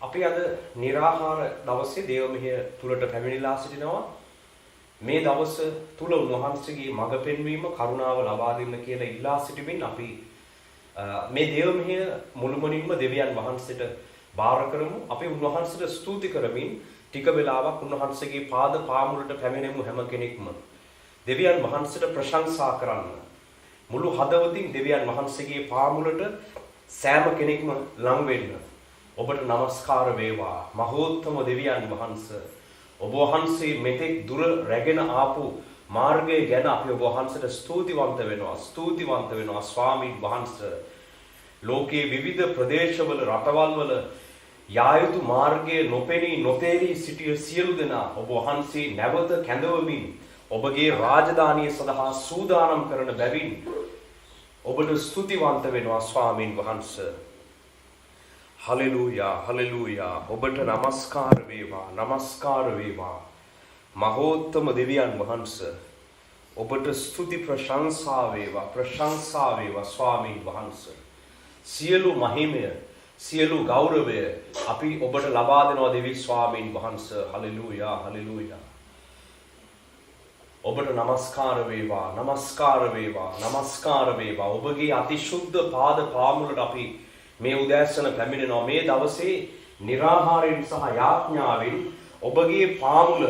අපි අද निराහාර දවසේ දේව මෙහෙය තුලට පැමිණිලා සිටිනවා. මේ දවස තුල උන්වහන්සේගේ මඟ පෙන්වීම කරුණාව ලබා දෙන්න කියලා ඉල්ලා සිටිමින් අපි මේ දේව මෙහෙය මුළුමනින්ම දෙවියන් වහන්සේට බාර කරමු. අපි උන්වහන්සේට ස්තුති කරමින් ටික වෙලාවක් උන්වහන්සේගේ පාද පාමුලට පැමිණෙමු හැම කෙනෙක්ම. දෙවියන් වහන්සේට ප්‍රශංසා කරන්න. මුළු හදවතින් දෙවියන් වහන්සේගේ පාමුලට සෑම කෙනෙක්ම ලං වෙන්න. ඔබට নমස්කාර වේවා මහෝත්තම දෙවියන් වහන්සේ. ඔබ වහන්සේ මෙතෙක් දුර රැගෙන ආපු මාර්ගය ගැන අපි ඔබ වහන්සේට ස්තුතිවන්ත වෙනවා ස්වාමීන් වහන්සේ. ලෝකයේ විවිධ ප්‍රදේශවල රටවල් වල යා යුතු මාර්ගයේ නොපෙනී නොතේරී සිටිය සියලු දෙනා ඔබ වහන්සේ නැවත කැඳවමින් ඔබගේ රාජධානිය සඳහා සූදානම් කරන බැවින් ඔබට ස්තුතිවන්ත වෙනවා ස්වාමීන් වහන්සේ. Hallelujah hallelujah. ඔබට নমස්කාර වේවා මහෝත්තම දෙවියන් වහන්සේ. ඔබට ස්තුති ප්‍රශංසා වේවා ස්වාමීන් වහන්සේ. සියලු මහිමය සියලු ගෞරවය අපි ඔබට ලබා දෙනවා දෙවි ස්වාමීන් වහන්සේ. Hallelujah hallelujah. ඔබට নমස්කාර වේවා ඔබගේ අතිශුද්ධ පාද පාමුලට අපි මේ උදෑසන පැමිණෙනවා. මේ දවසේ निराහාරයෙන් සහ යාඥාවෙන් ඔබගේ පාමුල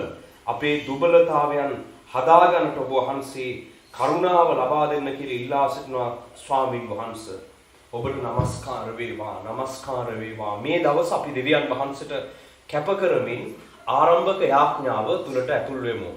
අපේ දුබලතාවයන් හදාගන්නට ඔබ වහන්සේ කරුණාව ලබා දෙන්න කියලා ඉල්ලා සිටිනවා ස්වාමීන් වහන්සේ. ඔබට নমස්කාර වේවා. මේ දවස් අපි දෙවියන් වහන්සේට කැප කරමින් ආරම්භක යාඥාව තුලට ඇතුල් වෙමු.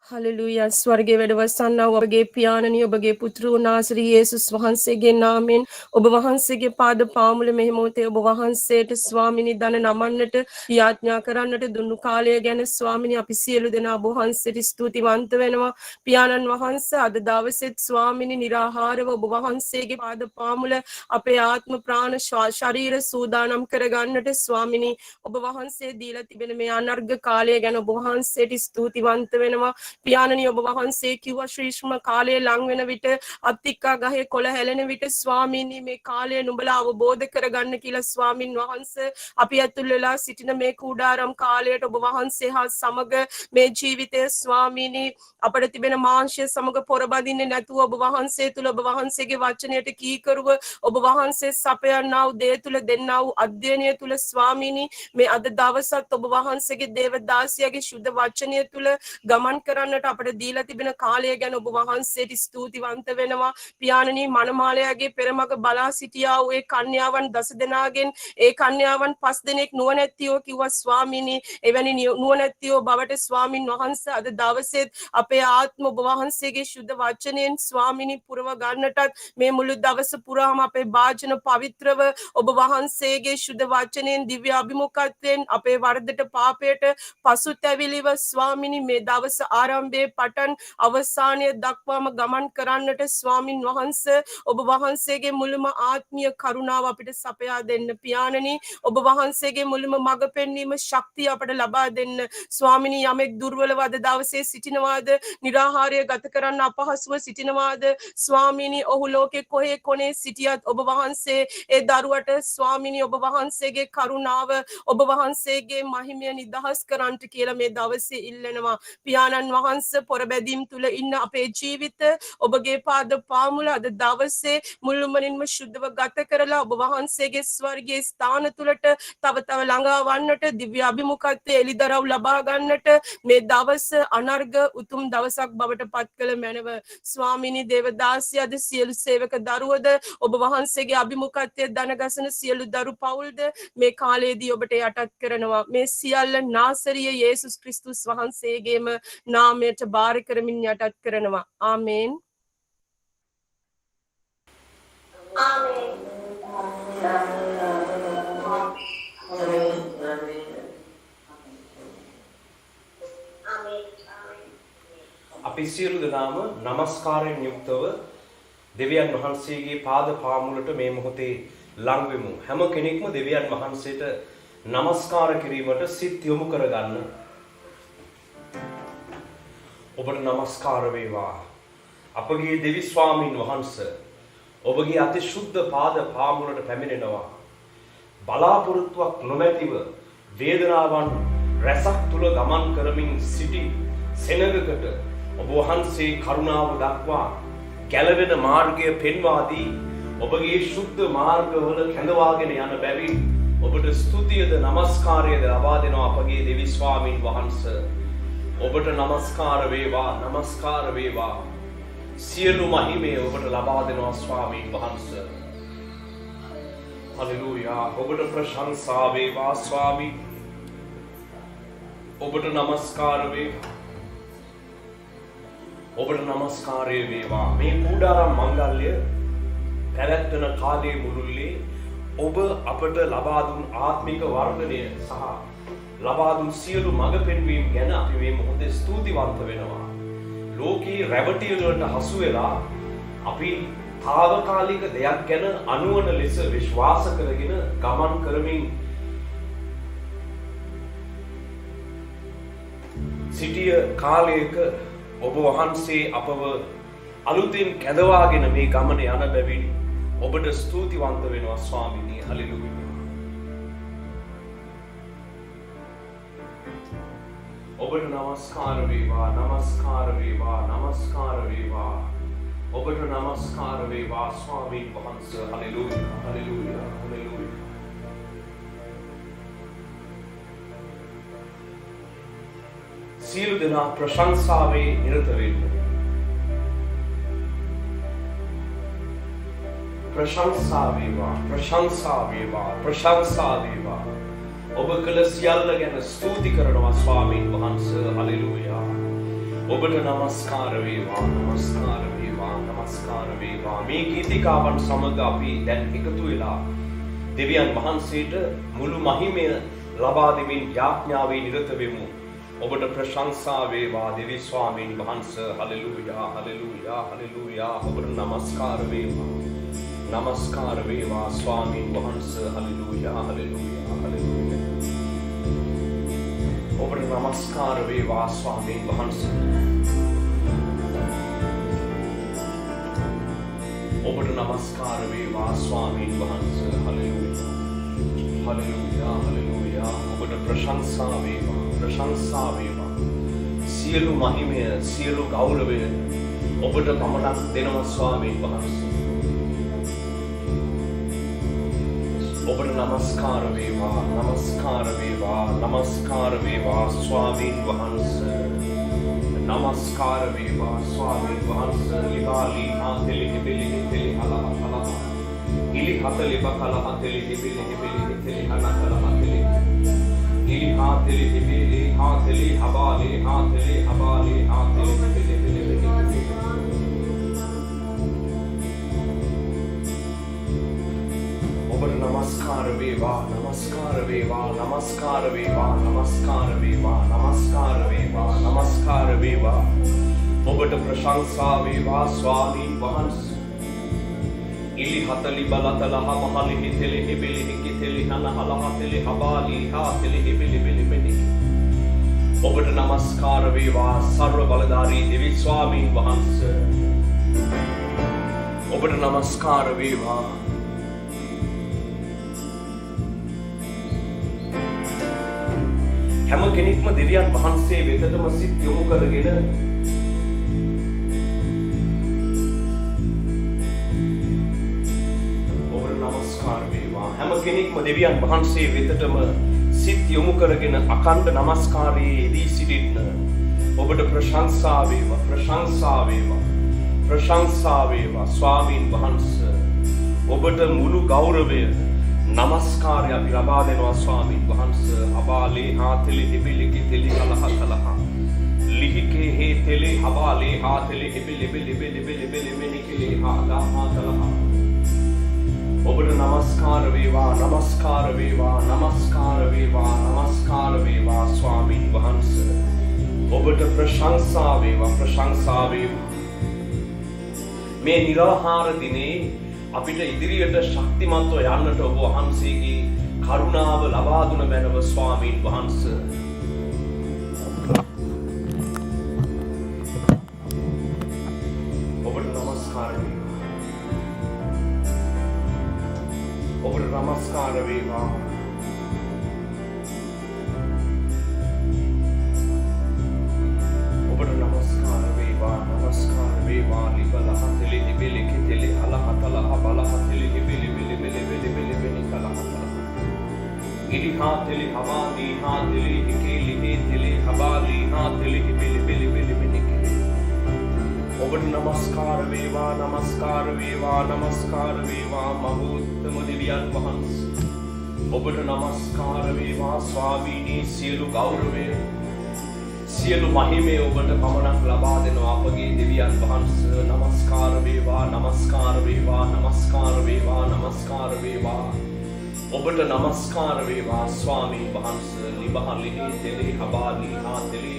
හලෙලූයා. ස්වර්ගයේ වැඩවසන්නා වූ ඔබගේ පියාණනි ඔබගේ පුත්‍ර නාසරී යේසුස් වහන්සේගේ නාමයෙන් ඔබ වහන්සේගේ පාද පාමුල මෙහි මොහොතේ ඔබ වහන්සේට ස්වාමිනී දන නමන්නට යාඥා කරන්නට දුන්නු කාලය ගැන ස්වාමිනී අපි සියලු දෙනා ඔබ වහන්සේට ස්තුතිවන්ත වෙනවා. පියාණන් වහන්සේ අද දවසෙත් ස්වාමිනී निराහාරව ඔබ වහන්සේගේ පාද පාමුල අපේ ආත්ම ප්‍රාණ ශරීර සූදානම් කරගන්නට ස්වාමිනී ඔබ වහන්සේ දීලා තිබෙන මේ අනර්ඝ කාලය ගැන ඔබ වහන්සේට ස්තුතිවන්ත වෙනවා. පියාණනි ඔබ වහන්සේ කිව්වා ශ්‍රීෂ්ම කාලයේ ලං වෙන විට අත්තික්කා ගහේ කොළ හැලෙන විට ස්වාමීනි මේ කාලය නුඹලා අවබෝධ කරගන්න කියලා ස්වාමින් වහන්සේ අපි ඇතුල් වෙලා සිටින මේ කුඩාරම් කාලයට ඔබ වහන්සේ හා සමග මේ ජීවිතයේ ස්වාමීනි අපිට තිබෙන මාංශය සමග පොරබදින්නේ නැතුව ඔබ වහන්සේ තුල ඔබ වහන්සේගේ වචනයට කීකරුව ඔබ වහන්සේ සපයන්නා වූ දේ තුල දෙන්නා වූ අධ්‍යයනය තුල ස්වාමීනි මේ අද දවසත් ඔබ වහන්සේගේ දේවදාසියාගේ ශුද්ධ වචනය තුල ගමන් කරන්නට අපිට දීලා තිබෙන කාලය ගැන ඔබ වහන්සේට ස්තුතිවන්ත වෙනවා. පියාණනි මනමාලයාගේ පෙරමග බලා සිටියා වූ ඒ කන්‍යාවන් 10 දෙනාගෙන් ඒ කන්‍යාවන් 5 දෙනෙක් නුවණැත්තියෝ කිව්වා ස්වාමීනි එවැනි නුවණැත්තියෝ බවට ස්වාමින් වහන්සේ අද දවසේත් අපේ ආත්ම ඔබ වහන්සේගේ ශුද්ධ වචනයෙන් ස්වාමීනි පුරව ගන්නටත් මේ මුළු දවස පුරාම අපේ වාචන පවිත්‍රව ඔබ වහන්සේගේ ශුද්ධ වචනයෙන් දිව්‍ය අභිමුඛත්වයෙන් අපේ වරදට පාපයට පසුතැවිලිව ස්වාමීනි මේ දවස ආරම්භයේ පටන් අවසානය දක්වාම ගමන් කරන්නට ස්වාමින් වහන්සේ ඔබ වහන්සේගේ මුළුම ආත්මීය කරුණාව අපිට සපයා දෙන්න පියාණනි ඔබ වහන්සේගේ මුළුම මඟ පෙන්වීම ශක්තිය අපට ලබා දෙන්න ස්වාමිනී යමෙක් දුර්වලව අද දවසේ සිටිනවාද निराහාරය ගත කරන්න අපහසුව සිටිනවාද ස්වාමිනී ඔහු ලෝකේ කොහේ කොනේ සිටියත් ඔබ වහන්සේ ඒ දරුවට ස්වාමිනී ඔබ වහන්සේගේ කරුණාව ඔබ වහන්සේගේ මහිමය නිදහස් කරන්නට කියලා මේ දවසේ ඉල්ලනවා. පියාණන් වහන්සේ පොරබැදීම් තුල ඉන්න අපේ ජීවිත ඔබගේ පාද පාමුල අද දවසේ මුළුමනින්ම ශුද්ධව ගත කරලා ඔබ වහන්සේගේ ස්වර්ගයේ ස්ථාන තුලට තව ළඟා වන්නට දිව්‍ය අභිමුඛත්වයේ එලිදරව් ලබා ගන්නට මේ දවස අනර්ඝ උතුම් දවසක් බවට පත් කළ මැනව ස්වාමිනී දේවදාසිය අද සියලු සේවක දරුවද ඔබ වහන්සේගේ අභිමුඛත්වයේ දනගසන සියලු දරු පවුල්ද මේ කාලයේදී ඔබට යටත් කරනවා. මේ සියල්ල නාසරිය යේසුස් ක්‍රිස්තුස් වහන්සේගේම නාමයට බාර කරමින් යටත් කරනවා. ආමේන්. අපි සියලු දෙනාම নমස්කාරයෙන් යුක්තව දෙවියන් වහන්සේගේ පාද පාමුලට මේ මොහොතේ ලං වෙමු. හැම කෙනෙක්ම දෙවියන් වහන්සේට নমස්කාර කිරීමට සිත් යොමු කරගන්න. ඔබට নমස්කාර වේවා. අපගේ දෙවි ස්වාමින් වහන්සේ ඔබගේ අති ශුද්ධ පාද පාමුලට පැමිණෙනවා. බලාපොරොත්තුවක් නොමැතිව වේදනාවන් රැසක් තුල ගමන් කරමින් සිටි සෙනගකට ඔබ වහන්සේ කරුණාව දක්වා ගැලවෙන මාර්ගය පෙන්වා දී ඔබගේ ශුද්ධ මාර්ගවල කැඳවාගෙන යන බැවින් ඔබට ස්තුතියද නමස්කාරයද ලබා දෙනවා අපගේ දෙවි ස්වාමින් වහන්සේ. ඔබට නමස්කාර වේවා, නමස්කාර වේවා. සියලු මහිමය ඔබට ලබා දෙනවා ස්වාමින් වහන්සේ. හලෙලූයා. ඔබට ප්‍රශංසා වේවා ස්වාමී. ඔබට නමස්කාර වේවා. ඔබට නමස්කාරය වේවා. මේ කුඩාරම් මංගල්‍ය පැවැත්වෙන කාලයේ මුළුල්ලේ ඔබ අපට ලබා දුන් ආත්මික වර්ධනය සහ ලබා දුන් සියලු මඟ පෙන්වීම් ගැන අපි මේ මොහොතේ ස්තුතිවන්ත වෙනවා. ලෝකී රැවටිලි වලට හසු වෙලා අපි తాවකාලික දෙයක් ගැන අනුවන ලෙස විශ්වාස කරගෙන ගමන් කරමින් සිටිය කාලයක ඔබ වහන්සේ අපව අලුතින් කැඳවාගෙන මේ ගමන යන බැවින් ඔබට ස්තුතිවන්ත වෙනවා ස්වාමීනි. හලෙලූයා. ඔබට නමස්කාර වේවා, නමස්කාර වේවා, නමස්කාර වේවා. ඔබට නමස්කාර වේවා ස්වාමීන් වහන්සේ. Hallelujah, hallelujah, hallelujah. සියලු දෙනා ප්‍රශංසාවේ නිරත වෙන්න. ප්‍රශංසා වේවා, ප්‍රශංසා වේවා, ප්‍රශංසා වේවා. ඔබ කළ සියල්ල ගැන ස්තුති කරනවා ස්වාමීන් වහන්සේ. හලෙලූයා. ඔබට නමස්කාර වේවා, නමස්කාර වේවා, නමස්කාර වේවා. මේ ගීතිකාවන් සමග අපි දැන් එකතු වෙලා දෙවියන් වහන්සේට මුළු මහිමය ලබා දෙමින් යාඥාවේ නිරත වෙමු. ඔබට ප්‍රශංසා වේවා දෙවි ස්වාමීන් වහන්සේ. Hallelujah, hallelujah, hallelujah. ඔබට නමස්කාර වේවා, නමස්කාර වේවා ස්වාමීන් වහන්සේ. Hallelujah, hallelujah, hallelujah. ඔබට නමස්කාර වේවා ස්වාමීන් වහන්සේ. ඔබට නමස්කාර වේවා ස්වාමීන් වහන්සේ. Hallelujah, hallelujah, hallelujah. ඔබට ප්‍රශංසා වේවා, ප්‍රශංසා වේවා. සියලු මහිමය, සියලු ගෞරවය ඔබට පමණක් දෙනවා ස්වාමීන් වහන්සේ. ඔබට නමස්කාර වේවා, නමස්කාර වේවා, නමස්කාර වේවා ස්වාමීන් වහන්සේ. නමස්කාර වේවා ස්වාමීන් වහන්සේ. ලිබාලි හාතෙලි හිබෙලි හිතෙලි හලහ හලහ. ඉලි හතලි බකල හතෙලි හිබෙලි හිබෙලි හිතෙලි හනකල හතෙලි. ඉලි හාතෙලි හිබෙලි හාතෙලි හබාලි හාතෙලි හබාලි හාතෙලි හිබෙලි හිබෙලි හිතෙලි. ඔබට නමස්කාර වේවා, නමස්කාර වේවා, නමස්කාර වේවා, නමස්කාර වේවා, නමස්කාර වේවා, නමස්කාර වේවා. ඔබට ප්‍රශංසා වේවා ස්වාමීන් වහන්සේ. ඉලි හතලි බලතල හමහලි හිතෙලි හිබෙලි හිකිතෙලි හනහල හතෙලි හබාලි හාතෙලි හිබෙලි බෙලි බෙලි. ඔබට නමස්කාර වේවා සර්ව බලධාරී දෙවි ස්වාමීන් වහන්සේ. ඔබට නමස්කාර වේවා. හැම කෙනෙක්ම දෙවියන් වහන්සේ වෙතටම සිත් යොමු කරගෙන ඔබට නමස්කාර වේවා. හැම කෙනෙක්ම දෙවියන් වහන්සේ වෙතටම සිත් යොමු කරගෙන අකණ්ඩ නමස්කාරයේ යෙදී සිටින්න. ඔබට ප්‍රශංසා වේවා, ප්‍රශංසා වේවා, ප්‍රශංසා වේවා ස්වාමීන් වහන්සේ. ඔබට මුළු ගෞරවය නමස්කාරය අපි ලබා දෙනවා ස්වාමීන් වහන්සේ. අබාලේ හාතෙලි හිබිලි කිතෙලි කලහ කලහ. ලිහිකේ හේතෙලි අබාලේ හාතෙලි හිබිලි බිලි බිලි බිලි බිලි මිනිකලි හාදා හාතලහ. ඔබට නමස්කාර වේවා, නමස්කාර වේවා, නමස්කාර වේවා, නමස්කාර වේවා ස්වාමීන් වහන්සේ. ඔබට ප්‍රශංසා වේවා, ප්‍රශංසා වේවා. මේ නිරාහාර දිනේ අපිට ඉදිරියට ශක්තිමත්ව යන්නට ඔබ වහන්සේගේ කරුණාව ලබා දුන මැනව ස්වාමීන් වහන්සේ. ඔබට නමස්කාර වේවා. ඔබට නමස්කාර වේවා. ඔබට නමස්කාර වේවා. නමස්කාර වේවා. ලිබලහ තෙලි හිබෙලි කෙතෙලි අලහ තලහ බලහ තෙලි හිබෙලි බෙලි බෙලි බෙලි බෙලි බෙලි කලහ තලහ ඉලිහා තෙලි හවාදී හා තෙලි හිකේලි හේ තෙලි හබාලි හා තෙලි හිබෙලි බෙලි බෙලි බෙලි කෙලි ඔබට නමස්කාර වේවා. නමස්කාර වේවා. නමස්කාර වේවා. මහෝත්තම දෙවියන් වහන්සේ ඔබට නමස්කාර වේවා. ස්වාමීනි සියලු ගෞරවය සියලු මහිමය ඔබට පමණක් ලබා දෙනවා අපගේ දෙවියන් වහන්සේ. නමස්කාර වේවා. නමස්කාර වේවා. නමස්කාර වේවා. නමස්කාර වේවා. ඔබට නමස්කාර වේවා ස්වාමීන් වහන්සේ. ලිබහලි තෙලි හබාලි හා තෙලි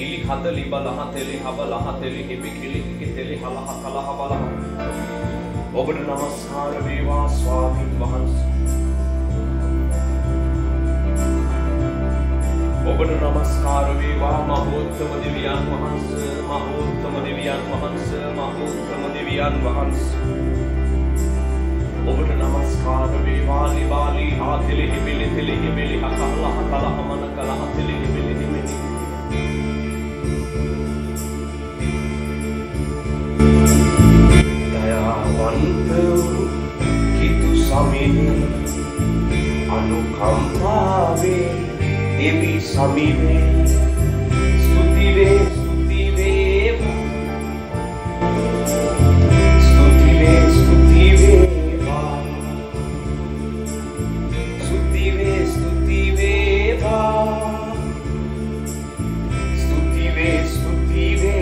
ඉලි හතලි බලහ තෙලි හබලහ තෙලි හිබිකිලි තෙලි හලහ කලහ බලහ ඔබට නමස්කාර වේවා ස්වාමීන් වහන්සේ. ඔබට නමස්කාර වේවා මහෝත්තම දෙවියන් වහන්සේ. මහෝත්තම දෙවියන් වහන්සේ. මහෝත්තම දෙවියන් වහන්සේ ඔබට නමස්කාර වේවා. ලිබාලි හා තෙලි හිබිලි තෙලි හිබිලි හකලහ කලහ මන කලහ තෙලි හිබිලි හිබිලි දයාවන්ත කිතු සමිනේ අනුකම්පාවේ देवी समी में स्तुति वे स्तुति वे स्तुति वे स्तुति वे स्तुति वे स्तुति वे स्तुति वे स्तुति वे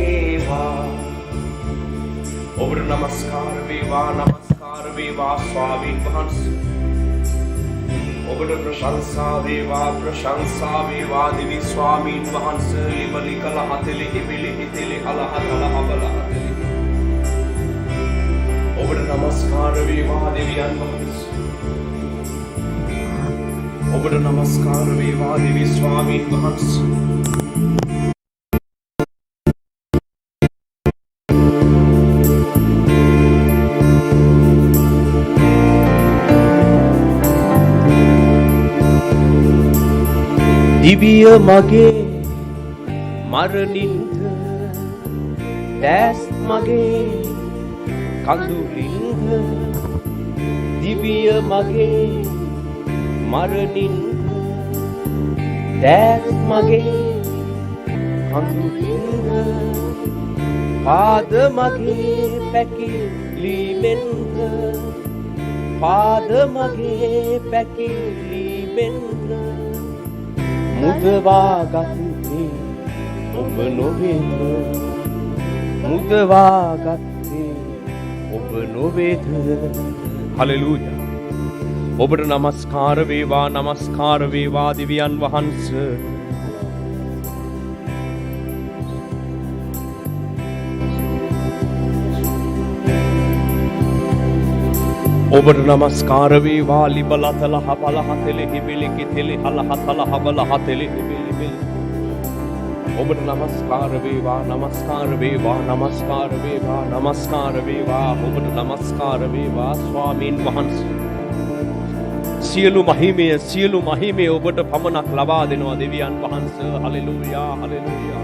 ओबर नमस्कार वेवा. नमस्कार वेवा स्वामी वහන්සේ ඔබට ප්‍රශංසා වේවා. ප්‍රශංසා වේවා දෙවි ස්වාමීන් වහන්සේ. ලිබලි කලහ තෙලි හිබිලි හිතෙලි කලහ කලහ බලහ තෙලි ඔබට නමස්කාර වේවා දෙවියන් වහන්සේ. ඔබට නමස්කාර වේවා දෙවි ස්වාමීන් වහන්සේ. දිවිය මගේ මරණින්ද දැස් මගේ කඳුලින්ද දිවිය මගේ මරණින්ද දැස් මගේ කඳුලින්ද පාද මගේ පැකිලීමෙන්ද පාද මගේ පැකිලීමෙන්ද මුදවාගත්තේ ඔබ නොවේද මුදවාගත්තේ ඔබ නොවේද. හලෙලූයා. ඔබට නමස්කාර වේවා. නමස්කාර වේවා දෙවියන් වහන්සේ. ඔබට නමස්කාර වේවා. ලිබලතල හබලහ තෙලි හිබිලි කිතෙලි හලහ තලහ බලහ තෙලි හිබිලි බිලි ඔබට නමස්කාර වේවා. නමස්කාර වේවා. නමස්කාර වේවා. නමස්කාර වේවා. ඔබට නමස්කාර වේවා ස්වාමීන් වහන්සේ. සියලු මහිමය ඔබට පමණක් ලබා දෙනවා දෙවියන් වහන්සේ. හලෙලූයා. හලෙලූයා.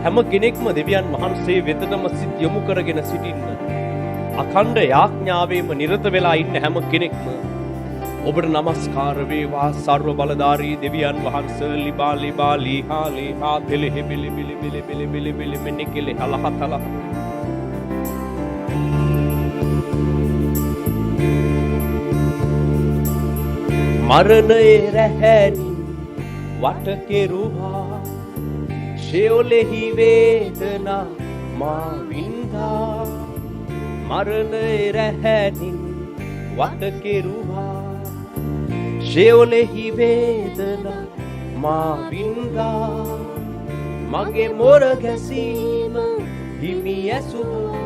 හැම කෙනෙක්ම දෙවියන් වහන්සේ වෙතටම සිත් යොමු කරගෙන සිටින්න. අඛණ්ඩ යාඥාවේම නිරත වෙලා ඉන්න හැම කෙනෙක්ම ඔබට නමස්කාර වේවා. සර්ව බලධාරී දෙවියන් වහන්සේ. ලිබා ලිබා ලීහා ලීහා තෙලි හිබිලි බිලි බිලි බිලි බිලි බිලි මෙනිකෙලි හලහ තලහ මරණයේ රැහැණි වට කෙරුවා. ෂෙයොලෙහි වේදනා මා වින්දා. මරණයේ රැහැණි වට කෙරුවා. ෂෙයොලෙහි වේදනා මා වින්දා. මගේ මොර ගැසීම හිමි ඇසුවා.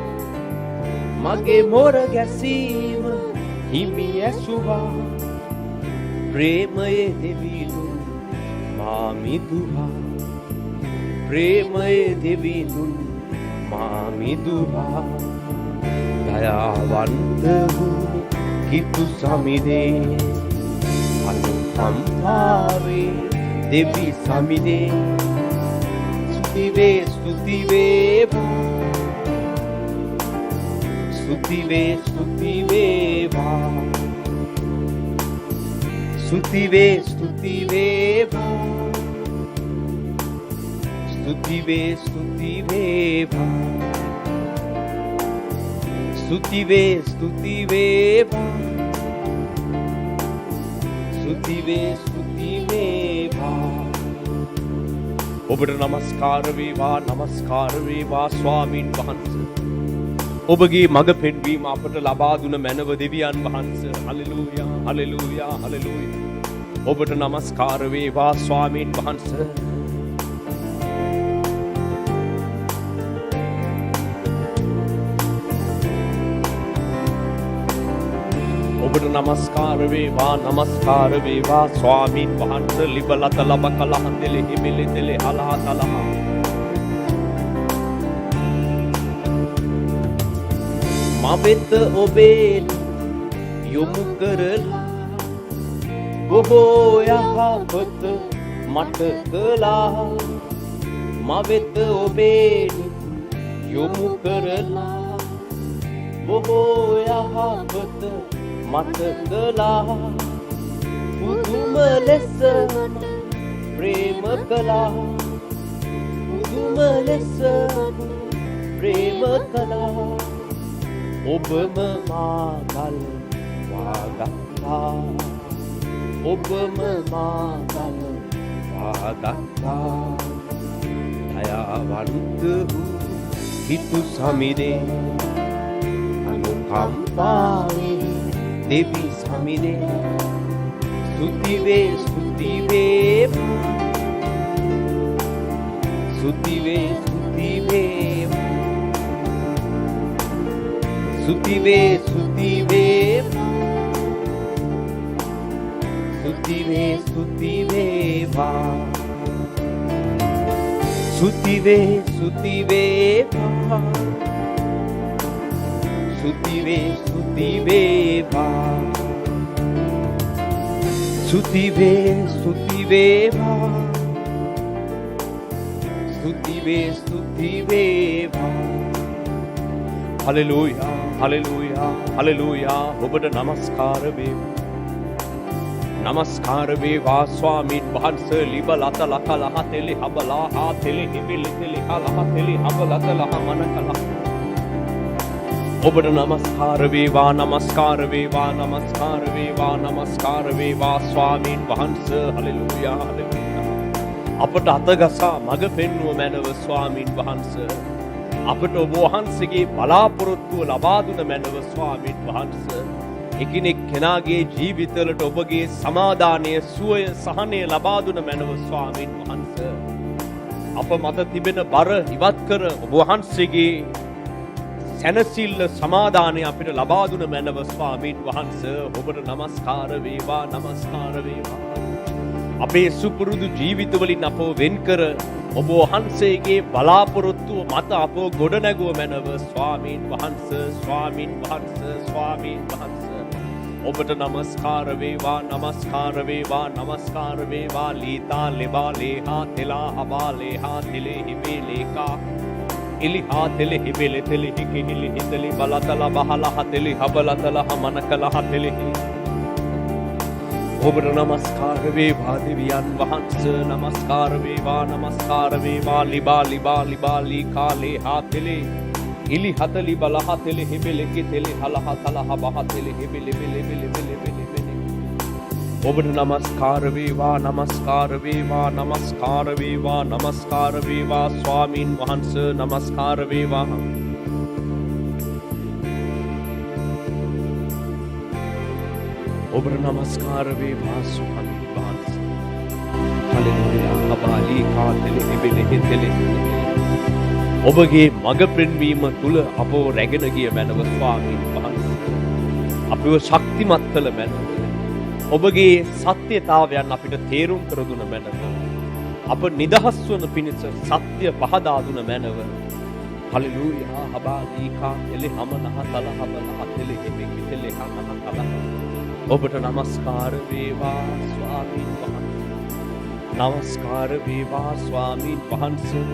මගේ මොර ගැසීම හිමි ඇසුවා. ප්‍රේමයේ දෙවිඳුන් මා මිදුවා. ප්‍රේමයේ දෙවිඳුන් මා මිදුවා. දයාවන්ත වූ හිතු සමිදේ අනුකම්පාවේ දෙවි සමිදේ ස්තුතිවේ ස්තුතිවේවා ස්තුතිවේ ස්තුතිවේවා ස්තුතිවේ ස්තුතිවේවා ස්තුතිවේ ස්තුතිවේවා ස්තුතිවේ ස්තුතිවේවා ස්තුතිවේ ස්තුතිවේවා ඔබට නමස්කාර වේවා නමස්කාර වේවා ස්වාමින් වහන්සේ ඔබගේ මඟ පෙන්වීම අපට ලබා දුන මැනව දෙවියන් වහන්සේ හලෙලූයා හලෙලූයා හලෙලූයා ඔබට නමස්කාර වේවා ස්වාමින් වහන්සේ ඔබට නමස්කාර වේවා ස්වාමින් වහන්සේ ලිබලත ලබ කලහන්දෙලි හිමිලි දෙලි අලහ තලහ මවෙත ඔබේ යොමු කරලා බොහෝ යහපත මට කළා මවෙත ඔබේ යොමු කරලා බොහෝ යහපත මට කළා පුදුම ලෙස ප්‍රේම කළා පුදුම ලෙස ප්‍රේම කළා ඔබම මාගල් වාගත්තා ඔබම මාගල් වාගත්තා දයාවන්ත වූ හිතු සමිදේ අනුකම්පාවේ දෙවි සමිදේ ස්තුතිවේ ස්තුතිවේවා ස්තුතිවේ ස්තුතිවේවා ස්තුතිවේ ස්තුතිවේවා ස්තුතිවේ ස්තුතිවේවා ස්තුතිවේ ස්තුතිවේවා ස්තුතිවේ ස්තුතිවේවා ස්තුතිවේ ස්තුතිවේවා ස්තුතිවේ ස්තුතිවේවා හලෙලූයා හලෙලූයා හලෙලූයා ඔබට නමස්කාර වේවා නමස්කාර වේවා ස්වාමීන් වහන්සේ ලිබලත ලකලහ තෙලි හබලා හා තෙලි හිබිලි තෙලි හලහ තෙලි හබලත ලහ මනකලහ ඔබට නමස්කාර වේවා නමස්කාර වේවා නමස්කාර වේවා නමස්කාර වේවා ස්වාමීන් වහන්සේ හලෙලූයා හලෙලූයා අපට අතගසා මඟ පෙන්වුව මැනව ස්වාමීන් වහන්සේ අපට ඔබ වහන්සේගේ බලාපොරොත්තුව ලබා දුන මැනව ස්වාමීන් වහන්සේ එකිනෙක කෙනාගේ ජීවිතවලට ඔබගේ සමාදානය සුවය සහනය ලබා දුන මැනව ස්වාමීන් වහන්සේ අප මත තිබෙන බර ඉවත් කර ඔබ වහන්සේගේ සැනසෙල්ල සමාදානය අපිට ලබා දුන මැනව ස්වාමීන් වහන්සේ ඔබට නමස්කාර වේවා නමස්කාර වේවා අපේ සුපුරුදු ජීවිතවලින් අපව වෙන් කර ඔබ වහන්සේගේ බලාපොරොත්තුව මත අපව ගොඩනැගුව මැනව ස්වාමීන් වහන්සේ ස්වාමීන් වහන්සේ ස්වාමීන් වහන්සේ ඔබට නමස්කාර වේවා නමස්කාර වේවා නමස්කාර වේවා ලීතා ලෙබා ලේහා තෙලා හබා ලේහා තෙලේ හිබේ ලේකා ඉලිහා තෙලේ හිබෙලෙ තෙලි හිකිහිලි හිතලි බලතල බහලහ තෙලි හබලතලහ මනකලහ තෙලෙහි ඔබට නමස්කාර වේවා දෙවියන් වහන්සේ නමස්කාර වේවා ලිබා ලිබා ලිබා ලීකා ලේහා තෙලේ ඉලි හතලි බලහ තෙලි හිබෙලෙ තෙලි හලහ තලහ බහ තෙලි හිබෙලි බෙලි බෙලි බෙලි බෙලි බෙලි ඔබට නමස්කාර වේවා නමස්කාර වේවා නමස්කාර වේවා නමස්කාර වේවා ස්වාමීන් වහන්සේ නමස්කාර වේවා ඔබට නමස්කාර වේවා ස්වාමීන් වහන්සේ හලෙලූයා අබාලී කාතෙලි හිබෙලි තෙලි ඔබගේ මඟ පෙන්වීම තුල අපව රැගෙන ගිය මැනව ස්වාමීන් වහන්සේ අපව ශක්තිමත් කළ මැනව ඔබගේ සත්‍යතාවයන් අපිට තේරුම් කර දුන මැනව අප නිදහස් වන පිණිස සත්‍ය පහදා දුන මැනව Hallelujah. Habali ka ele hamana tala habala tele heme kitele hamana tala. ඔබට නමස්කාර වේවා ස්වාමීන් වහන්සේ. නමස්කාර වේවා ස්වාමීන් වහන්සේ.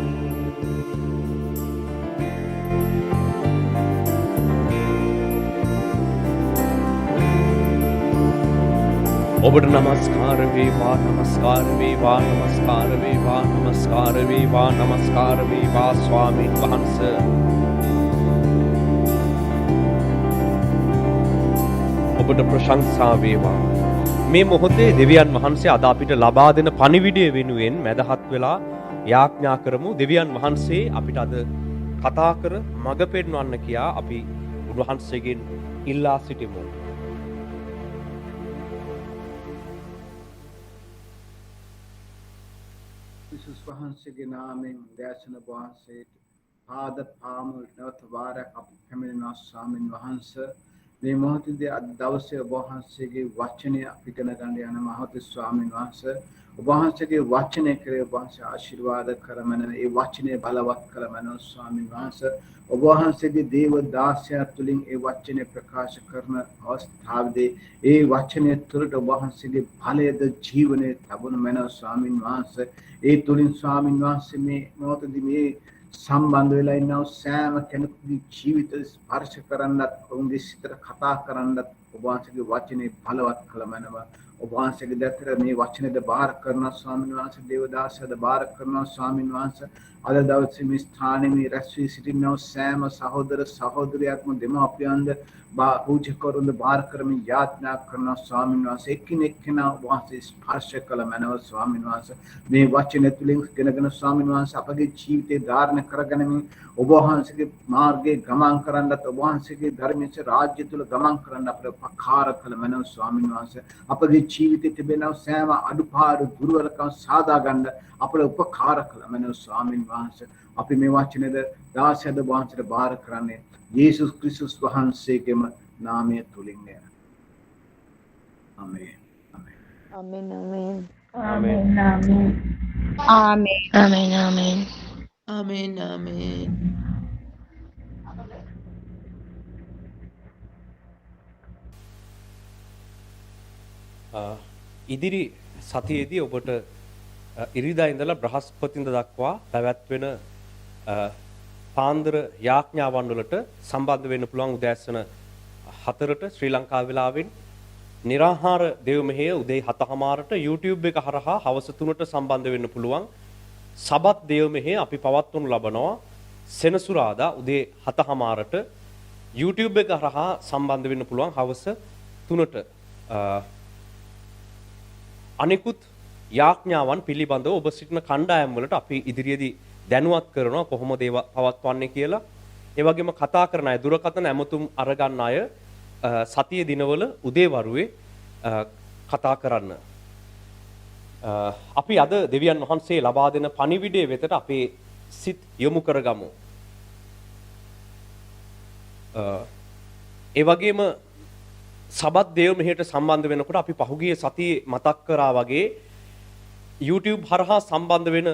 ඔබට නමස්කාර වේවා නමස්කාර වේවා නමස්කාර වේවා නමස්කාර වේවා නමස්කාර වේවා ස්වාමීන් වහන්සේ. ඔබට ප්‍රශංසා වේවා. මේ මොහොතේ දෙවියන් වහන්සේ අද අපිට ලබා දෙන පණිවිඩය වෙනුවෙන් මැදහත් වෙලා යාඥා කරමු. දෙවියන් වහන්සේ අපිට අද කතා කර මඟ පෙන්වන්න කියා අපි උන්වහන්සේගෙන් ඉල්ලා සිටිමු. Jesus වහන්සේගේ නාමයෙන් දේශන වහන්සේට පාද පාමුල් නැවත වාරයක් අපි පැමිණෙනවා ස්වාමින් වහන්සේ. මේ මොහොතේදී අද දවසේ වහන්සේගේ වචනය අපි ඉගෙන ගන්න යන මහත් ස්වාමින් වහන්සේ වහන්සේගේ වචනය කෙරේ වහන්සේ ආශිර්වාද කරමන ඒ වචනේ බලවත් කරමන ස්වාමින් වහන්සේ වහන්සේගේ දේව දාසය තුලින් ඒ වචනේ ප්‍රකාශ කරන අවස්ථාවේදී ඒ වචනේ තුළට වහන්සේගේ ඵලයේද ජීවනයේ තබන මන ස්වාමින් වහන්සේ ඒ තුලින් ස්වාමින් වහන්සේ මේ මොහොතේදී මේ සම්බන්ධ වෙලා ඉන්නව සෑම කෙනෙකුගේ ජීවිත ස්පර්ශ කරන්නත් ඔවුන්ගේ සිතට කතා කරන්නත් ඔබ වහන්සේගේ වචනේ බලවත් කළමනව ඔබ වහන්සේගේ දැතර මේ වචනේද බාර කරන ස්වාමීන් වහන්සේ දේවදාසයද බාර කරන ස්වාමීන් වහන්සේ අද දවසේ මේ ස්ථානයේ මේ රැස් වී සිටිනව සෑම සහෝදර සහෝදරියක්ම දෙමාපියන්ද පූජකවරුන්ද බාර කරමින් යාඥා කරන ස්වාමීන් වහන්සේ එකිනෙක කෙනා වහන්සේ ස්පර්ශ කළ මනව ස්වාමීන් වහන්සේ මේ වචනේ තුලින් ගෙනගෙන ස්වාමීන් වහන්සේ අපගේ ජීවිතේ ධාරණ කරගැනීමෙන් ඔබ වහන්සේගේ මාර්ගයේ ගමන් කරන්නත් ඔබ වහන්සේගේ ධර්මයේ රාජ්‍ය තුල ගමන් කරන්න අපට උපකාර කළ මනව ස්වාමීන් වහන්සේ අපගේ ජීවිතේ තිබෙන සෑම අඩුපාඩු දුර්වලකම් සාදා ගන්න අපට උපකාර කළ මනව ස්වාමීන් වහන්සේ අපි මේ වචනේද දාසයද වහන්සේට බාර කරන්නේ යේසුස් ක්‍රිස්තුස් වහන්සේගේම නාමය තුලින් ය. ආමේන්. Amen, amen. Amen, amen. Amen. Amen, amen. Amen, amen. ඉදිරි සතියේදී ඔබට ඉරිදා ඉඳලා බ්‍රහස්පතින්දා දක්වා පැවැත්වෙන පාන්දර යාඥාවන් වලට සම්බන්ධ වෙන්න පුළුවන් උදෑසන 4ට ශ්‍රී ලංකා වේලාවෙන් निराहार देव මෙහෙය උදේ 7:00ට YouTube එක හරහා හවස 3ට සම්බන්ධ වෙන්න පුළුවන්. සබත් දේව මෙහෙය අපි පවත්වනු ලබනවා සෙනසුරාදා උදේ 7:00ට YouTube එක හරහා සම්බන්ධ වෙන්න පුළුවන් හවස 3ට. අනිකුත් යාඥාවන් පිළිබඳව ඔබ සිටින කණ්ඩායම් වලට අපි ඉදිරියේදී දැනුවත් කරනවා කොහොමද ඒවා පවත්වන්නේ කියලා. ඒ වගේම කතා කරන අය දුරකථන ඇමතුම් අරගන්න අය සතියේ දිනවල උදේවරුේ කතා කරන්න. අපි අද දෙවියන් වහන්සේ ලබා දෙන පණිවිඩය වෙතට අපේ සිත් යොමු කරගමු. ඒ වගේම සබත් දේව මෙහෙයට සම්බන්ධ වෙනකොට අපි පහුගිය සතියේ මතක් කරා වගේ YouTube හරහා සම්බන්ධ වෙන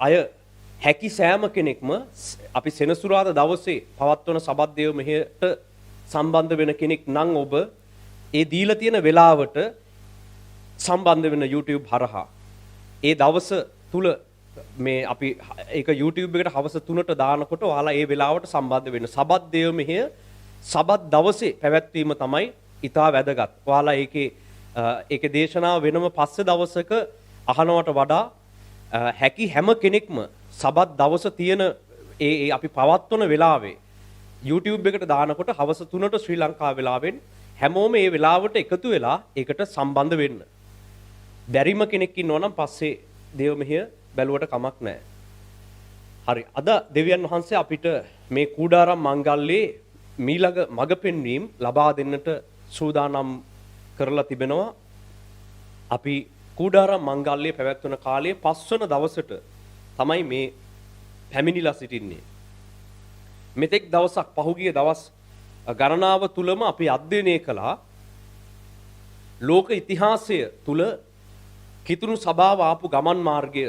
අය හැකි සෑම කෙනෙක්ම අපි සෙනසුරාදා දවසේ පවත්වන සබත් දේව මෙහෙයට සම්බන්ධ වෙන කෙනෙක් නම් ඔබ ඒ දීලා තියෙන වෙලාවට සම්බන්ධ වෙන YouTube හරහා ඒ දවස තුල මේ අපි ඒක YouTube එකට හවස 3ට දානකොට ඔයාලා ඒ වෙලාවට සම්බන්ධ වෙන්න. සබත් දේව මෙහෙය සබත් දවසේ පැවැත්වීම තමයි ඊටා වැදගත්. ඔයාලා ඒකේ දේශනාව වෙනම පස්සේ දවසක අහනවට වඩා හැකි හැම කෙනෙක්ම සබත් දවස තියෙන ඒ අපි පවත්වන වෙලාවේ YouTube එකට දානකොට හවස 3ට ශ්‍රී ලංකා වෙලාවෙන් හැමෝම මේ වෙලාවට එකතු වෙලා ඒකට සම්බන්ධ වෙන්න. බැරිම කෙනෙක් ඉන්නවා නම් පස්සේ දේව මෙහෙය බැලුවට කමක් නැහැ. හරි. අද දෙවියන් වහන්සේ අපිට මේ කූඩාරම් මංගල්‍යයේ මීළඟ මඟ පෙන්වීම ලබා දෙන්නට සූදානම් කරලා තිබෙනවා. අපි කූඩාරම් මංගල්‍යයේ පැවැත්වන කාලයේ 5 වන දවසට තමයි මේ පැමිණිලා සිටින්නේ. මෙතෙක් දවසක් පහුගිය දවස් ගණනාව තුලම අපි අධ්‍යයනය කළා ලෝක ඉතිහාසය තුල කිතුණු සභාව ආපු ගමන් මාර්ගය,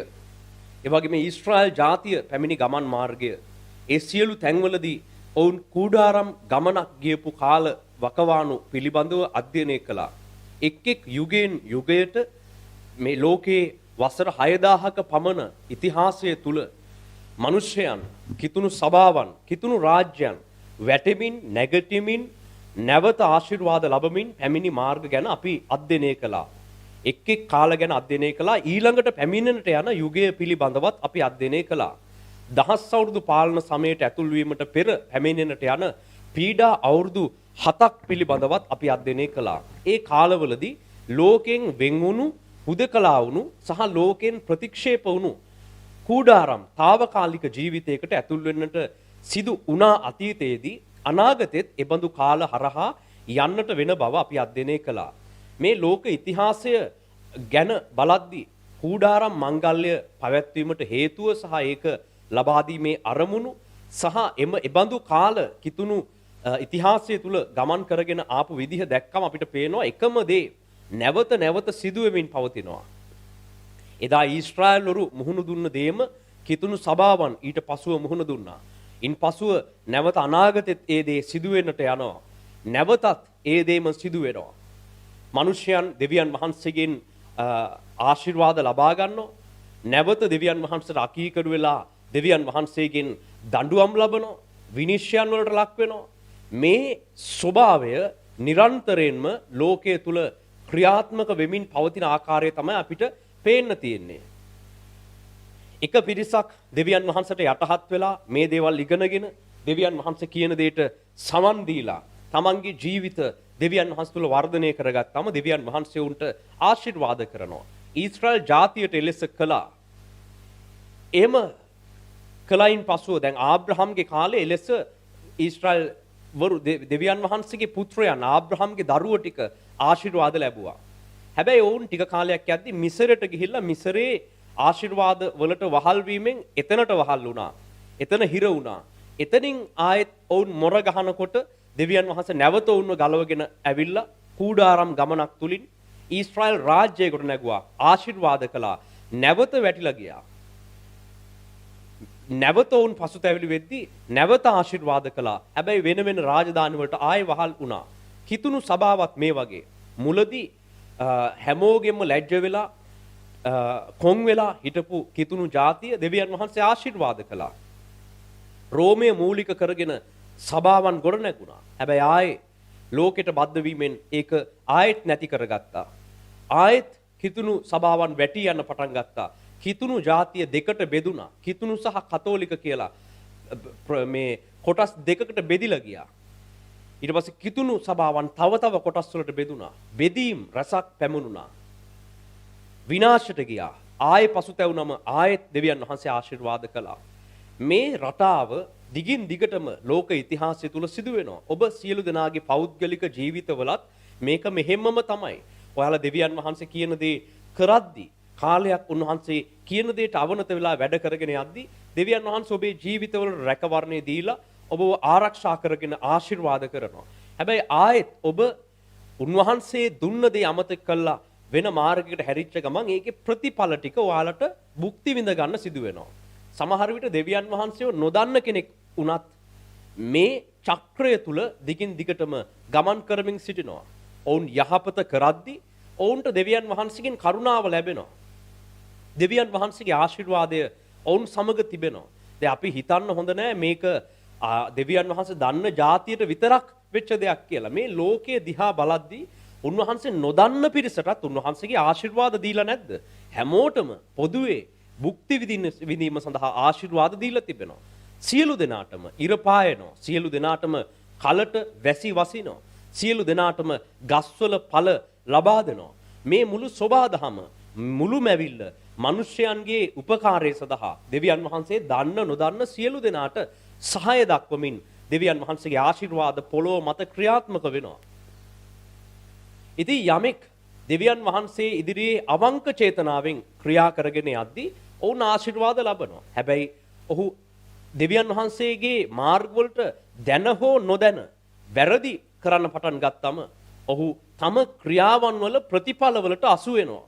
ඒ වගේම ඊශ්‍රායල් ජාතිය පැමිණි ගමන් මාර්ගය, ඒ සියලු තැන්වලදී ඔවුන් කූඩාරම් ගමනක් ගියපු කාල වකවානු පිළිබඳව අධ්‍යයනය කළා. එක් එක් යුගයෙන් යුගයට මේ ලෝකේ වසර 6000ක පමණ ඉතිහාසය තුල මිනිසයන්, කිතුණු සභාවන්, කිතුණු රාජ්‍යයන් වැටෙමින් නැගිටිමින් නැවත ආශිර්වාද ලැබමින් පැමිණි මාර්ග ගැන අපි අධ්‍යයනය කළා. එක් එක් කාල ගැන අධ්‍යයනය කළා. ඊළඟට පැමිණෙන්නට යන යුගය පිළිබඳවත් අපි අධ්‍යයනය කළා. දහස් අවුරුදු පාලන සමයට ඇතුල් වීමට පෙර පැමිණෙන්නට යන පීඩා අවුරුදු 7ක් පිළිබඳවත් අපි අධ්‍යයනය කළා. ඒ කාලවලදී ලෝකෙන් වෙන් වුණු, හුදකලා වුණු සහ ලෝකෙන් ප්‍රතික්ෂේප වුණු කූඩාරම් తాවකාලික ජීවිතයකට ඇතුල් වෙන්නට සිදු වුණා අතීතයේදී අනාගතෙත් එබඳු කාල හරහා යන්නට වෙන බව අපි අධ්‍යයනය කළා. මේ ලෝක ඉතිහාසය ගැන බලද්දී කූඩාරම් මංගල්‍ය පැවැත්වීමට හේතුව සහ ඒක ලබා දීමේ අරමුණු සහ එබඳු කාල කිතුණු ඉතිහාසය තුල ගමන් කරගෙන ආපු විදිහ දැක්කම අපිට පේනවා එකම දේ නැවත නැවත සිදුවෙමින් පවතිනවා. එදා ඊශ්‍රායල්වරු මුහුණ දුන්න දේම කිතුණු සභාවන් ඊට පසුව මුහුණ දුන්නා. ඉන් පසුව නැවත අනාගතෙත් ඒ දේ සිදු වෙන්නට යනවා. නැවතත් ඒ දේම සිදු වෙනවා. මිනිසයන් දෙවියන් වහන්සේගෙන් ආශිර්වාද ලබා ගන්නවා. නැවත දෙවියන් වහන්සේට අකීකරු වෙලා දෙවියන් වහන්සේගෙන් දඬුවම් ලබනවා. විනිශ්චයන් වලට ලක් වෙනවා. මේ ස්වභාවය නිරන්තරයෙන්ම ලෝකයේ තුල ක්‍රියාත්මක වෙමින් පවතින ආකාරය තමයි අපිට පේන්න තියෙන්නේ. එක පිරිසක් දෙවියන් වහන්සේට යටහත් වෙලා මේ දේවල් ඉගෙනගෙන දෙවියන් වහන්සේ කියන දෙයට සමන් දීලා තමන්ගේ ජීවිත දෙවියන් වහන්සේ තුල වර්ධනය කරගත්තාම දෙවියන් වහන්සේ උන්ට ආශිර්වාද කරනවා. ඊශ්‍රායල් ජාතියට එලෙස කළා. එහෙම කලයින් පසුව දැන් ආබ්‍රහම්ගේ කාලේ එලෙස ඊශ්‍රායල් වරු දෙවියන් වහන්සේගේ පුත්‍රයන් ආබ්‍රහම්ගේ දරුවෝ ටික ආශිර්වාද ලැබුවා. හැබැයි ඔවුන් ටික කාලයක් යද්දි මිසරයට ගිහිල්ලා මිසරේ ආශිර්වාද වලට වහල් වීමෙන් එතනට වහල් වුණා. එතන හිර වුණා. එතනින් ආයෙත් ඔවුන් මොර ගහනකොට දෙවියන් වහන්සේ නැවත ඔවුන්ව ගලවගෙන ඇවිල්ලා කූඩාරම් ගමනක් තුලින් ඊශ්‍රායල් රාජ්‍යයකට නැගුවා. ආශිර්වාද කළා. නැවත වැටිලා ගියා. නැවත ඔවුන් පසුතැවිලි වෙද්දී නැවත ආශිර්වාද කළා. හැබැයි වෙන වෙන රාජධානි වලට ආයෙ වහල් වුණා. කිතුණු සභාවත් මේ වගේ. මුලදී හැමෝගෙම ලැජ්ජ වෙලා කොන් වෙලා හිටපු කිතුණු ජාතිය දෙවියන් වහන්සේ ආශිර්වාද කළා. රෝමයේ මූලික කරගෙන සභාවන් ගොඩ නැගුණා. හැබැයි ආයේ ලෝකෙට බද්ධ වීමෙන් ඒක ආයෙත් නැති කරගත්තා. ආයෙත් කිතුණු සභාවන් වැටි යන්න පටන් ගත්තා. කිතුණු ජාතිය දෙකට බෙදුණා. කිතුණු සහ කතෝලික කියලා මේ කොටස් දෙකකට බෙදිලා ගියා. ඊට පස්සේ කිතුණු සභාවන් තව තව කොටස් වලට බෙදුණා. බෙදීම් රසක් පැමුණුණා. විනාශයට ගියා. ආයේ පසුතැවුනම ආයෙත් දෙවියන් වහන්සේ ආශිර්වාද කළා. මේ රටාව දිගින් දිගටම ලෝක ඉතිහාසය තුල සිදු වෙනවා. ඔබ සියලු දෙනාගේ පෞද්ගලික ජීවිතවලත් මේක මෙහෙම්මම තමයි. ඔයාලා දෙවියන් වහන්සේ කියන දේ කරද්දී කාලයක් උන්වහන්සේ කියන දේට අවනත වෙලා වැඩ කරගෙන යද්දී දෙවියන් වහන්සේ ඔබේ ජීවිතවල රැකවරණය දීලා ඔබව ආරක්ෂා කරගෙන ආශිර්වාද කරනවා. හැබැයි ආයෙත් ඔබ උන්වහන්සේ දුන්න දේ අමතක කළා වෙන මාර්ගයකට හැරිච්ච ගමන් ඒකේ ප්‍රතිඵල ටික ඔයාලට භුක්ති විඳ ගන්න සිදු වෙනවා. සමහර විට දෙවියන් වහන්සේව නොදන්න කෙනෙක් වුණත් මේ චක්‍රය තුල දිගින් දිගටම ගමන් කරමින් සිටිනවා. ඔවුන් යහපත කරද්දී ඔවුන්ට දෙවියන් වහන්සේගෙන් කරුණාව ලැබෙනවා. දෙවියන් වහන්සේගේ ආශිර්වාදය ඔවුන් සමග තිබෙනවා. දැන් අපි හිතන්න හොඳ නෑ මේක දෙවියන් වහන්සේ දන්න ජාතියට විතරක් වෙච්ච දෙයක් කියලා. මේ ලෝකයේ දිහා බලද්දී උන්වහන්සේ නොදන්න පිරිසටත් උන්වහන්සේගේ ආශිර්වාද දීලා නැද්ද? හැමෝටම පොදුවේ භුක්ති විඳීම සඳහා ආශිර්වාද දීලා තිබෙනවා. සියලු දෙනාටම ඉර පායනවා. සියලු දෙනාටම කලට වැසි වසිනවා. සියලු දෙනාටම ගස්වල ඵල ලබා දෙනවා. මේ මුළු සෝබාදහම මුළුමැවිල්ල මිනිස්යන්ගේ උපකාරය සඳහා දෙවියන් වහන්සේ දන්න නොදන්න සියලු දෙනාට සහාය දක්වමින් දෙවියන් වහන්සේගේ ආශිර්වාද පොළොව මත ක්‍රියාත්මක වෙනවා. ඉතින් යමෙක් දෙවියන් වහන්සේ ඉදිරියේ අවංක චේතනාවෙන් ක්‍රියා කරගෙන යද්දී ඔවුන් ආශිර්වාද ලබනවා. හැබැයි ඔහු දෙවියන් වහන්සේගේ මාර්ගවලට දැන හෝ නොදැන වැරදි කරන්න පටන් ගත්තම ඔහු තම ක්‍රියාවන් වල ප්‍රතිඵල වලට අසු වෙනවා.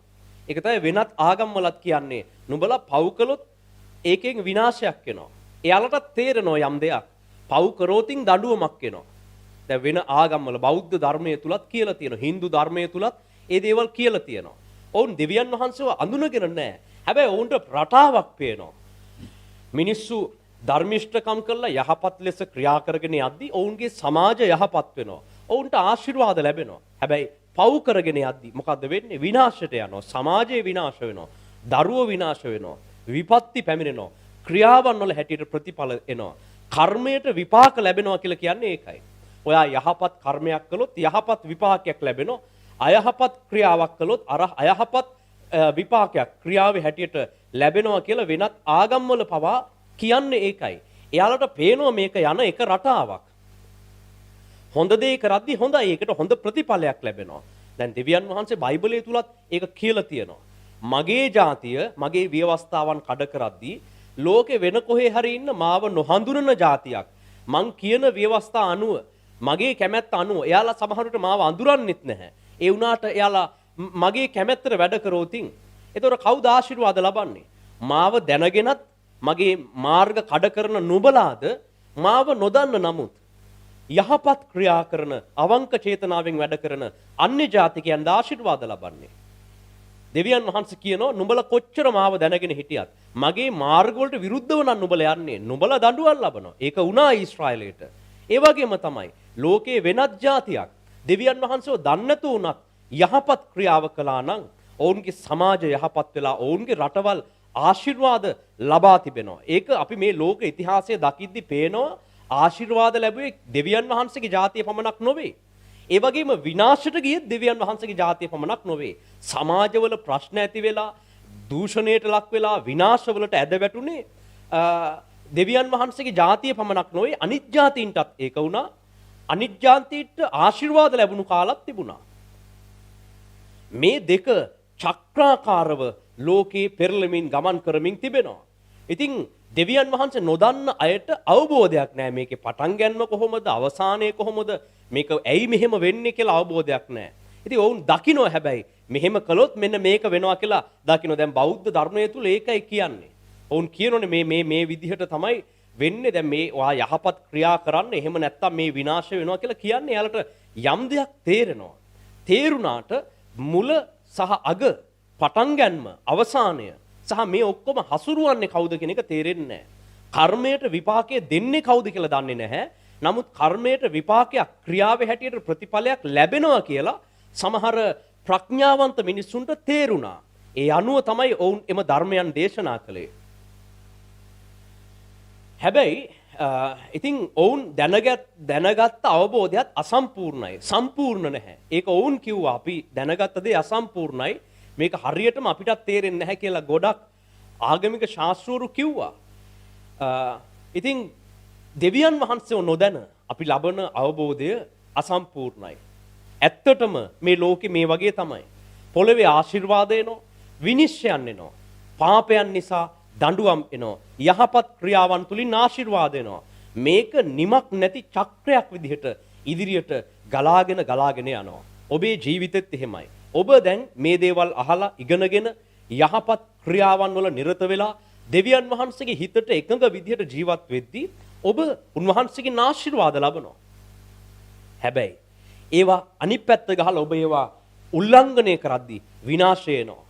ඒක තමයි වෙනත් ආගම් වලත් කියන්නේ නුඹලා පව් කළොත් ඒකෙන් විනාශයක් වෙනවා. එයාලට තේරෙනවා යම් දෙයක්. පව් කරෝතින් දඬුවමක් එනවා. දැන් වෙන ආගම්වල බෞද්ධ ධර්මයේ තුලත් කියලා තියෙනවා. Hindu ධර්මයේ තුලත් ඒ දේවල් කියලා තියෙනවා. ඔවුන් දෙවියන් වහන්සේව අඳුනගෙන නැහැ. හැබැයි ඔවුන්ට රටාවක් පේනවා. මිනිස්සු ධර්මිෂ්ඨකම් කරලා යහපත් ලෙස ක්‍රියා කරගෙන යද්දී ඔවුන්ගේ සමාජය යහපත් වෙනවා. ඔවුන්ට ආශිර්වාද ලැබෙනවා. හැබැයි පව් කරගෙන යද්දී මොකද්ද වෙන්නේ? විනාශයට යනවා. සමාජය විනාශ වෙනවා. දරුවෝ විනාශ වෙනවා. විපත්ති පැමිණෙනවා. ක්‍රියාවන් වල හැටියට ප්‍රතිඵල එනවා. කර්මයට විපාක ලැබෙනවා කියලා කියන්නේ ඒකයි. ඔයා යහපත් කර්මයක් කළොත් යහපත් විපාකයක් ලැබෙනවා. අයහපත් ක්‍රියාවක් කළොත් අර අයහපත් විපාකයක් ක්‍රියාවේ හැටියට ලැබෙනවා කියලා වෙනත් ආගම්වල පවා කියන්නේ ඒකයි. එයාලට පේනවා මේක යන එක රටාවක්. හොඳ දේ කරද්දී හොඳයි. ඒකට හොඳ ප්‍රතිඵලයක් ලැබෙනවා. දැන් දෙවියන් වහන්සේ බයිබලයේ තුලත් ඒක කියලා තියෙනවා. මගේ ජාතිය මගේ ව්‍යවස්ථාවන් කඩ කරද්දී ලෝකේ වෙන කොහේ හරි ඉන්න මාව නොහඳුනන ජාතියක් මං කියන ව්‍යවස්ථා අනුව මගේ කැමැත්ත අනුව එයාලා සමහරවිට මාව අඳුරන්නෙත් නැහැ. ඒ වුණාට එයාලා මගේ කැමැත්තට වැඩ කරෝතින් එතකොට කවුද ආශිර්වාද ලබන්නේ? මාව දැනගෙනත් මගේ මාර්ග කඩ කරන නුඹලාද මාව නොදන්න නමුත් යහපත් ක්‍රියා කරන අවංක චේතනාවෙන් වැඩ කරන අන්‍ය ජාතිකයන් ආශිර්වාද ලබන්නේ. දෙවියන් වහන්සේ කියනවා නුඹලා කොච්චර මාව දැනගෙන හිටියත් මගේ මාර්ග වලට විරුද්ධව නම් නුඹලා යන්නේ. නුඹලා දඬුවම් ලබනවා. ඒක වුණා ඊශ්‍රායලයට. ඒ වගේම තමයි ලෝකේ වෙනත් ජාතියක් දෙවියන් වහන්සේව දන්නේ නැතු වුණත් යහපත් ක්‍රියාව කළා නම් ඔවුන්ගේ සමාජය යහපත් වෙලා ඔවුන්ගේ රටවල් ආශිර්වාද ලබා තිබෙනවා. ඒක අපි මේ ලෝක ඉතිහාසයේ දකිද්දි පේනවා ආශිර්වාද ලැබුවේ දෙවියන් වහන්සේගේ ජාතිය පමණක් නොවේ. ඒ වගේම විනාශයට ගිය දෙවියන් වහන්සේගේ ජාතිය පමණක් නොවේ. සමාජවල ප්‍රශ්න ඇති වෙලා දූෂණයට ලක් වෙලා විනාශවලට ඇද වැටුනේ දෙවියන් වහන්සේගේ ජාතිය පමණක් නොවේ අනිත් ජාතීන්ටත් ඒක වුණා. අනිත් ජාතීන්ට ආශිර්වාද ලැබුණු කාලත් තිබුණා. මේ දෙක චක්‍රාකාරව ලෝකේ පෙරළමින් ගමන් කරමින් තිබෙනවා. ඉතින් දෙවියන් වහන්සේ නොදන්න අයට අවබෝධයක් නැහැ මේකේ පටන් ගන්නව කොහොමද අවසානය කොහොමද මේක ඇයි මෙහෙම වෙන්නේ කියලා අවබෝධයක් නැහැ. ඉතින් ඔවුන් දකින්න හැබැයි මෙහෙම කළොත් මෙන්න මේක වෙනවා කියලා දකින්න. දැන් බෞද්ධ ධර්මයේ තුල ඒකයි කියන්නේ. ඔවුන් කියනෝනේ මේ විදිහට තමයි වෙන්නේ. දැන් මේ ඔයා යහපත් ක්‍රියා කරන්න එහෙම නැත්තම් මේ විනාශ වෙනවා කියලා කියන්නේ. යාලට යම් දෙයක් තේරෙනවා. තේරුණාට මුල සහ අග පටන් ගැනීම අවසානය සහ මේ ඔක්කොම හසුරුවන්නේ කවුද කියන එක තේරෙන්නේ නැහැ. කර්මයට විපාකය දෙන්නේ කවුද කියලා දන්නේ නැහැ. නමුත් කර්මයට විපාකයක් ක්‍රියාවේ හැටියට ප්‍රතිඵලයක් ලැබෙනවා කියලා සමහර ප්‍රඥාවන්ත මිනිසුන්ට තේරුණා. ඒ අනුව තමයි ඔවුන් එම ධර්මයන් දේශනා කළේ. හැබැයි ඉතින් ඔවුන් දැනගත්ත අවබෝධයත් අසම්පූර්ණයි. සම්පූර්ණ නැහැ. ඒක ඔවුන් කිව්වා අපි දැනගත්ත දේ අසම්පූර්ණයි. මේක හරියටම අපිටත් තේරෙන්නේ නැහැ කියලා ගොඩක් ආගමික ශාස්ත්‍රවරු කිව්වා. ඉතින් දෙවියන් වහන්සේව නොදැන අපි ලබන අවබෝධය අසම්පූර්ණයි. ඇත්තටම මේ ලෝකේ මේ වගේ තමයි. පොළවේ ආශිර්වාද එනවා, විනිශ්චයන් එනවා. පාපයන් නිසා දඬුවම් එනවා. යහපත් ක්‍රියාවන් තුලින් ආශිර්වාද එනවා. මේක නිමක් නැති චක්‍රයක් විදිහට ඉදිරියට ගලාගෙන යනවා. ඔබේ ජීවිතෙත් එහෙමයි. ඔබ දැන් මේ දේවල් අහලා ඉගෙනගෙන යහපත් ක්‍රියාවන් වල නිරත වෙලා දෙවියන් වහන්සේගේ හිතට එකඟ විදිහට ජීවත් වෙද්දී ඔබ උන්වහන්සේගේ ආශිර්වාද ලබනවා. හැබැයි ඒවා අනිත් පැත්ත ගහලා ඔබ ඒවා උල්ලංඝනය කරද්දී විනාශය එනවා.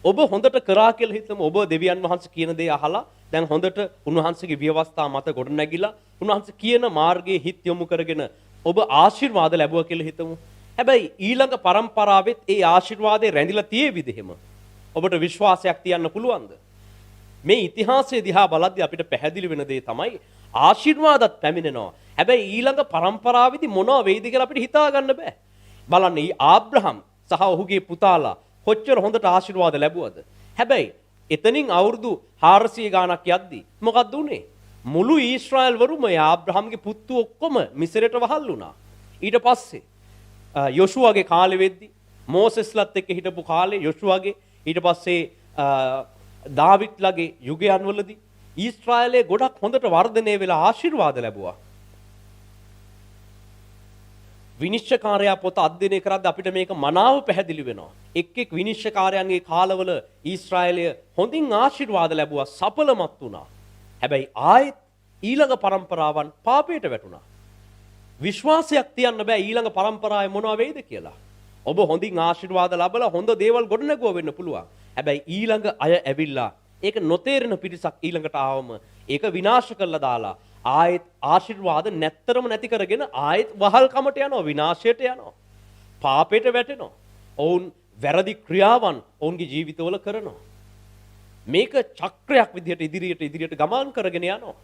ඔබ හොඳට කරා කියලා හිතමු. ඔබ දෙවියන් වහන්සේ කියන දේ අහලා දැන් හොඳට උන්වහන්සේගේ ව්‍යවස්ථා මත ගොඩ නැගිලා උන්වහන්සේ කියන මාර්ගයේ හිත යොමු කරගෙන ඔබ ආශිර්වාද ලැබුවා කියලා හිතමු. හැබැයි ඊළඟ පරම්පරාවෙත් ඒ ආශිර්වාදේ රැඳිලා තියෙවිද එහෙම? ඔබට විශ්වාසයක් තියන්න පුළුවන්ද? මේ ඉතිහාසය දිහා බලද්දී අපිට පැහැදිලි වෙන දේ තමයි ආශිර්වාදත් පැමිණෙනවා. හැබැයි ඊළඟ පරම්පරාවේදී මොනවා වෙයිද කියලා අපිට හිතා ගන්න බෑ. බලන්න ආබ්‍රහම් සහ ඔහුගේ පුතාලා කොච්චර හොඳට ආශිර්වාද ලැබුවද? හැබැයි එතනින් අවුරුදු 400 ගාණක් යද්දී මොකක්ද උනේ? මුළු ඊශ්‍රායල් වරුම ආබ්‍රහම්ගේ පුත්තු ඔක්කොම මිස්රයට වහල් වුණා. ඊට පස්සේ යොෂුවගේ කාලෙ වෙද්දී මෝසෙස්ලත් එක්ක හිටපු කාලේ යොෂුවගේ ඊට පස්සේ දාවිඩ්ලගේ යුගයන් වලදී ඊශ්‍රායලයේ ගොඩක් හොඳට වර්ධනය වෙලා ආශිර්වාද ලැබුවා. විනිශ්චයකාරයා පොත අධ්‍යයනය කරද්දී අපිට මේක මනාව පැහැදිලි වෙනවා. එක් විනිශ්චයකාරයන්ගේ කාලවල ඊශ්‍රායලය හොඳින් ආශිර්වාද ලැබුවා, සඵලමත් වුණා. හැබැයි ආයෙත් ඊළඟ પરම්පරාවන් පාපයට වැටුණා. විශ්වාසයක් තියන්න බෑ ඊළඟ પરම්පරාවේ මොනවා වෙයිද කියලා. ඔබ හොඳින් ආශිර්වාද ලැබලා හොඳ දේවල් ගොඩනගුවා වෙන්න පුළුවන්. හැබැයි ඊළඟ අය ඇවිල්ලා ඒක නොතේරෙන පිරිසක් ඊළඟට ආවම ඒක විනාශ කරලා දාලා ආයෙත් ආශිර්වාද නැත්තරම නැති කරගෙන ආයෙත් වහල්කමට යනවා, විනාශයට යනවා, පාපයට වැටෙනවා. ඔවුන් වැරදි ක්‍රියාවන් ඔවුන්ගේ ජීවිතවල කරනවා. මේක චක්‍රයක් විදිහට ඉදිරියට ගමන් කරගෙන යනවා.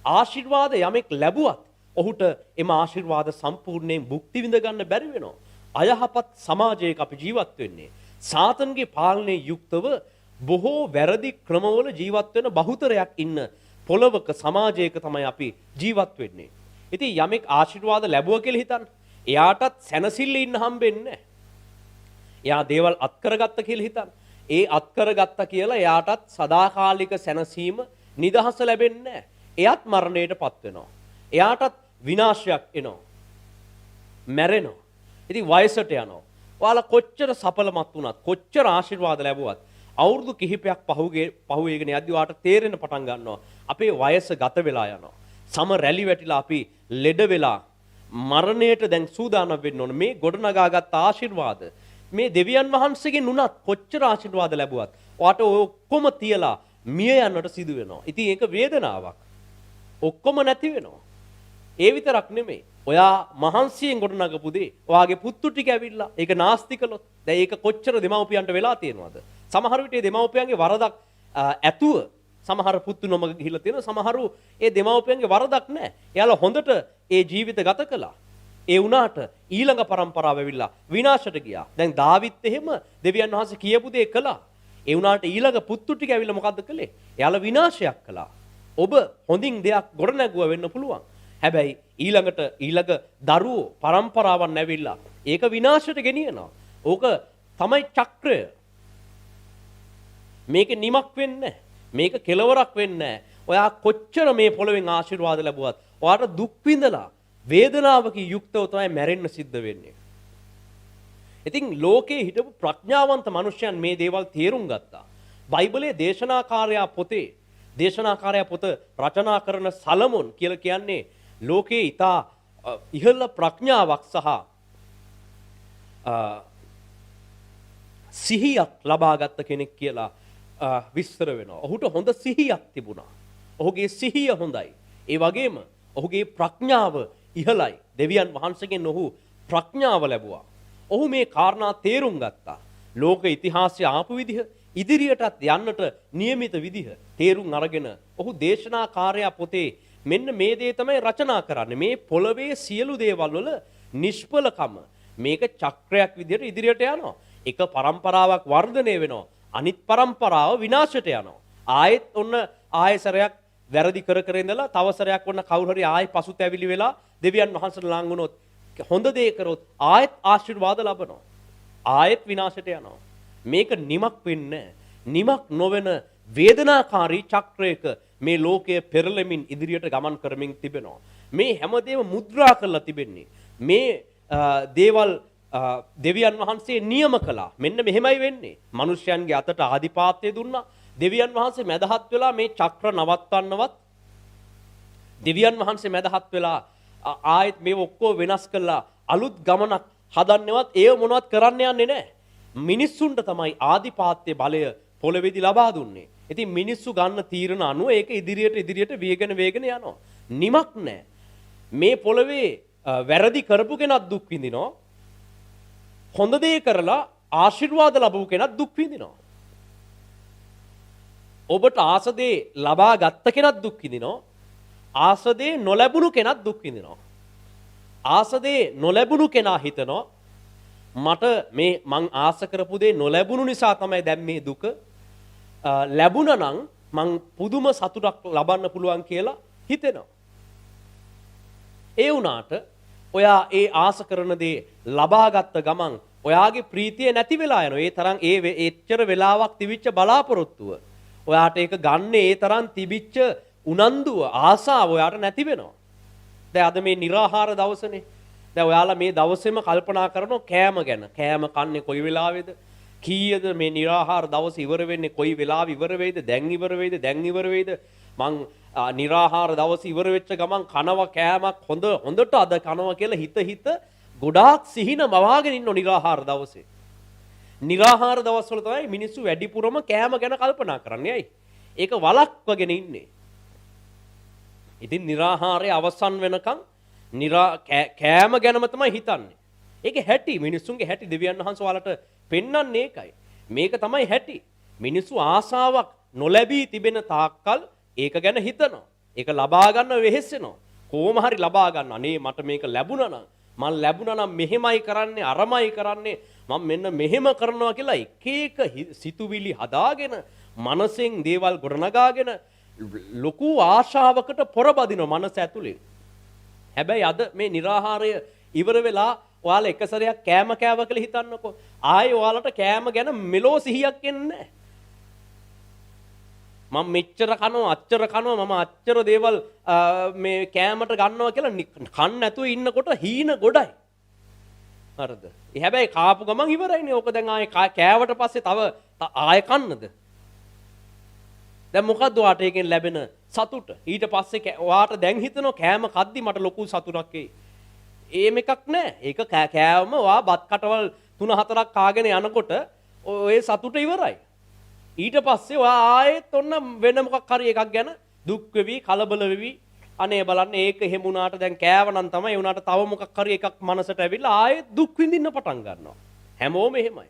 ආශිර්වාද යමෙක් ලැබුවත් ඔහුට එම ආශිර්වාද සම්පූර්ණයෙන් භුක්ති විඳ ගන්න බැරි වෙනවා. අයහපත් සමාජයක අපි ජීවත් වෙන්නේ. සාතන්ගේ පාලනයේ යුක්තව බොහෝ වැරදි ක්‍රමවල ජීවත් වෙන බහුතරයක් ඉන්න පොළවක සමාජයක තමයි අපි ජීවත් වෙන්නේ. ඉතින් යමෙක් ආශිර්වාද ලැබුවා කියලා හිතන්න. එයාටත් සැනසෙල්ල ඉන්න හම්බෙන්නේ නැහැ. එයා දේවල් අත්කරගත්ත කියලා හිතන්න. ඒ අත්කරගත්ත කියලා එයාටත් සදාකාලික සැනසීම නිදහස ලැබෙන්නේ නැහැ. එයාත් මරණයටපත් වෙනවා. එයාටත් විනාශයක් එනවා. මැරෙනවා. ඉතින් වයසට යනවා. ඔයාලා කොච්චර සඵලමත් වුණත් කොච්චර ආශිර්වාද ලැබුවත් අවුරුදු කිහිපයක් පහුවේගෙන යද්දී ඔයාට තේරෙන්න පටන් ගන්නවා අපේ වයස ගත වෙලා යනවා. සම රැලි වැටිලා අපි ලෙඩ වෙලා මරණයට දැන් සූදානම් වෙන්න ඕන. මේ ගොඩනගාගත් ආශිර්වාද මේ දෙවියන් වහන්සේගෙන් උනත් කොච්චර ආශිර්වාද ලැබුවත් ඔයාට ඔක්කොම තියලා මිය යන්නට සිදු වෙනවා. ඉතින් ඒක වේදනාවක්. ඔක්කොම නැති වෙනවා. ඒ විතරක් නෙමෙයි. ඔයා මහන්සියෙන් ගොඩනගපු දේ ඔයාගේ පුත්තු ටික ඇවිල්ලා ඒක නාස්ති කළොත් දැන් ඒක කොච්චර දෙමව්පියන්ට වෙලා තියෙනවද? සමහර විට ඒ දෙමව්පියන්ගේ වරදක් ඇතුව සමහර පුත්තු නොමග ගිහිල්ලා තියෙනවා. සමහරු ඒ දෙමව්පියන්ගේ වරදක් නැහැ. එයාලා හොඳට ඒ ජීවිත ගත කළා. ඒ වුණාට ඊළඟ પરම්පරාව ඇවිල්ලා විනාශයට ගියා. දැන් දාවිත් එහෙම දෙවියන් වහන්සේ කියපු දේ කළා. ඒ වුණාට ඊළඟ පුත්තු ටික ඇවිල්ලා මොකද්ද කළේ? එයාලා විනාශයක් කළා. ඔබ හොඳින් දෙයක් ගොඩනැගුවා වෙන්න පුළුවන්. හැබැයි ඊළඟ දරුවෝ પરම්පරාවන් ඇවිල්ලා ඒක විනාශයට ගෙනියනවා. ඕක තමයි චක්‍රය. මේක නිමක් වෙන්නේ මේක කෙලවරක් වෙන්නේ ඔයා කොච්චර මේ පොළවෙන් ආශිර්වාද ලැබුවත් ඔයාට දුක් විඳලා වේදනාවකින් යුක්තව තමයි මැරෙන්න සිද්ධ වෙන්නේ. ඉතින් ලෝකේ හිටපු ප්‍රඥාවන්ත මිනිසයන් මේ දේවල් තේරුම් ගත්තා. බයිබලයේ දේශනාකාරයා පොත රචනා කරන සලමොන් කියලා කියන්නේ ලෝකේ ඊටා ඉහළ ප්‍රඥාවක් සහ සිහියක් ලබාගත් කෙනෙක් කියලා විස්තර වෙනවා. ඔහුට හොඳ සිහියක් තිබුණා. ඔහුගේ සිහිය හොඳයි. ඒ වගේම ඔහුගේ ප්‍රඥාව ඉහළයි. දෙවියන් වහන්සේගෙන් ඔහු ප්‍රඥාව ලැබුවා. ඔහු මේ කාරණා තේරුම් ගත්තා. ලෝක ඉතිහාසයේ ආපු විදිහ ඉදිරියටත් යන්නට નિયમિત විදිහ තේරුම් අරගෙන ඔහු දේශනාකාරයා පොතේ මෙන්න මේ දේ තමයි රචනා කරන්නේ. මේ පොළවේ සියලු දේවල් වල නිෂ්ඵලකම මේක චක්‍රයක් විදිහට ඉදිරියට යනවා. එක પરම්පරාවක් වර්ධනය වෙනවා. අනිත් પરම්පරාව විනාශයට යනවා. ආයෙත් ඔන්න ආයෙසරයක් වැරදි කර ඉඳලා තව සරයක් ඔන්න කවුරු හරි ආයෙ පසුතැවිලි වෙලා දෙවියන් වහන්සේට ලං වුණොත් හොඳ දේ කරොත් ආයෙත් ආශිර්වාද ලබනවා. ආයෙත් විනාශයට යනවා. මේක නිමක් වෙන්නේ නිමක් නොවන වේදනාකාරී චක්‍රයක මේ ලෝකය පෙරළෙමින් ඉදිරියට ගමන් කරමින් තිබෙනවා. මේ හැමදේම මුද්‍රා කරලා තිබෙන්නේ. මේ දේවල් දෙවියන් වහන්සේ නියම කළා. මෙන්න මෙහෙමයි වෙන්නේ. මිනිස්යන්ගේ අතට ආධිපත්‍යය දුන්නා. දෙවියන් වහන්සේ මැදහත් වෙලා මේ චක්‍ර නවත්තන්නවත් දෙවියන් වහන්සේ මැදහත් වෙලා ආයෙත් මේ ඔක්කොම වෙනස් කළා අලුත් ගමනක් හදන්නවත් ඒව මොනවත් කරන්න යන්නේ නැහැ. මිනිස්සුන්ට තමයි ආධිපත්‍ය බලය පොළවේදී ලබා දුන්නේ. ඉතින් මිනිස්සු ගන්න තීරණ අනුව ඒක ඉදිරියට වේගන යනවා. නිමක් නැහැ. මේ පොළවේ වැරදි කරපු කෙනත් දුක් විඳිනවා. හොඳ දේ කරලා ආශිර්වාද ලැබපු කෙනත් දුක් විඳිනවා. ඔබට ආස දේ ලබා ගත්ත කෙනත් දුක් විඳිනවා. ආස දේ නොලැබුණු කෙනත් දුක් විඳිනවා. ආස දේ නොලැබුණු කෙනා හිතනවා මට මේ මං ආස කරපු දේ නොලැබුණු නිසා තමයි දැන් මේ දුක. ලැබුණා නම් මං පුදුම සතුටක් ලබන්න පුළුවන් කියලා හිතෙනවා. ඒ වුණාට ඔයා ඒ ආස කරන දේ ලබාගත්ත ගමන් ඔයාගේ ප්‍රීතිය නැති වෙලා යනවා. ඒ තරම් එච්චර වෙලාවක් තිබිච්ච බලාපොරොත්තුව. ඔයාට ඒක ගන්න ඒ තරම් තිබිච්ච උනන්දුව ආසාව ඔයාට නැති වෙනවා. දැන් අද මේ निराහාර දවසනේ. දැන් ඔයාලා මේ දවසේම කල්පනා කරනවා කෑම ගැන. කෑම කන්නේ කොයි වෙලාවේද? කීයද මේ निराහාර දවස ඉවර වෙන්නේ? කොයි වෙලාවෙ ඉවර වෙයිද? දැන් ඉවර වෙයිද? මං निराहाර දවස් ඉවර වෙච්ච ගමන් කනවා කෑමක් හොඳට අද කනවා කියලා හිත ගොඩාක් සිහින මවාගෙන ඉන්න निराहार දවසේ. निराहार දවස්වල තමයි මිනිස්සු වැඩිපුරම කෑම ගැන කල්පනා කරන්නේ. ඇයි? ඒක වළක්වගෙන ඉන්නේ. ඉතින් निराहारයේ අවසන් වෙනකන් කෑම ගැනම තමයි හිතන්නේ. ඒක හැටි මිනිස්සුන්ගේ හැටි දෙවියන් වහන්සේ ඔයාලට පෙන්වන්නේ ඒකයි. මේක තමයි හැටි. මිනිස්සු ආසාවක් නොලැබී තිබෙන තාක්කල් ඒක ගැන හිතනවා. ඒක ලබා ගන්න වෙහෙසෙනවා. කොහොම හරි ලබා ගන්න. අනේ මට මේක ලැබුණා නම් මම ලැබුණා නම් මෙහෙමයි කරන්නේ අරමයි කරන්නේ මම මෙන්න මෙහෙම කරනවා කියලා එක සිතුවිලි හදාගෙන මනසෙන් දේවල් ගොඩනගාගෙන ලොකු ආශාවකට පොරබදින මනස ඇතුලේ. හැබැයි අද මේ निराहारය ඉවර වෙලා ඔයාලා එක සැරයක් කෑම කෑව කියලා හිතන්නකෝ. ආයේ ඔයාලට කෑම ගැන මෙලෝ සිහියක් එන්නේ නැහැ. මම මෙච්චර කනවා අච්චර කනවා මම අච්චර දේවල් මේ කෑමට ගන්නවා කියලා කන්න නැතුව ඉන්නකොට හීන ගොඩයි. හරිද? හැබැයි කාපු ගමන් ඉවරයිනේ. ඕක දැන් ආයේ කෑවට පස්සේ තව ආයෙ කන්නද? දැන් මොකද්ද ඔයාට එකෙන් ලැබෙන සතුට? ඊට පස්සේ ඔයාට දැන් හිතනවා කෑම කද්දි මට ලොකු සතුටක් එයි. ඒම එකක් නෑ. ඒක කෑවම ඔයා බත් කටවල් 3-4ක් කාගෙන යනකොට ඔය සතුට ඉවරයි. ඊට පස්සේ ඔයා ආයෙත් ඔන්න වෙන මොකක් හරි එකක් ගැන දුක් වෙවි කලබල වෙවි අනේ බලන්න ඒක එහෙම වුණාට දැන් කෑවනම් තමයි ඒ වුණාට තව මොකක් හරි එකක් මනසට ඇවිල්ලා ආයෙත් දුක් විඳින්න පටන් ගන්නවා. හැමෝම එහෙමයි.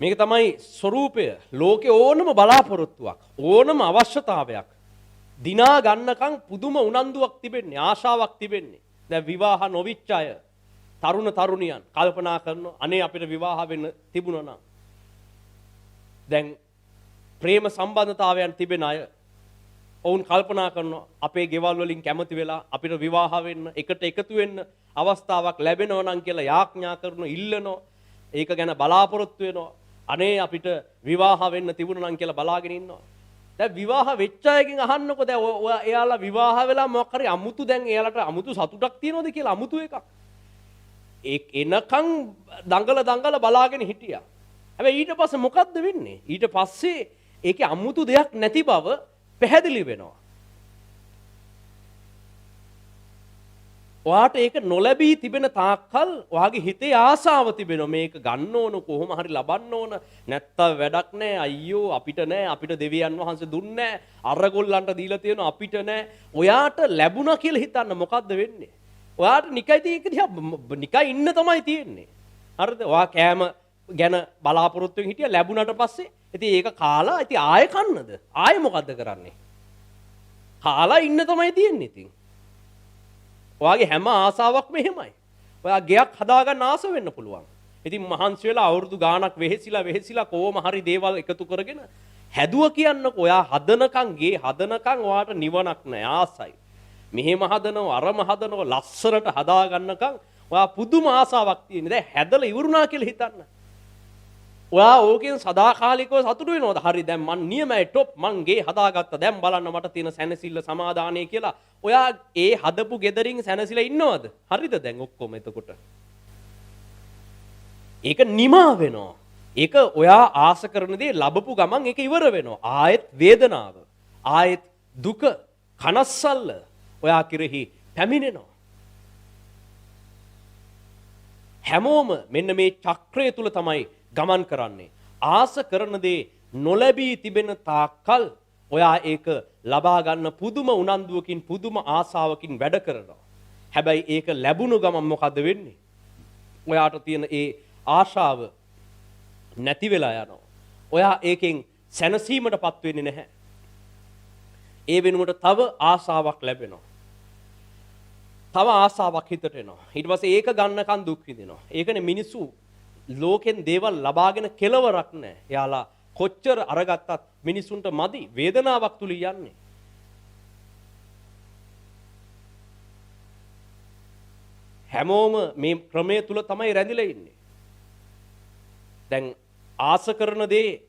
මේක තමයි ස්වરૂපය. ලෝකේ ඕනම බලාපොරොත්තුවක් ඕනම අවශ්‍යතාවයක් දිනා ගන්නකම් පුදුම උනන්දුවක් තිබෙන්නේ ආශාවක් තිබෙන්නේ. දැන් විවාහ නොවිච්ච අය තරුණ තරුණියන් කල්පනා කරනවා අනේ අපිට විවාහ වෙන්න තිබුණා නම්. දැන් ප්‍රේම සම්බන්ධතාවයන් තිබෙන අය ඔවුන් කල්පනා කරනවා අපේ ගෙවල් වලින් කැමති වෙලා අපිට විවාහ වෙන්න එකට එකතු වෙන්න අවස්ථාවක් ලැබෙනවා නම් කියලා යාඥා කරනවා ඉල්ලනවා. ඒක ගැන බලාපොරොත්තු වෙනවා. අනේ අපිට විවාහ වෙන්න තිබුණා නම් කියලා බලාගෙන ඉන්නවා. දැන් විවාහ වෙච්ච අයගෙන් අහන්නකො දැන් එයාලා විවාහ වෙලා මොකක් හරි අමුතු දැන් එයාලට අමුතු සතුටක් තියනවද කියලා අමුතු එකක්. එනකන් දඟල බලාගෙන හිටියා. හැබැයි ඊට පස්සේ මොකද්ද වෙන්නේ? ඊට පස්සේ ඒකේ අමුතු දෙයක් නැති බව පැහැදිලි වෙනවා. ඔයාට ඒක නොලැබී තිබෙන තාක්කල් ඔයාගේ හිතේ ආසාව තිබෙනවා මේක ගන්න ඕන කොහොම හරි ලබන්න ඕන නැත්තම් වැඩක් නැහැ අයියෝ අපිට දෙවියන් වහන්සේ දුන්නේ නැහැ අරගොල්ලන්ට දීලා තියෙනවා අපිට නැහැ ඔයාට ලැබුණා කියලා හිතන්න මොකද්ද වෙන්නේ ඔයාට නිකයි ඉන්න තමයි තියෙන්නේ හරිද ඔයා කෑම ගැන බලාපොරොත්තුෙන් හිටියා ලැබුණාට පස්සේ ඉතින් ඒක කාලා ඉතින් ආයෙ කන්නද ආයෙ මොකද්ද කරන්නේ කාලා ඉන්න තමයි තියෙන්නේ ඉතින් ඔයාගේ හැම ආසාවක්ම එහෙමයි. ඔයා ගෙයක් හදාගන්න ආස වෙන්න පුළුවන්. ඉතින් මහන්සි වෙලා අවුරුදු ගාණක් වෙහෙසිලා කොහොම හරි දේවල් එකතු කරගෙන හැදුව කියන්නකො ඔයා හදනකම් ගේ හදනකම් ඔයාට නිවනක් නැහැ ආසයි. මෙහෙම හදනවා අරම හදනවා ලස්සරට හදාගන්නකම් ඔයා පුදුම ආසාවක් තියෙන. දැන් හැදලා ඉවරුණා කියලා හිතන්න. ඔයා ඕකෙන් සදාකාලිකව සතුටු වෙනවද? හරි දැන් මං නියමයි টොප් මං ගේ හදාගත්තා. දැන් බලන්න මට තියෙන සැනසෙල්ල සමාදානය කියලා. ඔයා ඒ හදපු ගෙදරින් සැනසෙලා ඉන්නවද? හරිද දැන් ඔක්කොම එතකොට? ඒක නිමා වෙනවා. ඒක ඔයා ආස කරන දේ ලැබපු ගමන් ඒක ඉවර වෙනවා. ආයෙත් වේදනාව, ආයෙත් දුක, කනස්සල්ල ඔයා කෙරෙහි පැමිණෙනවා. හැමෝම මෙන්න මේ චක්‍රය තුල තමයි ගමන් කරන්නේ. ආස කරන දේ නොලැබී තිබෙන තාක්කල් ඔයා ඒක ලබා ගන්න පුදුම උනන්දුවකින් පුදුම ආසාවකින් වැඩ කරනවා. හැබැයි ඒක ලැබුණු ගමන් මොකද වෙන්නේ? ඔයාට තියෙන ඒ ආශාව නැති වෙලා යනවා. ඔයා ඒකෙන් සැනසීමටපත් වෙන්නේ නැහැ. ඒ වෙනුවට තව ආශාවක් ලැබෙනවා. තව ආශාවක් හිතට එනවා. ඊට පස්සේ ඒක ගන්නකන් දුක් විඳිනවා. ඒකනේ මිනිස්සු ලෝකෙන් දේවල් ලබාගෙන කෙලවරක් නැහැ. එයාලා කොච්චර අරගත්තත් මිනිසුන්ට මදි වේදනාවක් තුල යන්නේ. හැමෝම මේ ක්‍රමයේ තුල තමයි රැඳිලා ඉන්නේ. දැන් ආස කරන දේ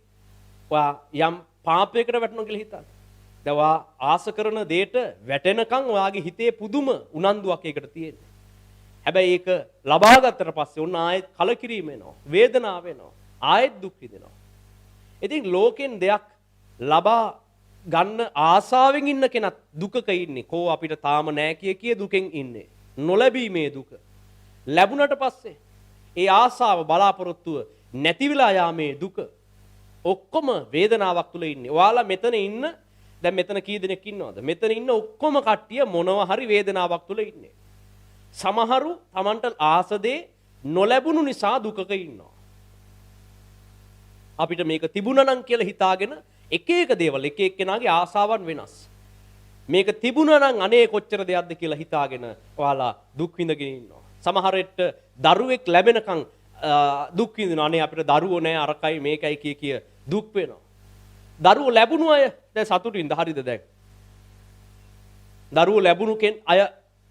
ඔයා යම් පාපයකට වැටෙනවා කියලා හිතන්න. දැන් ඔයා ආස කරන දෙයට වැටෙනකන් ඔයාගේ හිතේ පුදුම උනන්දුවක් ඒකට තියෙනවා. හැබැයි ඒක ලබා ගත්තට පස්සේ ඔන්න ආයෙත් කලකිරීම එනවා, වේදනාව එනවා, ආයෙත් දුක් විඳිනවා. ඉතින් ලෝකෙන් දෙයක් ලබා ගන්න ආසාවෙන් ඉන්න කෙනත් දුකක ඉන්නේ. කෝ අපිට තාම නෑ කිය දුකෙන් ඉන්නේ. නොලැබීමේ දුක. ලැබුණට පස්සේ ඒ ආසාව බලාපොරොත්තුව නැති වෙලා යාමේ දුක. ඔක්කොම වේදනාවක් තුල ඉන්නේ. ඔයාලා මෙතන ඉන්න දැන් මෙතන කී දෙනෙක් ඉන්නවද? මෙතන ඉන්න ඔක්කොම කට්ටිය මොනවා හරි වේදනාවක් තුල ඉන්නේ. සමහරු Tamanට ආසදේ නොලැබුණු නිසා දුකක ඉන්නවා. අපිට මේක තිබුණා නම් කියලා හිතාගෙන එක එක දේවල් එක එක්කෙනාගේ ආසාවන් වෙනස්. මේක තිබුණා නම් අනේ කොච්චර දෙයක්ද කියලා හිතාගෙන ඔයාලා දුක් විඳගෙන ඉන්නවා. සමහරෙට දරුවෙක් ලැබෙනකන් දුක් විඳිනවා. අනේ අපිට දරුවෝ නැහැ අරකයි මේකයි කිය දුක් වෙනවා. දරුවෝ ලැබුණු අය දැන් සතුටින්ද හරිද දැන්? දරුවෝ ලැබුණු අය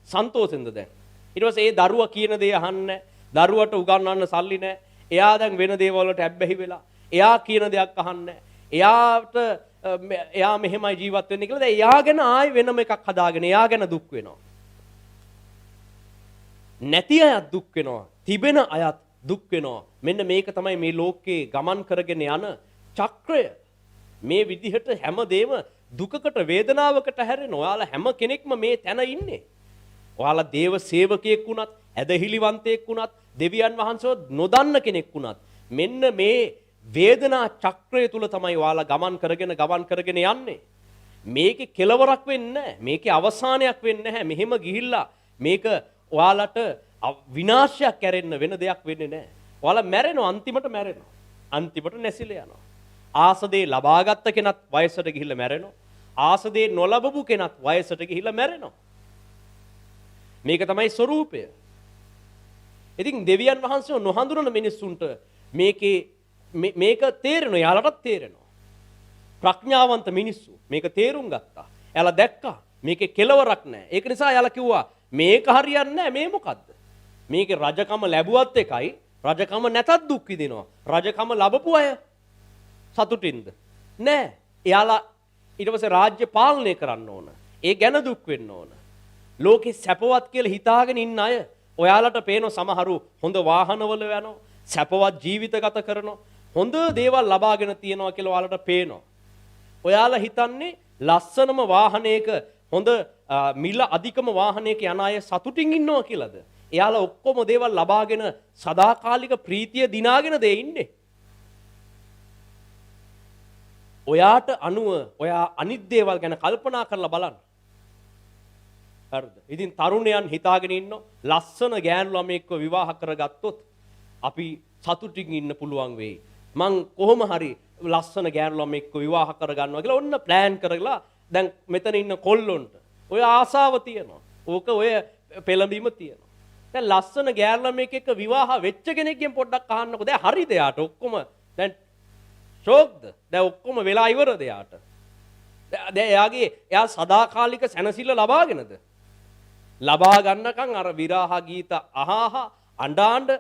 සන්තෝෂෙන්ද දැන්? ඊට පස්සේ ඒ දරුවා කියන දේ අහන්නේ දරුවට උගන්වන්න සල්ලි නැහැ. එයා දැන් වෙන දේවල් වලට ඇබ්බැහි වෙලා. එයා කියන දෙයක් අහන්නේ එයා මෙහෙමයි ජීවත් වෙන්නේ කියලා දැන් එයා ගැන ආයෙ වෙනම එකක් හදාගෙන එයා ගැන දුක් වෙනවා. නැති අයත් දුක් වෙනවා. තිබෙන අයත් දුක් වෙනවා. මෙන්න මේක තමයි මේ ලෝකේ ගමන් කරගෙන යන චක්‍රය. මේ විදිහට හැමදේම දුකකට වේදනාවකට හැරෙන ඔයාලා හැම කෙනෙක්ම මේ තැන ඉන්නේ. ඔයාලා දේව සේවකයෙක් වුණත්, ඇදහිලිවන්තයෙක් වුණත්, දෙවියන් වහන්සේව නොදන්න කෙනෙක් වුණත් මෙන්න මේ වේදනා චක්‍රය තුල තමයි ඔයාලා ගමන් කරගෙන යන්නේ. මේකේ කෙලවරක් වෙන්නේ නැහැ. මේකේ අවසානයක් වෙන්නේ නැහැ. මෙහෙම ගිහිල්ලා මේක ඔයාලට විනාශයක් කැරෙන්න වෙන දෙයක් වෙන්නේ නැහැ. ඔයාලා මැරෙනවා අන්තිමට මැරෙනවා. අන්තිමට නැසිලා යනවා. ආසදේ ලබාගත්ත කෙනත් වයසට ගිහිල්ලා මැරෙනවා. ආසදේ නොලබපු කෙනත් වයසට ගිහිල්ලා මැරෙනවා. මේක තමයි ස්වરૂපය. ඉතින් දෙවියන් වහන්සේ නොහඳුනන මිනිස්සුන්ට මේක තේරෙනවා. යාලටත් තේරෙනවා. ප්‍රඥාවන්ත මිනිස්සු මේක තේරුම් ගත්තා. එයාලා දැක්කා මේකේ කෙලවරක් නැහැ. ඒක නිසා එයාලා කිව්වා මේක හරියන්නේ නැහැ. මේ මොකද්ද? මේකේ රජකම ලැබුවත් එකයි රජකම නැතත් දුක් විඳිනවා. රජකම ලැබපු අය සතුටින්ද? නෑ. එයාලා ඊට පස්සේ රාජ්‍ය පාලනය කරන්න ඕන. ඒ ගැන දුක් වෙන්න ඕන. ලෝකේ සැපවත් කියලා හිතාගෙන ඉන්න අය ඔයාලට පේන සමහරු හොඳ වාහනවල යනවා. සැපවත් ජීවිත ගත කරනවා. හොඳ දේවල් ලබාගෙන තියනවා කියලා ඔයාලට පේනවා. ඔයාලා හිතන්නේ ලස්සනම වාහනයක හොඳ මිල අධිකම වාහනයක යන අය සතුටින් ඉන්නවා කියලාද? එයාලා ඔක්කොම දේවල් ලබාගෙන සදාකාලික ප්‍රීතිය දිනාගෙන දෙ ඉන්නේ. ඔයාට අනුව ඔයා අනිත් දේවල් ගැන කල්පනා කරලා බලන්න. හරිද? ඉතින් තරුණයන් හිතාගෙන ඉන්නෝ ලස්සන ගෑනු ළමෙක්ව විවාහ කරගත්තොත් අපි සතුටින් ඉන්න පුළුවන් වෙයි. මං කොහොම හරි ලස්සන ගෑනු ළමෙක්ව විවාහ කරගන්නවා කියලා ඔන්න ප්ලෑන් කරලා දැන් මෙතන ඉන්න කොල්ලොන්ට ඔය ආසාව තියෙනවා. ඕක ඔය පෙළඹීම තියෙනවා. දැන් ලස්සන ගෑනු ළමෙක් එක්ක විවාහ වෙච්ච කෙනෙක්ගෙන් පොඩ්ඩක් අහන්නකෝ. දැන් හරිද යාට ඔක්කොම දැන් ෂෝක්ද? දැන් ඔක්කොම වෙලා ඉවරද යාට? දැන් එයා සදාකාලික සැනසෙල්ල ලබාගෙනද? ලබා ගන්නකම් අර විරහ ගීත අහහ අඬාඬ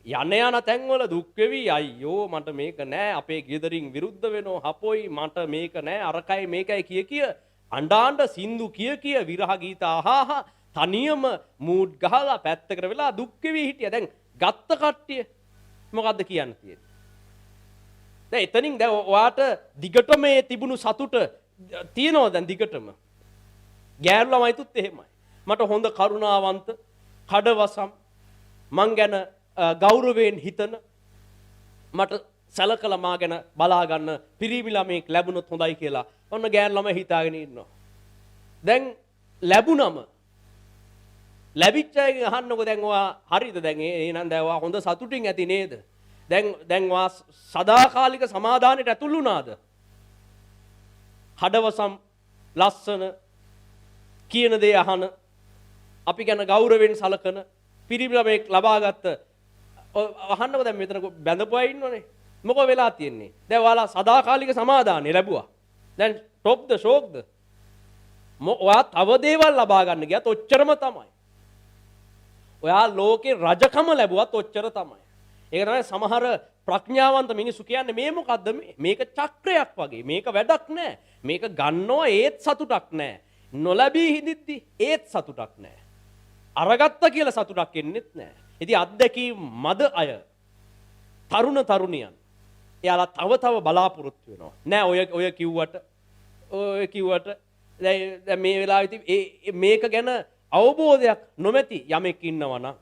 යන තැන්වල දුක් වෙවි අයියෝ මට මේක නෑ අපේ ගෙදරින් විරුද්ධ වෙනෝ හපොයි මට මේක නෑ අරකයි මේකයි කිය අඬාඬ සින්දු කිය විරහ ගීත අහහ තනියම මූඩ් ගහලා පැත්තකට වෙලා දුක් වෙවි හිටියා. දැන් ගත්ත කට්ටිය මොකද්ද කියන්න තියෙන්නේ? දැන් එතනින් දැන් ඔයාට දිගටම මේ තිබුණු සතුට තියෙනවා දැන් දිගටම. ගෑනු ළමයිතුත් එහෙමයි. මට හොඳ කරුණාවන්ත කඩවසම් මං ගැන ගෞරවයෙන් හිතන මට සැලකලා මා ගැන බලා ගන්න පිරිමි ළමෙක් ලැබුණොත් හොඳයි කියලා ඔන්න ගෑනු ළමයි හිතාගෙන ඉන්නවා. දැන් ලැබුණම ලැබිච්ච අයගෙන් අහන්නකෝ දැන් ඔයා හරිද දැන් එහෙනම් දැන් ඔයා හොඳ සතුටින් ඇති නේද? දැන් ඔයා සදාකාලික සමාදානෙට ඇතුළු වුණාද? කඩවසම් ලස්සන කියන දේ අහන අපි ගැන ගෞරවයෙන් සලකන පිරිමි ළමෙක් ලබාගත්ත අහන්නකෝ දැන් මෙතන බැඳපු අය ඉන්නෝනේ. මොකෝ වෙලා තියෙන්නේ? දැන් ඔයාලා සදාකාලික සමාදානෙ ලැබුවා. දැන් টොප්ද ෂෝක්ද? ඔයා තව දේවල් ලබා ගන්න ගියත් ඔච්චරම තමයි. ඔයා ලෝකේ රජකම ලැබුවත් ඔච්චර තමයි. ඒක තමයි සමහර ප්‍රඥාවන්ත මිනිස්සු කියන්නේ මේ මොකද්ද මේක චක්‍රයක් වගේ. මේක වැඩක් නෑ. මේක ගන්නවා ඒත් සතුටක් නෑ. නොලැබී හිඳිද්දි ඒත් සතුටක් නෑ. අරගත්ත කියලා සතුටක් එන්නෙත් නෑ. ඉතින් අත්දැකීම් මද අය තරුණ තරුණියන් එයාලා තව තව බලාපොරොත්තු වෙනවා. නෑ ඔය කිව්වට දැන් මේ වෙලාවෙදී මේක ගැන අවබෝධයක් නොමැති යමෙක් ඉන්නවා නම්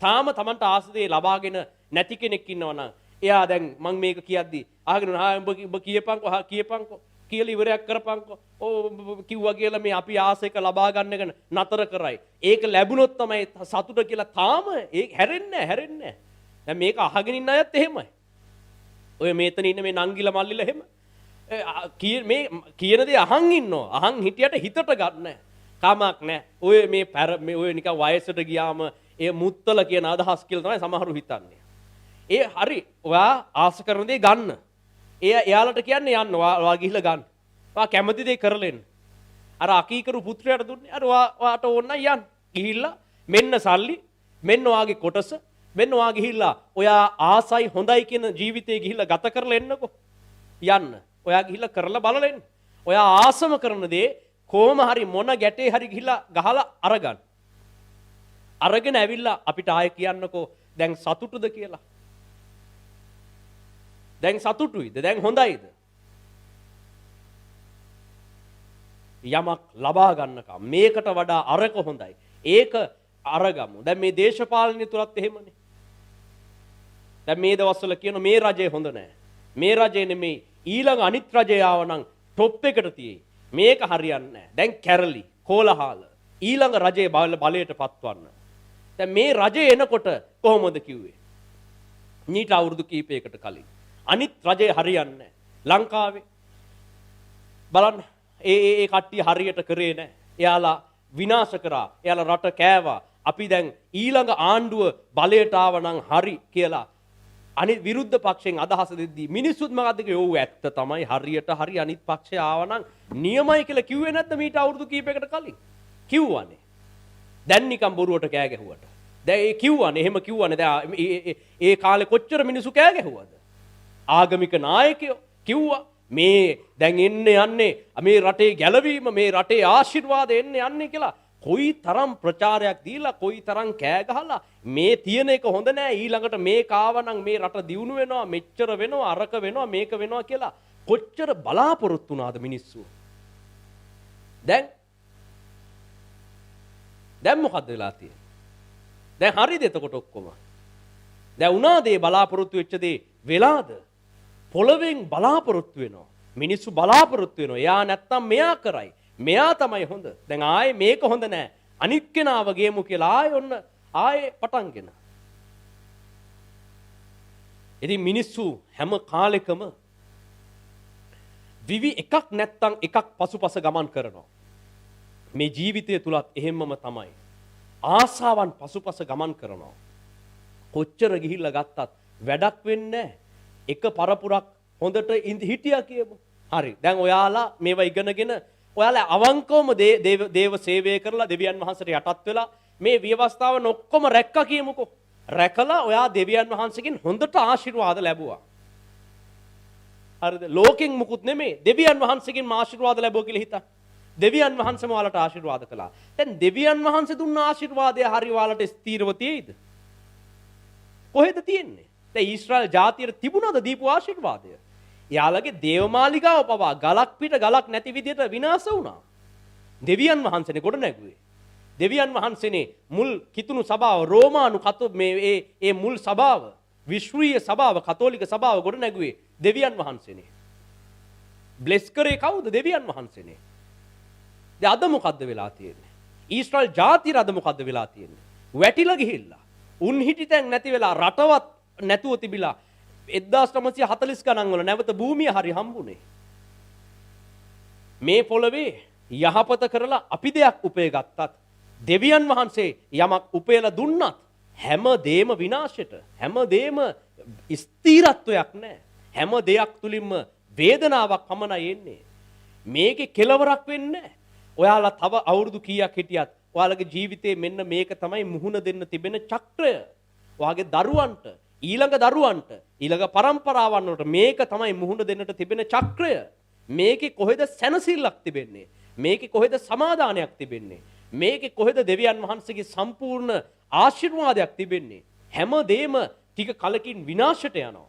තාම Tamanට ආස දේ ලබාගෙන නැති කෙනෙක් ඉන්නවා නම් එයා දැන් මම මේක කියද්දි අහගෙන උඹ කියපන්කෝ කියලා ඉවරයක් කරපන්කෝ. කිව්වා කියලා මේ අපි ආසයක ලබා ගන්න එක නතර කරයි. ඒක ලැබුණොත් තමයි සතුට කියලා තාම ඒක හැරෙන්නේ. දැන් මේක අහගෙන ඉන්න අයත් එහෙමයි. ඔය මෙතන ඉන්න මේ නංගිලා මල්ලිලා එහෙම මේ කියන දේ අහන් ඉන්නවා. අහන් හිටියට හිතට ගන්න කමක් නැහැ. ඔය ඔය නිකන් වයසට ගියාම ඒ මුත්තල කියන අදහස් කියලා තමයි සමහරු හිතන්නේ. ඒ හරි ඔයා ආස කරන දේ ගන්න. එයාලට කියන්නේ යන්න ඔයා ගිහිල්ලා ගන්න. ඔයා කැමති දේ කරලා එන්න. අර අකීකරු පුත්‍රයාට දුන්නේ අර ඔයාට ඕන නම් යන්න. ගිහිල්ලා මෙන්න සල්ලි මෙන්න ඔයාගේ කොටස මෙන්න ඔයා ගිහිල්ලා ඔයා ආසයි හොඳයි කියන ජීවිතේ ගිහිල්ලා ගත කරලා එන්නකෝ. යන්න. ඔයා ගිහිල්ලා කරලා බලලා එන්න. ඔයා ආසම කරන දේ කොහොම හරි මොන ගැටේ හරි ගිහිල්ලා ගහලා අරගන්න. අරගෙන ඇවිල්ලා අපිට ආයෙ කියන්නකෝ දැන් සතුටුද කියලා. දැන් සතුටුයිද? දැන් හොඳයිද? යමක් ලබා ගන්නකම් මේකට වඩා අරක හොඳයි. ඒක අරගමු. දැන් මේ දේශපාලනය තුලත් එහෙමනේ. දැන් මේ දවස්වල කියන මේ රජය හොඳ නැහැ. මේ රජය නෙමෙයි ඊළඟ අනිත් රජය ආවනම් টොප් එකට තියෙයි. මේක හරියන්නේ නැහැ. දැන් කැරලි, කෝලහල ඊළඟ රජයේ බලයට පත්වන්න. දැන් මේ රජය එනකොට කොහොමද කිව්වේ? නීට අවුරුදු කීපයකට කලින් අනිත් රජය හරියන්නේ නැහැ. ලංකාවේ බලන්න ඒ කට්ටිය හරියට කරේ නැහැ. එයාලා විනාශ කරා. එයාලා රට කෑවා. අපි දැන් ඊළඟ ආණ්ඩුව බලයට ආවනම් හරි කියලා අනිත් විරුද්ධ පක්ෂයෙන් අදහස දෙද්දී මිනිස්සුත් මොකද්ද කිව්වේ? ඔව් ඇත්ත තමයි හරියට හරි අනිත් පක්ෂය ආවනම් නියමයි කියලා කිව්වේ නැද්ද මීට අවුරුදු කීපයකට කලින්? කිව්වනේ. දැන් නිකන් බොරුවට කෑ ගැහුවට. දැන් ඒ කිව්වනේ එහෙම කිව්වනේ. දැන් ඒ කාලේ කොච්චර මිනිස්සු කෑ ගැහුවද? ආගමික නායකයෝ කිව්වා මේ දැන් යන්නේ මේ රටේ ගැලවීම මේ රටේ ආශිර්වාද යන්නේ කියලා කොයි තරම් ප්‍රචාරයක් දීලා කොයි තරම් කෑ ගහලා මේ තියෙන එක හොඳ නෑ ඊළඟට මේක ආවනම් මේ රට දියුණු වෙනවා මෙච්චර වෙනවා අරක වෙනවා මේක වෙනවා කියලා කොච්චර බලාපොරොත්තු වුණාද මිනිස්සු. දැන් මොකද්ද වෙලා තියෙන්නේ? දැන් හරිද එතකොට ඔක්කොම? දැන් උනාද ඒ බලාපොරොත්තු වෙච්ච දේ වෙලාද? පොළවෙන් බලාපොරොත්තු වෙනවා. මිනිස්සු බලාපොරොත්තු වෙනවා. එයා නැත්තම් මෙයා කරයි. මෙයා තමයි හොඳ. දැන් ආයේ මේක හොඳ නෑ. අනිත් කෙනාව ගේමු කියලා ආයේ පටන්ගෙන. ඉතින් මිනිස්සු හැම කාලෙකම විවි එකක් නැත්තම් එකක් පසුපස ගමන් කරනවා. මේ ජීවිතය තුලත් එහෙම්මම තමයි. ආසාවන් පසුපස ගමන් කරනවා. කොච්චර ගිහිල්ලා ගත්තත් වැඩක් වෙන්නේ නැහැ. එක පරපුරක් හොඳට හිටියා කියමු. හරි. දැන් ඔයාලා මේවා ඉගෙනගෙන ඔයාලා අවංකවම දේව සේවය කරලා දෙවියන් වහන්සේට යටත් වෙලා මේ ව්‍යවස්ථාව ඔක්කොම රැක්කා කියමුකෝ. රැකලා ඔයා දෙවියන් වහන්සේගෙන් හොඳට ආශිර්වාද ලැබුවා. හරිද? ලෝකෙන් මුකුත් නෙමෙයි. දෙවියන් වහන්සේගෙන් ආශිර්වාද ලැබුවා කියලා හිතා. දෙවියන් වහන්සේම ඔයාලට ආශිර්වාද කළා. දැන් දෙවියන් වහන්සේ දුන්න ආශිර්වාදය හරි ඔයාලට ස්ථීරව තියෙයිද? කොහෙද තියෙන්නේ? දැන් ඊශ්‍රායල් ජාතියට තිබුණාද දීපු ආශිර්වාදය? යාළගේ දේවමාලිගාව පවා ගලක් පිට ගලක් නැති විදියට විනාශ වුණා. දෙවියන් වහන්සේනේ ගොඩ නැගුවේ. දෙවියන් වහන්සේනේ මුල් කිතුණු සභාව රෝමානු මේ මුල් සභාව විශ්වීය සභාව කතෝලික සභාව ගොඩ නැගුවේ දෙවියන් වහන්සේනේ. බ්ලෙස් කරේ කවුද? දෙවියන් වහන්සේනේ. දැන් අද මොකද්ද වෙලා තියෙන්නේ? ඊශ්‍රායල් ජාතිය අද මොකද්ද වෙලා තියෙන්නේ? වැටිලා ගිහිල්ලා. උන් හිටිතෙන් නැති වෙලා රටවත් නැතුව තිබිලා 1940 ගණන් වල නැවත භූමිය හරි හම්බුනේ. මේ පොළවේ යහපත කරලා අපි දෙයක් උපය ගත්තත් දෙවියන් වහන්සේ යමක් උපයලා දුන්නත් හැම දෙම විනාශයට හැම දෙම ස්ථිරත්වයක් නැහැ. හැම දෙයක් තුලින්ම වේදනාවක් පමණයි එන්නේ. මේකේ කෙලවරක් වෙන්නේ නැහැ. ඔයාලා තව අවුරුදු කීයක් හිටියත් ඔයාලගේ ජීවිතේ මෙන්න මේක තමයි මුහුණ දෙන්න තිබෙන චක්‍රය. ඔයාගේ දරුවන්ට ඊළඟ පරම්පරාවන් වලට මේක තමයි මුහුණ දෙන්නට තිබෙන චක්‍රය. මේකේ කොහෙද සැනසෙල්ලක් තිබෙන්නේ? මේකේ කොහෙද සමාදානයක් තිබෙන්නේ? මේකේ කොහෙද දෙවියන් වහන්සේගේ සම්පූර්ණ ආශිර්වාදයක් තිබෙන්නේ? හැම දෙම ටික කලකින් විනාශයට යනවා.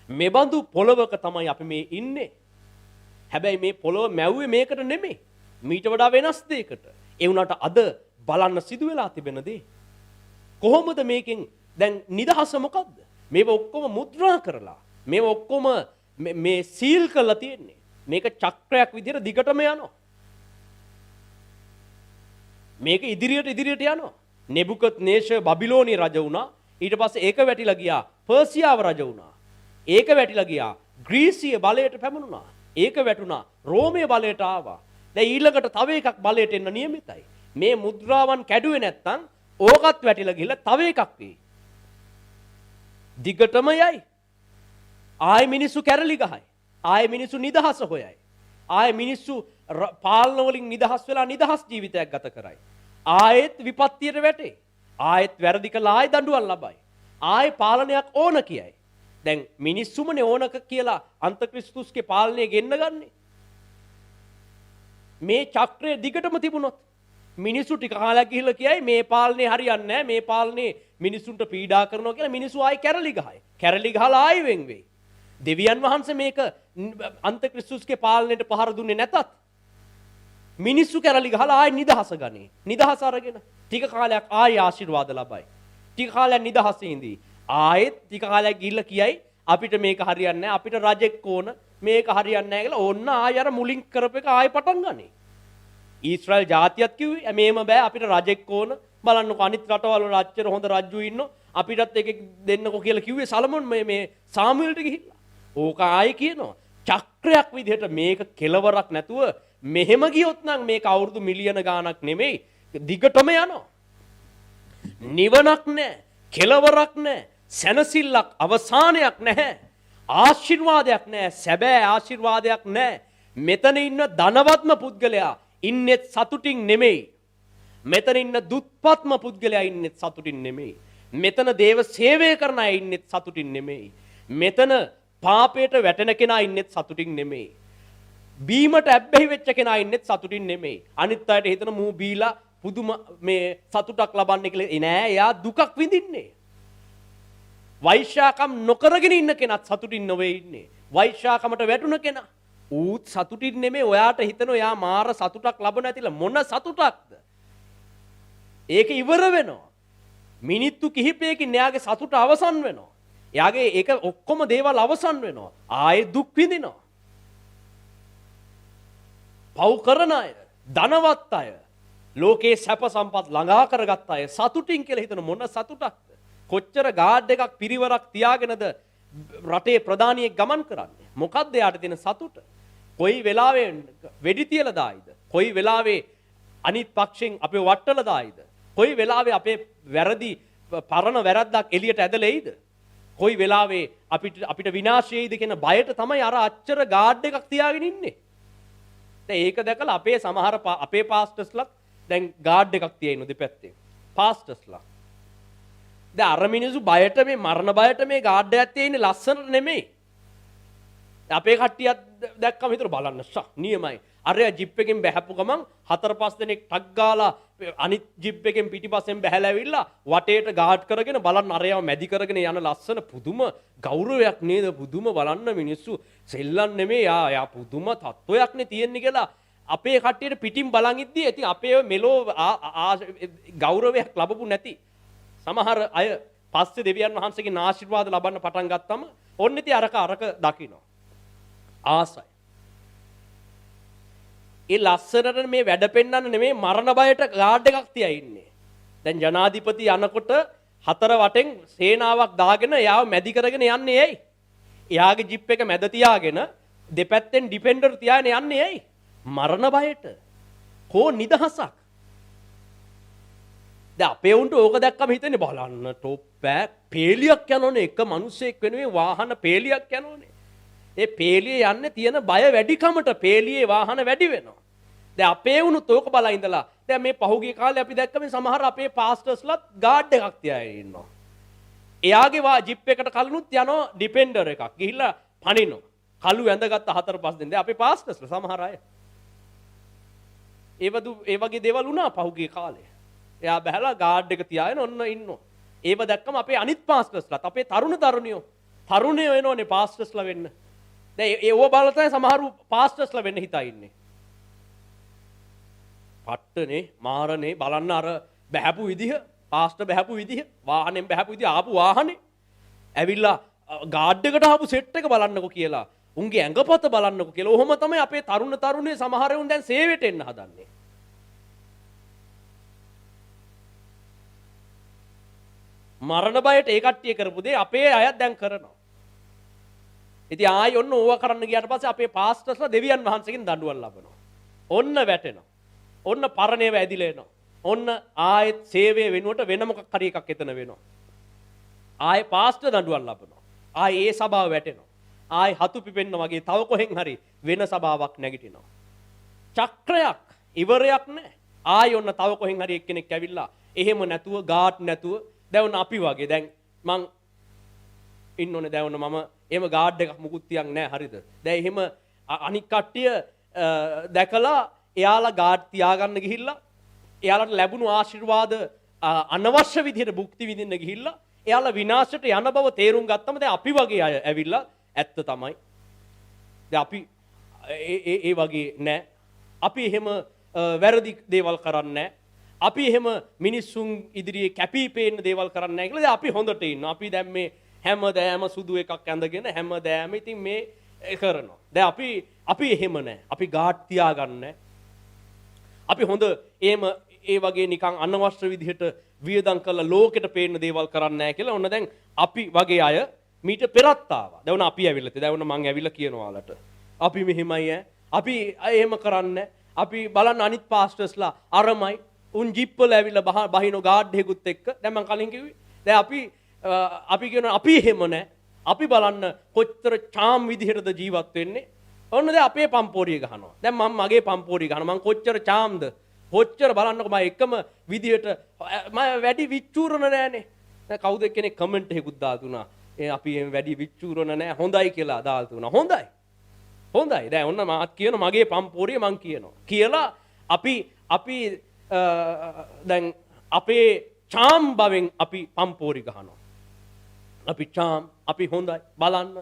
මෙබඳු පොළවක තමයි අපි මේ ඉන්නේ. හැබැයි මේ පොළොව මැව්වේ මේකට නෙමෙයි. මීට වඩා වෙනස් දෙයකට. ඒ වුණාට අද බලන්න සිදු වෙලා තිබෙන දේ. කොහොමද මේකෙන් දැන් නිදහස මොකද්ද? මේව ඔක්කොම මුද්‍රා කරලා මේව ඔක්කොම මේ සීල් කරලා තියෙන්නේ. මේක චක්‍රයක් විදිහට දිගටම යනවා. මේක ඉදිරියට යනවා. නෙබුකද්නේසර් බබිලෝනිය රජ වුණා. ඊට පස්සේ ඒක වැටිලා ගියා පර්සියාව රජ වුණා. ඒක වැටිලා ගියා ග්‍රීසිය බලයට පැමුණුණා. ඒක වැටුණා රෝමයේ බලයට ආවා. දැන් ඊළඟට තව එකක් බලයට එන්න නියමිතයි. මේ මුද්‍රාවන් කැඩුවේ නැත්තම් ඕකත් වැටිලා ගිහලා තව එකක් වෙයි. දිගටම යයි. ආයෙ මිනිස්සු කැරලි ගහයි. ආයෙ මිනිස්සු නිදහස හොයයි. ආයෙ මිනිස්සු පාලන වලින් නිදහස් වෙලා නිදහස් ජීවිතයක් ගත කරයි. ආයෙත් විපත්තියට වැටේ. ආයෙත් වැරදි කළා ආයෙ දඬුවම් ලබයි. ආයෙ පාලනයක් ඕන කියයි. දැන් මිනිස්සුමනේ ඕනක කියලා අන්තක්‍රිස්තුස්ගේ පාලනය ගෙන්න ගන්නේ. මේ චක්‍රය දිගටම තිබුණොත් මිනිස්සු ටික කාලයක් ගිහිල්ලා කියයි මේ පාලනේ හරියන්නේ නැහැ. මේ පාලනේ මිනිස්සුන්ට පීඩා කරනවා කියලා මිනිස්සු ආයෙ කැරලි ගහයි. කැරලි ගහලා ආයෙ වෙන් වෙයි. දෙවියන් වහන්සේ මේක අන්තක්‍රිස්තුස්ගේ පාලනයට පහර දුන්නේ නැතත් මිනිස්සු කැරලි ගහලා ආයෙ නිදහස ගනී. නිදහස අරගෙන ටික කාලයක් ආයෙ ආශිර්වාද ලබයි. ටික කාලයක් නිදහසේ ඉඳී. ආයෙත් ටික කාලයක් ගිහිල්ලා කියයි අපිට මේක හරියන්නේ නැහැ. අපිට රජෙක් ඕන. මේක හරියන්නේ නැහැ කියලා ඕන්න ආයෙ අර මුලින් කරපු එක ආයෙ පටන් ගනී. ඊශ්‍රායල් ජාතියත් කිව්වේ මේම බෑ අපිට රජෙක් ඕන. බලන්නකො අනිත් රටවල වල අච්චර හොඳ රජු ඉන්නෝ. අපිටත් එකෙක් දෙන්නකො කියලා කිව්වේ සලමොන් මේ සාමුවෙල්ට ගිහිල්ලා. ඕක ආයෙ කියනවා. චක්‍රයක් විදිහට මේක කෙලවරක් නැතුව මෙහෙම ගියොත් නම් මේක අවුරුදු මිලියන ගාණක් නෙමෙයි දිගටම යනවා. නිවනක් නැහැ, කෙලවරක් නැහැ, සැනසෙල්ලක් අවසානයක් නැහැ. ආශිර්වාදයක් නැහැ, සැබෑ ආශිර්වාදයක් නැහැ. මෙතන ඉන්න ධනවත්ම පුද්ගලයා ඉන්නේ සතුටින් නෙමෙයි. මෙතන ඉන්න දුප්පත්ම පුද්ගලයා ඉන්නේ සතුටින් නෙමෙයි. මෙතන දේව සේවය කරන අය ඉන්නේ සතුටින් නෙමෙයි. මෙතන පාපයට වැටෙන කෙනා ඉන්නේ සතුටින් නෙමෙයි. බීමට ඇබ්බැහි වෙච්ච කෙනා ඉන්නේ සතුටින් නෙමෙයි. අනිත් අයට හිතන මූ බීලා පුදුම මේ සතුටක් ලබන්නේ කියලා නෑ. එයා දුකක් විඳින්නේ. වෛශ්‍යාකම් නොකරගෙන ඉන්න කෙනත් සතුටින් නොවේ ඉන්නේ. වෛශ්‍යාකමට වැටුණ කෙනා ඌත් සතුටින් නෙමෙයි. ඔයාට හිතන ඔයා මාර සතුටක් ලබන ඇතිලා මොන සතුටක්ද? ඒක ඉවර වෙනවා. මිනිත්තු කිහිපයකින් එයාගේ සතුට අවසන් වෙනවා. එයාගේ ඒක ඔක්කොම දේවල් අවසන් වෙනවා. ආයේ දුක් විඳිනවා. පව් කරන අය, ධනවත් අය, ලෝකේ සැප සම්පත් ළඟා කරගත් අය සතුටින් කියලා හිතන මොන සතුටක්ද? කොච්චර ගාඩ් එකක් පිරිවරක් තියාගෙනද රටේ ප්‍රධානියෙක් ගමන් කරන්නේ? මොකද්ද යාට තියෙන සතුට? කොයි වෙලාවෙ වෙඩි තියලා දායිද? කොයි වෙලාවෙ අනිත් පක්ෂෙන් අපේ වට්ටලා දායිද? කොයි වෙලාවෙ අපේ වැරදි පරණ වැරද්දක් එළියට ඇදලා එයිද? කොයි වෙලාවෙ අපිට විනාශයයිද කියන බයට තමයි අර අච්චර ගාඩ් එකක් තියාගෙන ඉන්නේ. දැන් ඒක දැකලා අපේ සමහර අපේ පාස්ටර්ස්ලත් දැන් ගාඩ් එකක් තියෙන දෙපැත්තේ. පාස්ටර්ස්ලා. දැන් අර මිනිස්සු බයට මේ මරණ බයට මේ ගාඩ් එකක් තියෙන්නේ ලස්සනට නෙමෙයි. අපේ කට්ටියක් දැක්කම හිතර බලන්න නියමයි. අරයා ජිප් එකෙන් බැහැපු ගමන් 4-5 දෙනෙක් ටක් ගාලා අනිත් ජිප් එකෙන් පිටිපස්සෙන් බැහැලා ඇවිල්ලා වටේට ගාඩ් කරගෙන බලන්න අරයාව මැදි කරගෙන යන ලස්සන පුදුම ගෞරවයක් නේද? පුදුම බලන්න මිනිස්සු සෙල්ලම් නෙමෙයි. යා පුදුම තත්වයක්නේ තියෙන්නේ කියලා අපේ කට්ටියට පිටින් බලන් ඉද්දී ඉතින් අපේ මෙලෝ ගෞරවයක් ලැබපු නැති සමහර අය පස්සේ දෙවියන් වහන්සේගේ ආශිර්වාද ලබන්න පටන් ගත්තම ඔන්න ඉතින් අරක දකින්න ආසයි. ඒ ලස්සනට මේ වැඩ පෙන්නන්න නෙමෙයි මරණ බයට ගාඩ් එකක් තියා ඉන්නේ. දැන් ජනාධිපති යනකොට 4 වටෙන් සේනාවක් දාගෙන එයාව මැදි කරගෙන යන්නේ ඇයි? එයාගේ ජිප් එක මැද තියාගෙන දෙපැත්තෙන් ඩිෆෙන්ඩර් තියාගෙන යන්නේ ඇයි? මරණ බයට. කෝ නිදහසක්. දැන් අපේ උන්ට ඕක දැක්කම හිතන්නේ බලන්න টොප් බෑග් පේලියක් යනෝනේ. එක මිනිස්සෙක් වෙනුවෙන් වාහන පේලියක් යනෝනේ. ඒ පේලියේ යන්නේ තියෙන බය වැඩිකමට පේලියේ වාහන වැඩි වෙනවා. දැන් අපේ උනුත් ඕක බලා ඉඳලා දැන් මේ පහුගිය කාලේ අපි දැක්ක මේ සමහර අපේ පාස්ටර්ස්ලත් ගාඩ් එකක් තියාගෙන ඉන්නවා. එයාගේ ජිප් එකට කලිනුත් යනවා ඩිපෙන්ඩර් එකක්. ගිහිල්ලා පනිනවා. කළු ඇඳගත්ත 4-5 දෙනෙක්. දැන් අපේ පාස්ටර්ස්ලා සමහර අය. ඒ වගේ දේවල් වුණා පහුගිය කාලේ. එයා බහැලා ගාඩ් එක තියාගෙන ඔන්න ඉන්නවා. ඒව දැක්කම අපේ අනිත් පාස්ටර්ස්ලාත් අපේ තරුණ තරුණියෝ තරුණයෝ වෙනෝනේ පාස්ටර්ස්ලා වෙන්න. දැන් ඒව බලලා තමයි සමහරු පාස්ටර්ස්ලා වෙන්න හිතා ඉන්නේ. පට්ටනේ මාරනේ බලන්න අර බහැපු විදිහ, පාස්ටර් බහැපු විදිහ, වාහනෙන් බහැපු විදිහ ආපු වාහනේ. ඇවිල්ලා ගාඩ් එකට ආපු සෙට් එක බලන්නකෝ කියලා. උන්ගේ ඇඟපත බලන්නකෝ කියලා. ඔහොම තමයි අපේ තරුණේ සමහර උන් දැන් සේවයට එන්න හදන්නේ. මරණ බයට ඒ කට්ටිය කරපු දේ අපේ අයත් දැන් කරනවා. ඉතින් ආයි ඔන්න ඕවා කරන්න ගියාට පස්සේ අපේ පාස්ටර්ස්ලා දෙවියන් වහන්සේගෙන් දඬුවම් ලබනවා. ඔන්න වැටෙනවා. ඔන්න පරණේව ඇදිලා එනවා. ඔන්න ආයෙත් සේවය වෙනුවට වෙන මොකක් හරි එකක් එතන වෙනවා. ආයෙ පාස්ටර් දඬුවම් ලබනවා. ආයෙ ඒ සභාව වැටෙනවා. ආයෙ හතු පිපෙන්න වගේ තව කොහෙන් හරි වෙන සභාවක් නැගිටිනවා. චක්‍රයක් ඉවරයක් නැහැ. ආයෙ ඔන්න තව කොහෙන් හරි එක්කෙනෙක් ඇවිල්ලා එහෙම නැතුව ගාඩ් නැතුව දැන් අපි වගේ දැන් මං ඉන්න ඕනේ දැන් මම එහෙම ගාඩ් එකක් මුකුත් තියන් නැහැ හරිද? දැන් එහෙම අනික් කට්ටිය දැකලා එයාලා ගාඩ් තියාගන්න ගිහිල්ලා එයාලට ලැබුණු ආශිර්වාද අනවශ්‍ය විදිහට භුක්ති විඳින්න ගිහිල්ලා එයාලා විනාශයට යන බව තේරුම් ගත්තම දැන් අපි වගේ අය ඇවිල්ලා ඇත්ත තමයි. දැන් අපි ඒ වගේ නෑ. අපි එහෙම වැරදි දේවල් කරන්නේ නෑ. අපි එහෙම මිනිස්සුන් ඉදිරියේ කැපී පෙනෙන දේවල් කරන්නේ නෑ කියලා දැන් අපි හොඳට ඉන්නවා. අපි දැන් මේ හැමදාම සුදු එකක් ඇඳගෙන හැමදාම ඉතින් මේ කරනවා. දැන් අපි එහෙම නෑ. අපි ගාඩ් තියාගන්නේ. අපි හොඳ ඒ වගේ නිකන් අනවශ්‍ය විදිහට වියදම් කරලා ලෝකෙට පේන දේවල් කරන්නේ නැහැ කියලා ඔන්න දැන් අපි වගේ අය මීට පෙරත් ආවා. දැන් අපි ඇවිල්ලා තියෙ. දැන් මං ඇවිල්ලා කියනවා ඔයාලට. අපි මෙහෙමයි ඈ. අපි එහෙම කරන්නේ. අපි බලන්න අනිත් පාස්ටර්ස්ලා අරමයි උන් ජිප්පල ඇවිල්ලා බහිනෝ ගාඩ් එකකුත් එක්ක. දැන් මං කලින් කිව්වේ. දැන් අපි කියනවා අපි එහෙම නැහැ. අපි බලන්න කොච්චර චාම් විදිහටද ජීවත් වෙන්නේ. ඔන්න දැන් අපේ පම්පෝරිය ගහනවා. දැන් මම මගේ පම්පෝරිය ගහනවා. මං කොච්චර චාම්ද? කොච්චර බලන්නකො මම එකම විදිහට මම වැඩි විචූරණ නෑනේ. දැන් කවුද කෙනෙක් කමෙන්ට් එකකුත් දාලා තුනා. අපි එහෙම වැඩි විචූරණ නෑ හොඳයි කියලා දාලා තුනා. හොඳයි. හොඳයි. දැන් ඔන්න මාත් කියන මගේ පම්පෝරිය මං කියනවා. කියලා අපි දැන් අපේ චාම් බවෙන් අපි පම්පෝරි ගහනවා. අපි චාම් අපි හොඳයි බලන්න.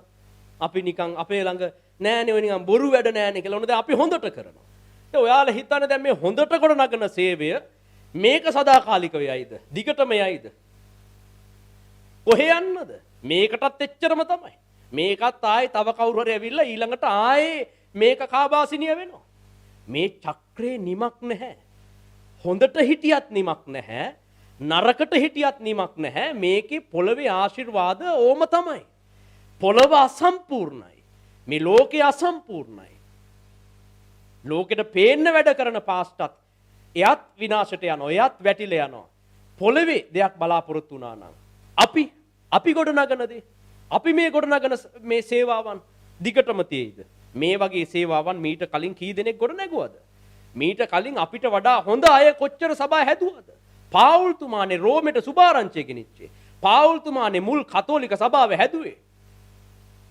අපි නිකන් අපේ ළඟ නෑනේ ඔය නිකන් බොරු වැඩ නෑනේ කියලා ඔන්න දැන් අපි හොඳට කරනවා. දැන් ඔයාලා හිතන්නේ දැන් මේ හොඳට කරනගන සේවය මේක සදාකාලික වෙයිද? දිගටම යයිද? කොහේ යන්නද? මේකටත් එච්චරම තමයි. මේකත් ආයේ තව කවුරු හරි ඇවිල්ලා ඊළඟට ආයේ මේක කාබාසිනිය වෙනවා. මේ චක්‍රේ නිමක් නැහැ. හොඳට හිටියත් නිමක් නැහැ. නරකට හිටියත් නිමක් නැහැ. මේකේ පොළවේ ආශිර්වාද ඕම තමයි. පොළව අසම්පූර්ණයි. මේ ලෝකේ අසම්පූර්ණයි. ලෝකෙට පේන්න වැඩ කරන පාස්ටත් එයත් විනාශයට යනවා. එයත් වැටිලා යනවා. පොළවේ දෙයක් බලාපොරොත්තු වුණා නම් අපි ගොඩනගන දේ අපි මේ ගොඩනගන මේ සේවාවන් දිගටම තියෙයිද? මේ වගේ සේවාවන් මීට කලින් කී දෙනෙක් ගොඩ නැගුවද? මීට කලින් අපිට වඩා හොඳ අය කොච්චර සභා හැදුවද? පාවුල්තුමානේ රෝමෙට සුභාරංචිය ගෙනිච්චේ. පාවුල්තුමානේ මුල් කතෝලික සභාව හැදුවේ.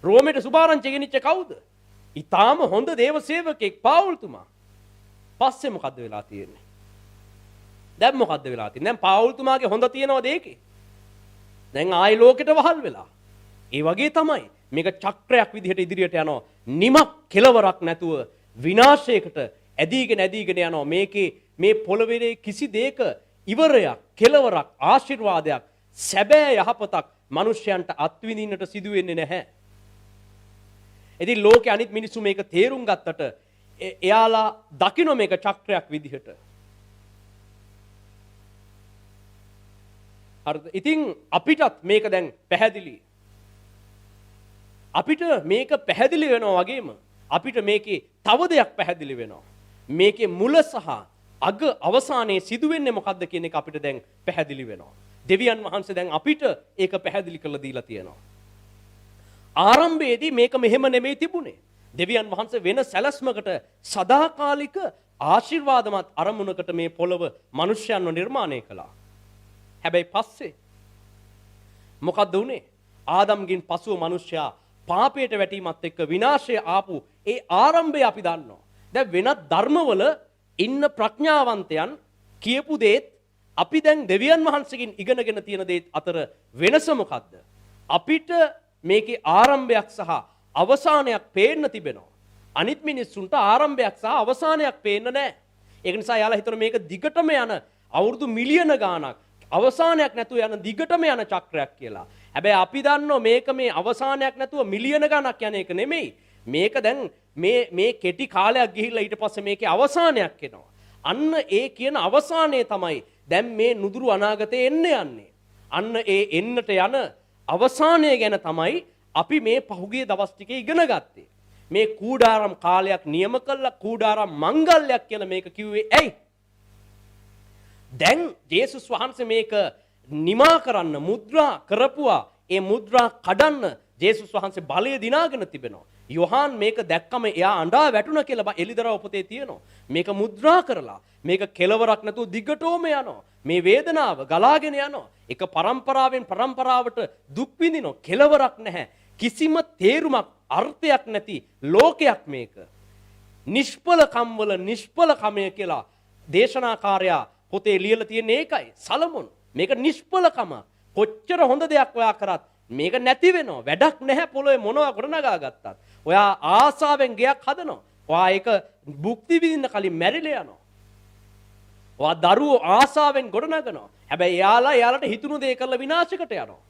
රෝමෙට සුභාරංචිය ගෙනිච්ච කවුද? ඊටාම හොඳ දේව සේවකෙක් පාවුල්තුමා. පස්සේ මොකද්ද වෙලා තියෙන්නේ? දැන් මොකද්ද වෙලා තියෙන්නේ? දැන් පාවුල්තුමාගේ හොඳ තියනවද ඒකේ? දැන් ආයි ලෝකෙට වහල් වෙලා. ඒ වගේ තමයි මේක චක්‍රයක් විදිහට ඉදිරියට යනවා. නිමක් කෙලවරක් නැතුව විනාශයකට ඇදීගෙන යනවා. මේකේ මේ පොළවේ කිසි දෙයක ඉවරයක්, කෙලවරක්, ආශිර්වාදයක්, සැබෑ යහපතක් මිනිසයන්ට අත්විඳින්නට සිදු වෙන්නේ නැහැ. ඉතින් ලෝකේ අනිත් මිනිස්සු මේක තේරුම් ගත්තට එයාලා දකින්න මේක චක්‍රයක් විදිහට. හරිද? ඉතින් අපිටත් මේක දැන් පැහැදිලි. අපිට මේක පැහැදිලි වෙනවා වගේම අපිට මේකේ තව දෙයක් පැහැදිලි වෙනවා. මේකේ මුල සහ අග අවසානයේ සිදු වෙන්නේ මොකද්ද කියන එක අපිට දැන් පැහැදිලි වෙනවා. දෙවියන් වහන්සේ දැන් අපිට ඒක පැහැදිලි කරලා දීලා තියෙනවා. ආරම්භයේදී මේක මෙහෙම නෙමෙයි තිබුණේ. දෙවියන් වහන්සේ වෙන සැලැස්මකට සදාකාලික ආශිර්වාදමත් අරමුණකට මේ පොළව මිනිස්යන්ව නිර්මාණය කළා. හැබැයි පස්සේ මොකද්ද උනේ? ආදම්ගෙන් පසුව මිනිසයා පාපයට වැටීමත් එක්ක විනාශය ආපු ඒ ආරම්භය අපි දන්නවා. දැන් වෙනත් ධර්මවල ඉන්න ප්‍රඥාවන්තයන් කියපු දේත් අපි දැන් දෙවියන් වහන්සේගෙන් ඉගෙනගෙන තියෙන දේත් අතර වෙනස මොකද්ද? අපිට මේකේ ආරම්භයක් සහ අවසානයක් පේන්න තිබෙනවා. අනිත් මිනිස්සුන්ට ආරම්භයක් සහ අවසානයක් පේන්න නැහැ. ඒක නිසා යාලා හිතන මේක දිගටම යන අවුරුදු මිලියන ගාණක් අවසානයක් නැතුව යන දිගටම යන චක්‍රයක් කියලා. හැබැයි අපි දන්නෝ මේක මේ අවසානයක් නැතුව මිලියන ගාණක් යන එක නෙමෙයි. මේක දැන් මේ කෙටි කාලයක් ගිහිල්ලා ඊට පස්සේ මේකේ අවසානයක් එනවා. අන්න ඒ කියන අවසානය තමයි දැන් මේ නුදුරු අනාගතේ එන්න යන්නේ. අන්න ඒ එන්නට යන අවසානය ගැන තමයි අපි මේ පහුගිය දවස් ටිකේ ඉගෙන ගත්තේ. මේ කූඩාරම් කාලයක් නියම කළා කූඩාරම් මංගල්‍යයක් කියලා මේක කිව්වේ ඇයි? දැන් ජේසුස් වහන්සේ මේක නිමා කරන්න මුද්‍රා කරපුවා. ඒ මුද්‍රා කඩන්න ජේසුස් වහන්සේ බලය දිනාගෙන තිබෙනවා. යොහාන් මේක දැක්කම එයා අඬා වැටුණා කියලා එලිදරව් පොතේ තියෙනවා. මේක මුද්‍රා කරලා මේක කෙලවරක් නැතුව දිගටම යනවා. මේ වේදනාව ගලාගෙන යනවා. එක පරම්පරාවෙන් පරම්පරාවට දුක් විඳිනවා. කෙලවරක් නැහැ. කිසිම තේරුමක් අර්ථයක් නැති ලෝකයක් මේක. නිෂ්ඵලකම් වල නිෂ්ඵලකමය කියලා දේශනාකාරයා පොතේ ලියලා තියෙන ඒකයි. සලමොන් මේක නිෂ්ඵලකම. කොච්චර හොඳ දෙයක් ඔයා කරත් මේක නැති වෙනවා. වැඩක් නැහැ පොළොවේ මොනවා ගොඩනගා ගත්තත්. ඔයා ආසාවෙන් ගයක් හදනවා. ඔයා ඒක භුක්ති විඳින්න කලින් මැරිලා යනවා. ඔයා දරුවෝ ආසාවෙන් ගොඩනගනවා. හැබැයි එයාලට හිතුණු දේ කරලා විනාශයකට යනවා.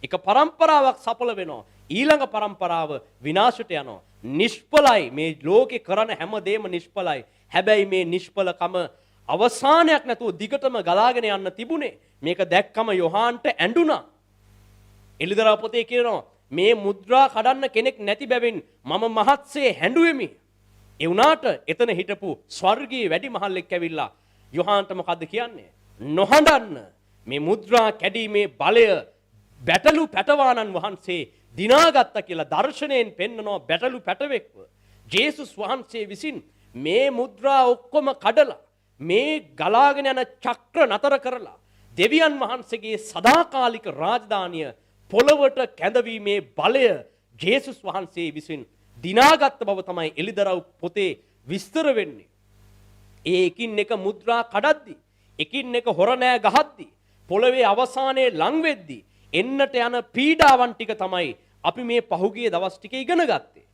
එක පරම්පරාවක් සඵල වෙනවා. ඊළඟ පරම්පරාව විනාශයට යනවා. නිෂ්ඵලයි මේ ලෝකේ කරන හැම දෙයක්ම නිෂ්ඵලයි. හැබැයි මේ නිෂ්ඵලකම අවසානයක් නැතුව දිගටම ගලාගෙන යන්න තිබුණේ. මේක දැක්කම යොහාන්ට ඇඬුණා. එලිදරව් පොතේ කියනවා මේ මුද්‍රා කඩන්න කෙනෙක් නැති බැවින් මම මහත්සේ හැඬුවෙමි. ඒ වුණාට එතන හිටපු ස්වර්ගීය වැඩිමහල්ලෙක් ඇවිල්ලා යොහාන්ට මොකද්ද කියන්නේ? නොහඬන්න. මේ මුද්‍රා කැඩීමේ බලය බැටළු පැටවාණන් වහන්සේ දිනාගත්තා කියලා දර්ශනයෙන් පෙන්නනවා බැටළු පැටවෙක්ව. ජේසුස් වහන්සේ විසින් මේ මුද්‍රා ඔක්කොම කඩලා මේ ගලාගෙන යන චක්‍ර නතර කරලා දෙවියන් වහන්සේගේ සදාකාලික රාජධානිය පොළවට කැඳවීමේ බලය ජේසුස් වහන්සේ විසින් දිනාගත් බව තමයි එලිදරව් පොතේ විස්තර වෙන්නේ. ඒ එකින් එක මුද්‍රා කඩද්දි, එකින් එක හොරණෑ ගහද්දි, පොළවේ අවසානයේ ලං වෙද්දි එන්නට යන පීඩාවන් ටික තමයි අපි මේ පහුගිය දවස් ටික ඉගෙන ගත්තේ.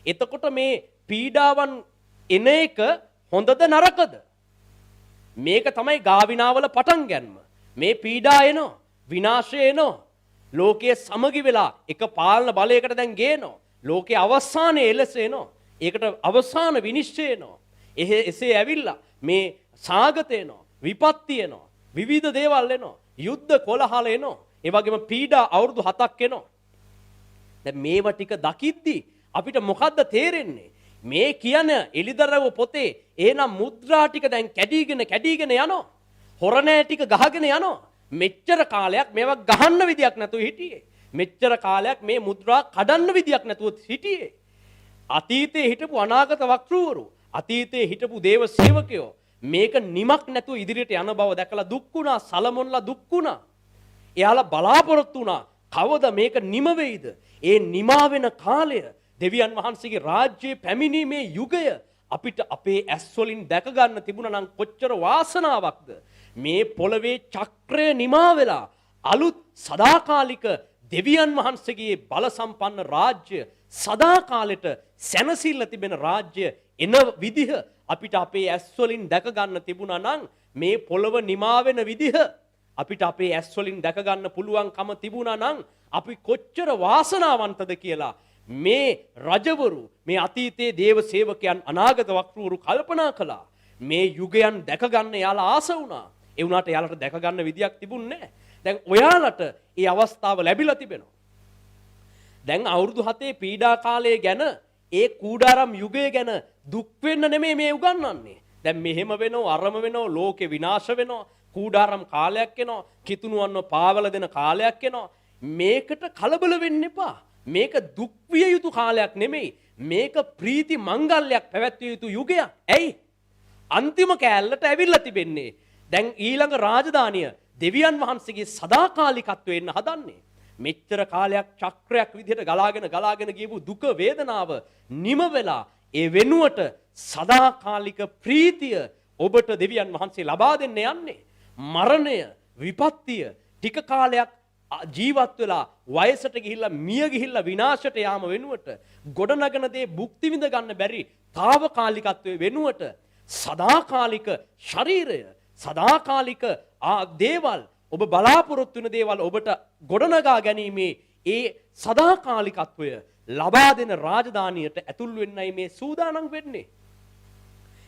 එතකොට මේ පීඩාවන් එන එක හොඳද නරකද? මේක තමයි ගාවිනාවල පටන් ගන්නම. මේ පීඩා එනවා, විනාශය එනවා. ලෝකයේ සමගි වෙලා එක පාලන බලයකට දැන් ගේනවා. ලෝකයේ අවසානයේ එලෙස එනවා. ඒකට අවසාන විනිශ්චය එනවා. එසේ ඇවිල්ලා මේ සාගත එනවා, විපත්ති එනවා, විවිධ දේවල් එනවා, යුද්ධ කොලහල එනවා. ඒ වගේම පීඩා අවුරුදු 7ක් එනවා. දැන් මේවා ටික දකිද්දි අපිට මොකද්ද තේරෙන්නේ? මේ කියන එලිදරව් පොතේ එහෙනම් මුද්‍රා ටික දැන් කැඩීගෙන යනවා. හොරණෑ ටික ගහගෙන යනවා. මෙච්චර කාලයක් මේවා ගහන්න විදියක් නැතුව හිටියේ. මෙච්චර කාලයක් මේ මුද්‍රා කඩන්න විදියක් නැතුව හිටියේ. අතීතයේ හිටපු අනාගත වක්තෘවරු, අතීතයේ හිටපු දේව සේවකයෝ මේක නිමක් නැතුව ඉදිරියට යන බව දැකලා දුක් වුණා. සලමොන්ලා දුක් වුණා. එයාලා බලාපොරොත්තු වුණා කවද මේක නිම වෙයිද? ඒ නිමා වෙන කාලය දෙවියන් වහන්සේගේ රාජ්‍යයේ පැමිණීමේ යුගය අපිට අපේ ඇස් වලින් දැක ගන්න තිබුණා නම් කොච්චර වාසනාවක්ද? මේ පොළවේ චක්‍රය නිමා වෙලා අලුත් සදාකාලික දෙවියන් වහන්සේගේ බල සම්පන්න රාජ්‍ය, සදාකාලෙට සැනසෙල්ල තිබෙන රාජ්‍ය එන විදිහ අපිට අපේ ඇස් වලින් දැක ගන්න තිබුණා නම් මේ පොළව නිමා වෙන විදිහ අපිට අපේ ඇස් වලින් දැක ගන්න පුළුවන්කම තිබුණා නම් අපි කොච්චර වාසනාවන්තද කියලා මේ රජවරු, මේ අතීතයේ දේව සේවකයන්, අනාගත වක්තෘවරු කල්පනා කළා. මේ යුගයන් දැක ගන්න යාලා ආස වුණා. ඒ වුණාට යාලට දැක ගන්න විදියක් තිබුණේ නැහැ. දැන් ඔයාලට ඒ අවස්ථාව ලැබිලා තිබෙනවා. දැන් අවුරුදු 7 පීඩා කාලය ගැන, ඒ කූඩාරම් යුගය ගැන දුක් වෙන්න නෙමෙයි මේ උගන්වන්නේ. දැන් මෙහෙම වෙනව, අරම වෙනව, ලෝකේ විනාශ වෙනව, කූඩාරම් කාලයක් එනවා, කිතුණුවන්ව පාවල දෙන කාලයක් එනවා. මේකට කලබල වෙන්න එපා. මේක දුක් විය යුතු කාලයක් නෙමෙයි. මේක ප්‍රීති මංගල්‍යයක් පැවැත්විය යුතු යුගයක්. ඇයි? අන්තිම කෑල්ලට ඇවිල්ලා තිබෙන්නේ. දැන් ඊළඟ රාජධානිය දෙවියන් වහන්සේගේ සදාකාලිකත්වයෙන් එන්න හදන්නේ. මෙච්චර කාලයක් චක්‍රයක් විදිහට ගලාගෙන ගියපු දුක වේදනාව නිම වෙලා ඒ වෙනුවට සදාකාලික ප්‍රීතිය ඔබට දෙවියන් වහන්සේ ලබා දෙන්න යන්නේ. මරණය, විපත්තිය ටික කාලයක් ජීවත් වෙලා වයසට ගිහිල්ලා මිය ගිහිල්ලා විනාශයට යාම වෙනුවට ගොඩනගන දේ භුක්ති විඳ ගන්න බැරි తాවකාලිකත්වයේ වෙනුවට සදාකාලික ශරීරය සදාකාලික දේවල් ඔබ බලාපොරොත්තු වෙන දේවල් ඔබට ගොඩනගා ගැනීමේ ඒ සදාකාලිකත්වය ලබා දෙන රාජධානියට ඇතුල් වෙන්නයි මේ සූදානම් වෙන්නේ.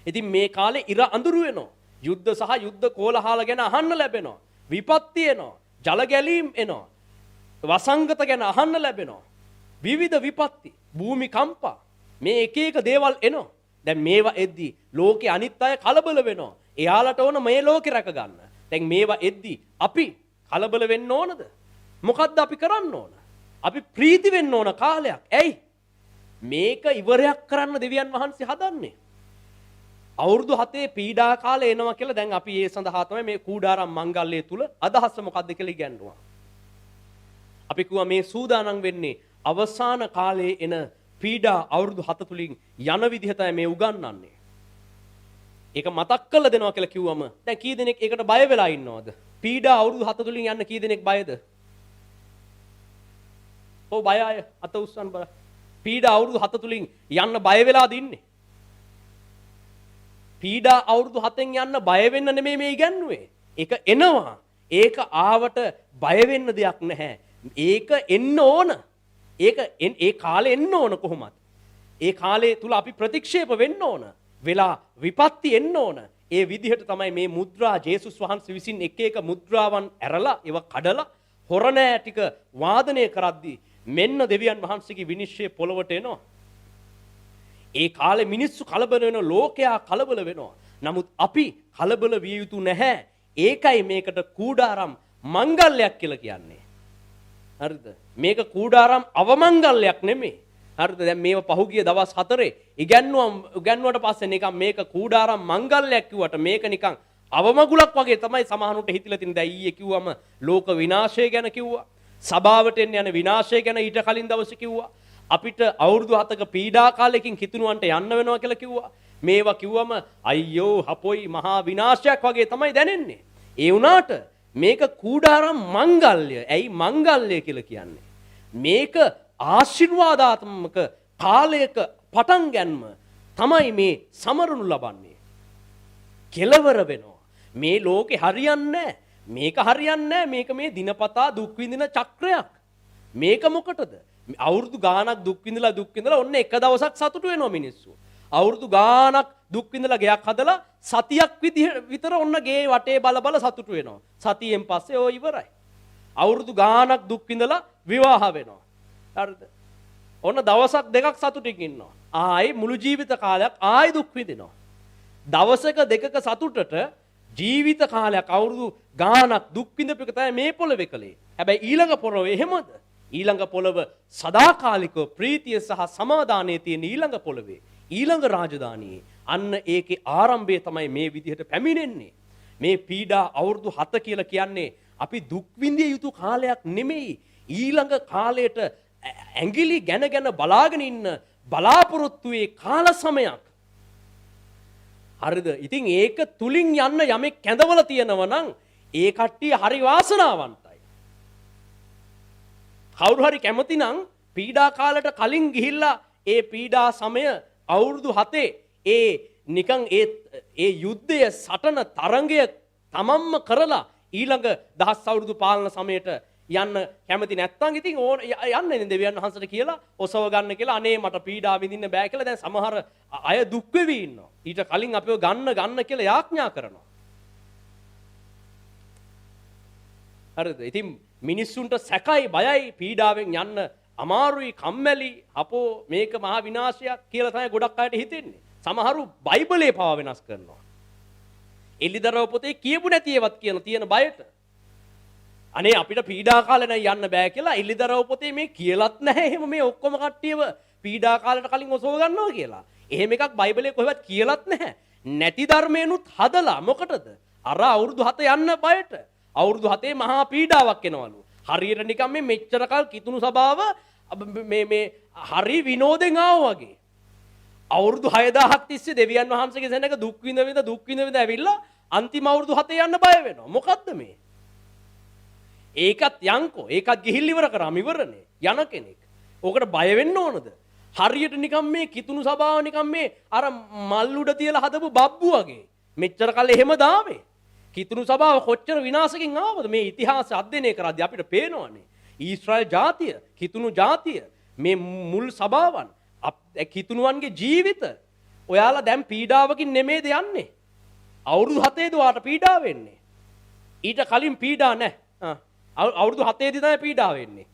ඉතින් මේ කාලේ ඉර අඳුරු වෙනවා. යුද්ධ සහ යුද්ධ කෝලහල ගැන අහන්න ලැබෙනවා. විපත්ති එනවා. ජල ගැලීම් එනවා. වසංගත ගැන අහන්න ලැබෙනවා. විවිධ විපත්ති, භූමිකම්පා මේ එක එක දේවල් එනවා. දැන් මේවා එද්දි ලෝකේ අනිත් අය කලබල වෙනවා. එයාලට ඕන මේ ලෝකේ රැක ගන්න. දැන් මේවා එද්දි අපි කලබල වෙන්න ඕනද? මොකද්ද අපි කරන්න ඕන? අපි ප්‍රීති වෙන්න ඕන කාලයක්. ඇයි? මේක ඉවරයක් කරන්න දෙවියන් වහන්සේ හදන්නේ. අවුරුදු 7 පීඩා කාලේ එනවා කියලා දැන් අපි ඒ සඳහා තමයි මේ කූඩාරම් මංගල්‍යය තුල අදහස මොකද්ද කියලා ඉගැන්නුවා. අපි කිව්වා මේ සූදානම් වෙන්නේ අවසාන කාලයේ එන පීඩා අවුරුදු 7 තුලින් යන විදිහ තමයි මේ උගන්වන්නේ. ඒක මතක් කරලා දෙනවා කියලා කිව්වම දැන් කී දෙනෙක් ඒකට බය වෙලා ඉන්නවද? පීඩා අවුරුදු 7 තුලින් යන්න කී දෙනෙක් බයද? ඔව් බය අය අත උස්සන්න බලන්න. පීඩා අවුරුදු 7 තුලින් යන්න බය වෙලාද ඉන්නේ? පීඩා අවුරුදු 7න් යන්න බය වෙන්න නෙමෙයි මේ ඉගන්නුවේ. ඒක එනවා. ඒක ආවට බය වෙන්න දෙයක් නැහැ. ඒක එන්න ඕන. ඒක ඒ කාලේ එන්න ඕන කොහොමද? ඒ කාලේ තුල අපි ප්‍රතික්ෂේප වෙන්න ඕන. වෙලා විපත්ති එන්න ඕන. ඒ විදිහට තමයි මේ මුද්‍රා ජේසුස් වහන්සේ විසින් එක එක මුද්‍රාවන් ඇරලා ඒවා කඩලා හොරණෑ ටික වාදනය කරද්දී මෙන්න දෙවියන් වහන්සේගේ විනිශ්චය පොළවට එනවා. ඒ කාලේ මිනිස්සු කලබල වෙනවා, ලෝකයා කලබල වෙනවා. නමුත් අපි කලබල විය යුතු නැහැ. ඒකයි මේකට කූඩාරම් මංගල්‍යයක් කියලා කියන්නේ. හරිද? මේක කූඩාරම් අවමංගල්‍යයක් නෙමෙයි. හරිද? දැන් මේව පහුගිය දවස් 4 ඉගැන්නුවට පස්සේ නිකන් මේක කූඩාරම් මංගල්‍යයක් කිව්වට මේක නිකන් අවමගුලක් වගේ තමයි සමහරුන්ට හිතිලා තින්නේ. දැන් ඊයේ කිව්වම ලෝක විනාශය ගැන කිව්වා. සභාවට එන්න යන විනාශය ගැන ඊට කලින් දවසේ කිව්වා. අපිට අවුරුදු 7ක පීඩා කාලයකින් කිතුණුවන්ට යන්න වෙනවා කියලා කිව්වා. මේවා කිව්වම අයියෝ හපොයි මහා විනාශයක් වගේ තමයි දැනෙන්නේ. ඒ වුණාට මේක කූඩාරම් මංගල්‍ය. ඇයි මංගල්‍ය කියලා කියන්නේ? මේක ආශිර්වාදාත්මක කාලයක පටන් ගැනීම තමයි මේ සමරනු ලබන්නේ. කෙලවර වෙනවා. මේ ලෝකේ හරියන්නේ නැහැ. මේක හරියන්නේ නැහැ. මේක මේ දිනපතා දුක් විඳින චක්‍රයක්. මේක මොකටද? අවුරුදු ගාණක් දුක් විඳලා ඔන්න එක දවසක් සතුටු වෙනවා මිනිස්සු. අවුරුදු ගාණක් දුක් විඳලා ගයක් හදලා සතියක් විතර ඔන්න ගේ වටේ බල සතුටු වෙනවා. සතියෙන් පස්සේ ඕ ඉවරයි. අවුරුදු ගාණක් දුක් විඳලා විවාහ වෙනවා. හරිද? ඔන්න දවසක් දෙකක් සතුටින් ඉන්නවා. ආයි මුළු ජීවිත කාලයක් ආයි දුක් විඳිනවා. දවසක දෙකක සතුටට ජීවිත කාලයක් අවුරුදු ගාණක් දුක් විඳපු එක තමයි මේ පොළවේ කලේ. හැබැයි ඊළඟ පොළවේ එහෙමද? ඊළඟ පොළව සදාකාලිකව ප්‍රීතිය සහ සමාදානයේ තියෙන ඊළඟ පොළවේ ඊළඟ රාජධානියේ අන්න ඒකේ ආරම්භය තමයි මේ විදිහට පැමිණෙන්නේ. මේ පීඩා අවුරුදු 7 කියලා කියන්නේ අපි දුක් විඳිය යුතු කාලයක් නෙමෙයි. ඊළඟ කාලයට ඇඟිලි ගැන බලාගෙන ඉන්න බලාපොරොත්තුවේ කාල සමයක්. හරිද? ඉතින් ඒක තුලින් යන්න යමෙක් කැඳවල තියෙනවා නම් ඒ කට්ටිය හරි වාසනාවන්තයි. කවුරු හරි කැමති නම් පීඩා කාලයට කලින් ගිහිල්ලා ඒ පීඩා සමය අවුරුදු 7 ඒ නිකන් ඒ යුද්ධය සටන තරඟය තමන්ම කරලා ඊළඟ දහස් අවුරුදු පාලන සමයට යන්න කැමති නැත්නම් ඉතින් ඕන යන්නේ දෙවියන් වහන්සේට කියලා ඔසව ගන්න කියලා අනේ මට පීඩා විඳින්න බෑ කියලා දැන් සමහර අය දුක් වෙවි ඉන්නවා. ඊට කලින් අපිව ගන්න කියලා යාඥා කරනවා. හරිද? ඉතින් මිනිස්සුන්ට සැකයි බයයි පීඩාවෙන් යන්න අමාරුයි කම්මැලි අපෝ මේක මහා විනාශයක් කියලා තමයි ගොඩක් අයට හිතෙන්නේ. සමහරු බයිබලේ පවා වෙනස් කරනවා. එලිදරව් පොතේ කියපු නැති ඒවත් කියන තියෙන බයට. අනේ අපිට පීඩා කාලේ නෑ යන්න බෑ කියලා එලිදරව් පොතේ මේ කියලත් නැහැ. එහෙම මේ ඔක්කොම කට්ටියව පීඩා කාලයට කලින් ඔසව ගන්නවා කියලා. එහෙම එකක් බයිබලේ කොහෙවත් කියලත් නැහැ. නැති ධර්මයනුත් හදලා මොකටද? අර අවුරුදු 7 යන්න බයට. අවුරුදු 7 මහා පීඩාවක් එනවලු. හරියට නිකන් මේ මෙච්චර කල් කිතුණු සභාව මේ හරි විනෝදෙන් ආවා වගේ. අවුරුදු 6000ක් තිස්සේ දෙවියන් වහන්සේගේ සෙනඟ දුක් විඳ ඇවිල්ලා අන්තිම අවුරුදු 7 යන්න බය වෙනවා. මොකද්ද මේ? ඒකත් යන්කෝ. ඒකත් ගිහිල්ලා ඉවර කරාම ඉවරනේ. යන කෙනෙක්. ඕකට බය වෙන්න ඕනද? හරියට නිකන් මේ කිතුණු සභාව නිකන් මේ අර මල් උඩ තියලා හදපු බබ්බු වගේ. මෙච්චර කල් එහෙම දාවේ. කිතුණු සභාව කොච්චර විනාශකින් ආවද මේ ඉතිහාසය අධ්‍යයනය කරද්දී අපිට පේනවනේ. ඊශ්‍රායල් ජාතිය, කිතුණු ජාතිය, මේ මුල් සභාවන්, කිතුණුවන්ගේ ජීවිත ඔයාලා දැන් පීඩාවකින් නෙමෙයිද යන්නේ? අවුරුදු 7ේද ඔයාට පීඩාව වෙන්නේ. ඊට කලින් පීඩා නැහැ. අවුරුදු 7ේදී තමයි පීඩාව වෙන්නේ.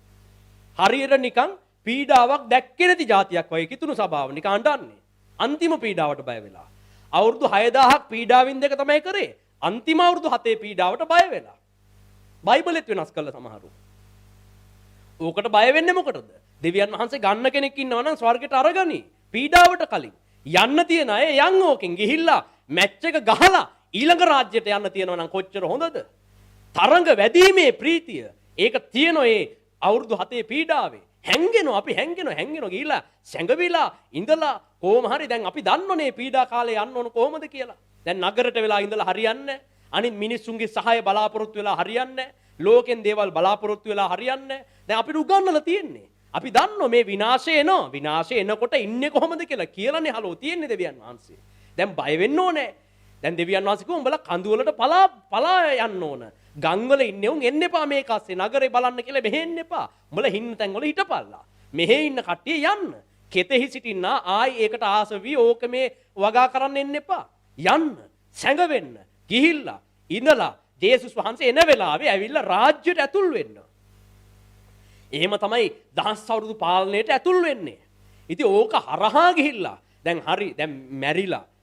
හරියට නිකන් පීඩාවක් දැක්කේ නැති જાතියක් වගේ කිතුණු සභාව නිකන් අඬන්නේ. අන්තිම පීඩාවට බය වෙලා. අවුරුදු 6000ක් පීඩාවින් දෙක තමයි කරේ. අන්තිම අවුරුදු 7 පීඩාවට බය වෙලා. බයිබලෙත් වෙනස් කළා සමහරු. ඕකට බය වෙන්නේ මොකටද? දෙවියන් වහන්සේ ගන්න කෙනෙක් ඉන්නවා නම් ස්වර්ගයට අරගනි. පීඩාවට කලින් යන්න තියෙන අය යන් ඕකෙන් ගිහිල්ලා මැච් එක ගහලා ඊළඟ රාජ්‍යයට යන්න තියෙනවා නම් කොච්චර හොඳද? තරංග වැඩිීමේ ප්‍රීතිය ඒක තියෙන ඒ අවුරුදු 7 පීඩාවේ හැංගෙනවා. අපි හැංගෙනවා ගිහිල්ලා සැඟවිලා ඉඳලා කොහොම හරි දැන් අපි දන්නෝනේ පීඩා කාලේ යන්න ඕන කොහොමද කියලා. දැන් නගරයට වෙලා ඉඳලා හරියන්නේ නැහැ. අනිත් මිනිස්සුන්ගේ සහාය බලාපොරොත්තු වෙලා හරියන්නේ නැහැ. ලෝකෙන් දේවල් බලාපොරොත්තු වෙලා හරියන්නේ නැහැ. දැන් අපිට උගන්වලා තියෙන්නේ. අපි දන්නෝ මේ විනාශය එනවා. විනාශය එනකොට ඉන්නේ කොහොමද කියලානේ හලෝ තියෙන්නේ දෙවියන් වහන්සේ. දැන් බය වෙන්න ඕනේ. දැන් දෙවියන් වහන්සේ කිව්වා උඹලා කඳු වලට පලා යන්න ඕන. ගම් වල ඉන්නේ උන් එන්න එපා මේක ASCII නගරේ බලන්න කියලා මෙහෙ එන්න එපා. උඹලා හින්න තැන් වල හිටපල්ලා. මෙහෙ ඉන්න කට්ටිය යන්න. කෙතෙහි සිටින්න ආයි ඒකට ආස වී ඕක මේ වගා කරන්න එන්න එපා. යන්න, සැඟවෙන්න, ගිහිල්ලා ඉඳලා ජේසුස් වහන්සේ එන වෙලාවේ ඇවිල්ලා රාජ්‍යයට ඇතුල් වෙන්න. එහෙම තමයි දහස් අවුරුදු පාලනයට ඇතුල් වෙන්නේ. ඉතින් ඕක හරහා ගිහිල්ලා දැන් හරි දැන්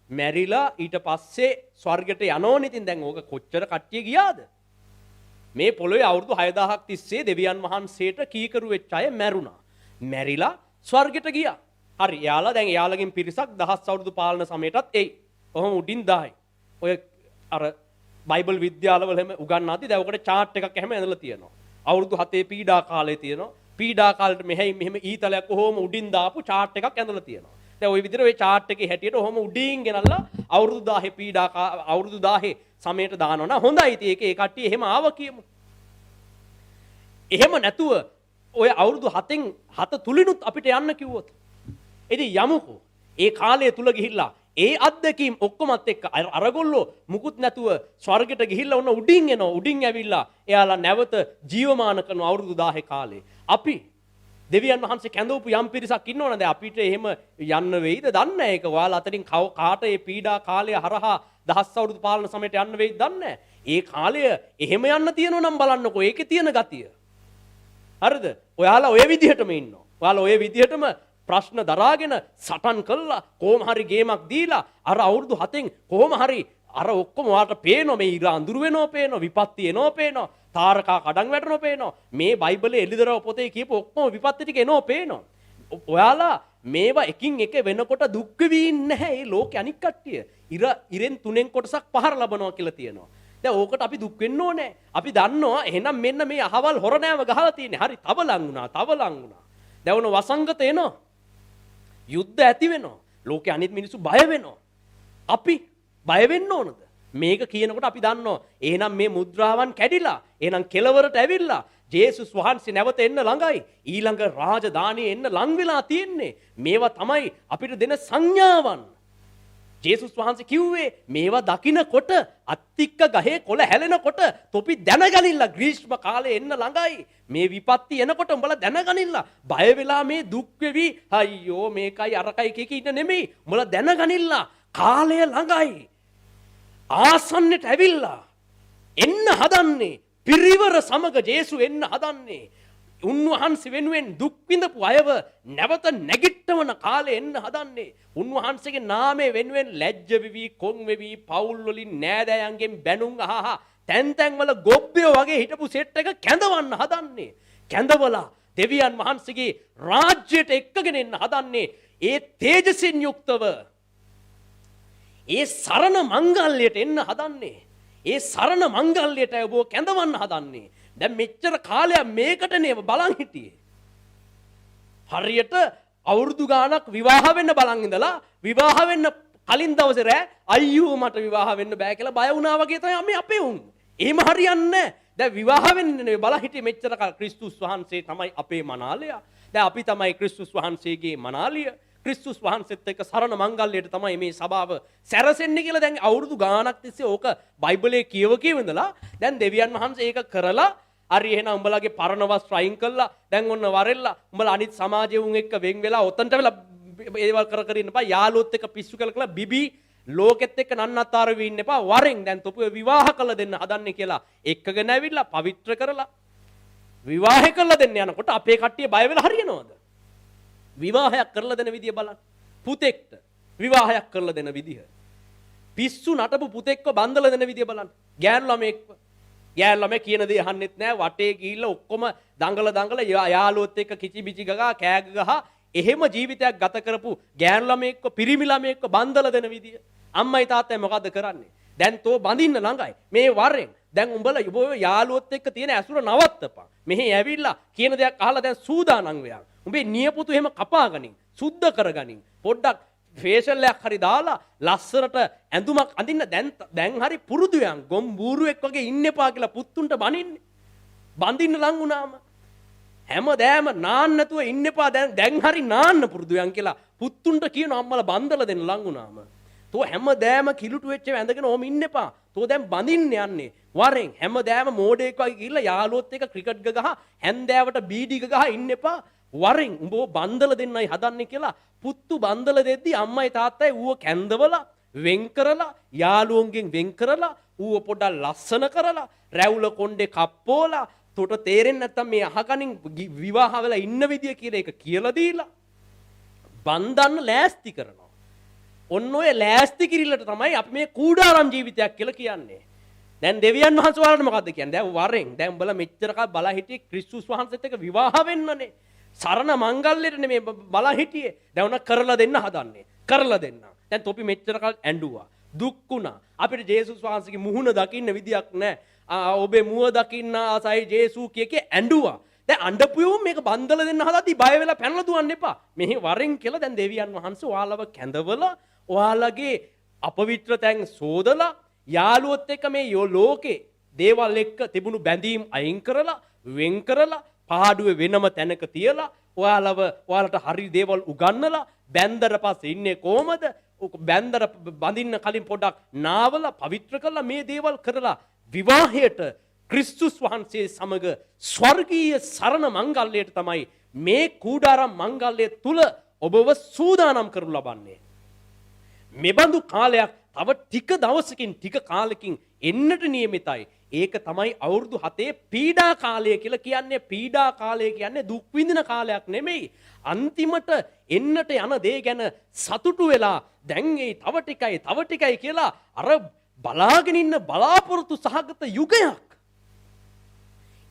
මැරිලා ඊට පස්සේ ස්වර්ගයට යනෝනේ. ඉතින් දැන් ඕක කොච්චර කට්ටිය ගියාද? මේ පොළොවේ අවුරුදු 6000ක් තිස්සේ දෙවියන් වහන්සේට කීකරු වෙච්ච අය මැරුණා. මැරිලා ස්වර්ගයට ගියා. හරි දැන් එයාලගෙන් පිරිසක් දහස් අවුරුදු පාලන සමයටත් එයි. ඔහොම උඩින් 10යි. ඔය අර බයිබල් විද්‍යාලවල හැම උගන්වද්දි දැන් ඔකට chart එකක් හැම ඇඳලා තියෙනවා. අවුරුදු 7 පීඩා කාලේ තියෙනවා. පීඩා කාලෙට මෙහෙම ඊතලයක් කොහොම උඩින් දාපු chart එකක් ඇඳලා තියෙනවා. දැන් ওই විදිහට ওই chart එකේ හැටියට ඔහොම උඩින් ගෙනල්ලා අවුරුදු 10 අවුරුදු 10 සමයට දානවා නම් හොඳයි. ඉතින් ඒ කට්ටිය එහෙම ආව කියමු. එහෙම නැතුව ඔය අවුරුදු 7න් 7 තුලිනුත් අපිට යන්න කිව්වොත් ඉතින් යමුකෝ. ඒ කාලය තුල ගිහිල්ලා ඒ අත්දැකීම් ඔක්කොමත් එක්ක අරගොල්ලෝ මුකුත් නැතුව ස්වර්ගයට ගිහිල්ලා ඔන්න උඩින් එනවා. උඩින් ඇවිල්ලා එයාලා නැවත ජීවමාන කරන අවුරුදු 10 කාලේ. අපි දෙවියන් වහන්සේ කැඳවපු යම් පිරිසක් ඉන්නවනේ. දැන් අපිට එහෙම යන්න වෙයිද දන්නේ නැහැ. ඒක ඔයාලා අතරින් කාට මේ පීඩා කාලය හරහා දහස් අවුරුදු පාලන සමයට යන්න වෙයිද දන්නේ නැහැ. ඒ කාලය එහෙම යන්න තියෙනවා නම් බලන්නකෝ ඒකේ තියෙන ගතිය. හරිද? ඔයාලා ඔය විදිහටම ඉන්නවා. ඔයාලා ඔය විදිහටම ප්‍රශ්න දරාගෙන සටන් කළා කොහොම හරි ගේමක් දීලා අර අවුරුදු 7න් කොහොම හරි අර ඔක්කොම ඔයාලට පේනවා මේ ඉර අඳුර වෙනවා පේනවා විපත්ති එනවා පේනවා තාරකා කඩන් වැටෙනවා පේනවා මේ බයිබලයේ එළිදරව් පොතේ කියපු ඔක්කොම විපත්ති ටික එනවා පේනවා. ඔයාලා මේවා එකින් එක වෙනකොට දුක් වෙවි ඉන්නේ නැහැ. මේ ලෝකේ අනික් කට්ටිය ඉරෙන් 3න් කොටසක් පහර ලබනවා කියලා තියෙනවා. දැන් ඕකට අපි දුක් වෙන්න ඕනේ. අපි දන්නවා එහෙනම් මෙන්න මේ අහවල් හොර නෑව ගහලා තියෙන්නේ. හරි තව ලං වුණා. දැන් උන වසංගත එනවා. යුද්ධ ඇති වෙනවා. ලෝකේ අනිත් මිනිස්සු බය වෙනවා. අපි බය වෙන්න ඕනද? මේක කියනකොට අපි දන්නවා එහෙනම් මේ මුද්‍රාවන් කැඩිලා එහෙනම් කෙලවරට ඇවිල්ලා ජේසුස් වහන්සේ නැවත එන්න ළඟයි. ඊළඟ රාජධානිය එන්න ලං වෙලා තියෙන්නේ. මේවා තමයි අපිට දෙන සංඥාවන්. ජේසුස් වහන්සේ කිව්වේ මේවා දකින්නකොට අත්තික්ක ගහේ කොළ හැලෙනකොට තොපි දැනගනින්න ග්‍රීෂ්ම කාලේ එන්න ළඟයි. මේ විපත්ති එනකොට උඹලා දැනගනින්න. බය වෙලා මේ දුක් වෙවි අයියෝ මේකයි අරකයි කිය ඉන්න නෙමෙයි. උඹලා දැනගනින්න කාලය ළඟයි. ආසන්නට ඇවිල්ලා එන්න හදන්නේ. පිරිවර සමග ජේසු එන්න හදන්නේ. උන්වහන්සේ වෙනුවෙන් දුක් විඳපු අයව නැවත නැගිටවන කාලේ එන්න හදන්නේ. උන්වහන්සේගේ නාමය වෙනුවෙන් ලැජ්ජ වෙවි, කොන් වෙවි, පවුල් වලින් නෑදෑයන්ගෙන් බැනුම් අහහ තැන් තැන් වල ගොබ්බයෝ වගේ හිටපු සෙට් එක කැඳවන්න හදන්නේ. කැඳවලා දෙවියන් වහන්සේගේ රාජ්‍යයට එක්කගෙන එන්න හදන්නේ. ඒ තේජසින් යුක්තව ඒ සරණ මංගල්‍යයට එන්න හදන්නේ. ඒ සරණ මංගල්‍යයට ඔබ කැඳවන්න හදන්නේ. දැන් මෙච්චර කාලයක් මේකට නේව බලන් හිටියේ. හරියට අවුරුදු ගාණක් විවාහ වෙන්න බලන් ඉඳලා විවාහ වෙන්න කලින් දවසේ රෑ අයියෝ මට විවාහ වෙන්න බෑ කියලා බය වුණා වගේ තමයි මේ අපේ උන්. එහෙම හරියන්නේ නැහැ. දැන් විවාහ වෙන්නේ නෙවෙයි බලා හිටියේ මෙච්චර කල් ක්‍රිස්තුස් වහන්සේ තමයි අපේ මනාලයා. දැන් අපි තමයි ක්‍රිස්තුස් වහන්සේගේ මනාලිය. ක්‍රිස්තුස් වහන්සේත් එක්ක සරණ මංගල්‍යයට තමයි මේ සභාව සැරසෙන්නේ කියලා දැන් අවුරුදු ගාණක් තිස්සේ ඕක බයිබලයේ කියව ඉඳලා දැන් දෙවියන් වහන්සේ ඒක කරලා හරි එහෙනම් උඹලගේ පරණ වස්ත්‍ර අයින් කළා දැන් ඔන්න වරෙල්ලා උඹලා අනිත් සමාජයේ උන් එක්ක වෙන් වෙලා ඔතනට වෙලා ඒවල් කර ඉන්න එපා යාළුවොත් එක්ක පිස්සු කළා බිබි ලෝකෙත් එක්ක නන්නත්තර වෙ ඉන්න එපා වරෙන් දැන් තොපුව විවාහ කළ දෙන්න හදන්නේ කියලා එක්කගෙන ඇවිල්ලා පවිත්‍ර කරලා විවාහ කළා දෙන්න යනකොට අපේ කට්ටිය බය වෙලා හරියනවද විවාහයක් කරලා දෙන විදිය බලන්න පුතෙක්ට විවාහයක් කරලා දෙන විදිය පිස්සු නටපු පුතෙක්ව බන්දලා දෙන විදිය බලන්න ගෑනු ළමයි කියන දේ අහන්නෙත් නෑ වටේ ගිහිල්ලා ඔක්කොම දඟල යාළුවොත් එක්ක කිචි බිචි ගගා කෑග ගහ එහෙම ජීවිතයක් ගත කරපු ගෑනු ළමයෙක්ව පිරිමි ළමයෙක්ව බන්දලා දෙන විදිය අම්මයි තාත්තයි මොකද්ද කරන්නේ දැන් තෝ බඳින්න ළඟයි මේ වරෙන් දැන් උඹලා යාළුවොත් එක්ක තියෙන ඇසුර නවත්තපන් මෙහි ඇවිල්ලා කියන දෙයක් අහලා දැන් සූදානම් වෙයන් උඹේ නියපොතු එහෙම කපාගනින් සුද්ධ කරගනින් පොඩ්ඩක් ෆේෂල් එකක් හරි දාලා ලස්සරට ඇඳුමක් අඳින්න දැන් හරි පුරුදු යන් ගොම් බූරුවෙක් වගේ ඉන්න එපා කියලා පුත්තුන්ට බනින්නේ බඳින්න ලං වුණාම හැමදෑම නාන්න නැතුව ඉන්න එපා දැන් හරි නාන්න පුරුදු යන් කියලා පුත්තුන්ට කියන අම්මලා බන්දලා දෙන්න ලං වුණාම තෝ හැමදෑම කිලුටු වෙච්ච ඇඳගෙන ඕම ඉන්න එපා තෝ දැන් බඳින්න යන්නේ වරෙන් හැමදෑම මෝඩෙක් වගේ ගිහිල්ලා යාළුවොත් එක්ක ක්‍රිකට් ගහ හැන්දෑවට බීඩි ගහ ඉන්න එපා වරෙන් උඹව බන්දල දෙන්නයි හදන්නේ කියලා පුත්තු බන්දල දෙද්දි අම්මයි තාත්තයි ඌව කැන්දවලා වෙන් කරලා යාළුවන්ගෙන් වෙන් කරලා ඌව පොඩ්ඩක් ලස්සන කරලා රැවුල කොණ්ඩේ කප්පෝලා තොට තේරෙන්නේ නැත්තම් මේ අහකනින් විවාහ වෙලා ඉන්න විදිය කියලා ඒක කියලා දීලා බන්දන්න ලෑස්ති කරනවා. ඔන්න ඔය ලෑස්ති කිරිල්ලට තමයි අපි මේ කූඩාරම් ජීවිතයක් කියලා කියන්නේ. දැන් දෙවියන් වහන්සේ වලට මොකද්ද කියන්නේ? දැන් වරෙන් දැන් උඹලා මෙච්චර කල් බලා හිටියේ ක්‍රිස්තුස් වහන්සේත් එක්ක විවාහ වෙන්නනේ. සරණ මංගල්‍යයට නෙමෙයි බලා හිටියේ. දැන් උන කරලා දෙන්න හදන්නේ. කරලා දෙන්න. දැන් තොපි මෙච්චර කල් ඇඬුවා. දුක් වුණා. අපිට ජේසුස් වහන්සේගේ මුහුණ දකින්න විදියක් නැහැ. ඔබේ මුව දකින්න ආසයි ජේසුස් කිය ඇඬුවා. දැන් අඬපුවෝ මේක බන්දල දෙන්න හදද්දි බය වෙලා පැනලා දුවන්න එපා. මෙහි වරෙන් කියලා දැන් දෙවියන් වහන්සේ ඔයාලව කැඳවලා ඔයාලගේ අපවිත්‍ර තැන් සෝදලා යාළුවොත් එක්ක මේ ලෝකේ දේවල් එක්ක තිබුණු බැඳීම් අයින් කරලා වෙන් කරලා පාඩුවේ වෙනම තැනක තියලා ඔයාලට හරි දේවල් උගන්නලා බැන්දර පස්සේ ඉන්නේ කොහමද? බැන්දර බඳින්න කලින් පොඩ්ඩක් නාවලා පවිත්‍ර කරලා මේ දේවල් කරලා විවාහයට ක්‍රිස්තුස් වහන්සේ සමග ස්වර්ගීය සරණ මංගල්‍යයට තමයි මේ කූඩාරම් මංගල්‍ය තුල ඔබව සූදානම් කරනු ලබන්නේ. මෙබඳු කාලයක් තව ටික දවසකින් ටික කාලෙකින් එන්නට නියමිතයි. ඒක තමයි අවුරුදු 7 පීඩා කාලය කියලා කියන්නේ. පීඩා කාලය කියන්නේ දුක් විඳින කාලයක් නෙමෙයි. අන්තිමට එන්නට යන දේ ගැන සතුටු වෙලා දැන් ඒ තව ටිකයි කියලා අර බලාගෙන ඉන්න බලාපොරොත්තු සහගත යුගයක්.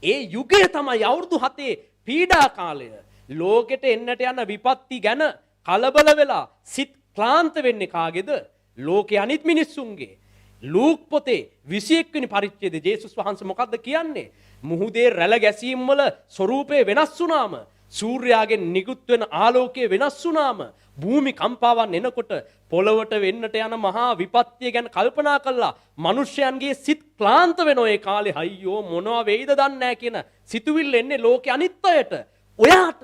ඒ යුගය තමයි අවුරුදු 7 පීඩා කාලය. ලෝකෙට එන්නට යන විපත්ති ගැන කලබල වෙලා සිත් ක්ලාන්ත වෙන්නේ කාගේද? ලෝකේ අනිත් මිනිස්සුන්ගේ. ලූක් පොතේ 21 වෙනි පරිච්ඡේදයේ ජේසුස් වහන්සේ මොකද්ද කියන්නේ? මුහුදේ රැළ ගැසීම් වල ස්වරූපේ වෙනස් වුණාම, සූර්යාගෙන් නිකුත් වෙන ආලෝකයේ වෙනස් වුණාම, භූමි කම්පාවන් එනකොට පොළවට වෙන්නට යන මහා විපත්තිය ගැන කල්පනා කළා මිනිස්යන්ගේ සිත් ක්ලාන්ත වෙන ඔය කාලේ අයියෝ මොනවා වෙයිද දන්නේ නැහැ කියන සිතුවිල්ල එන්නේ ලෝකේ අනිත් අයට. ඔයාට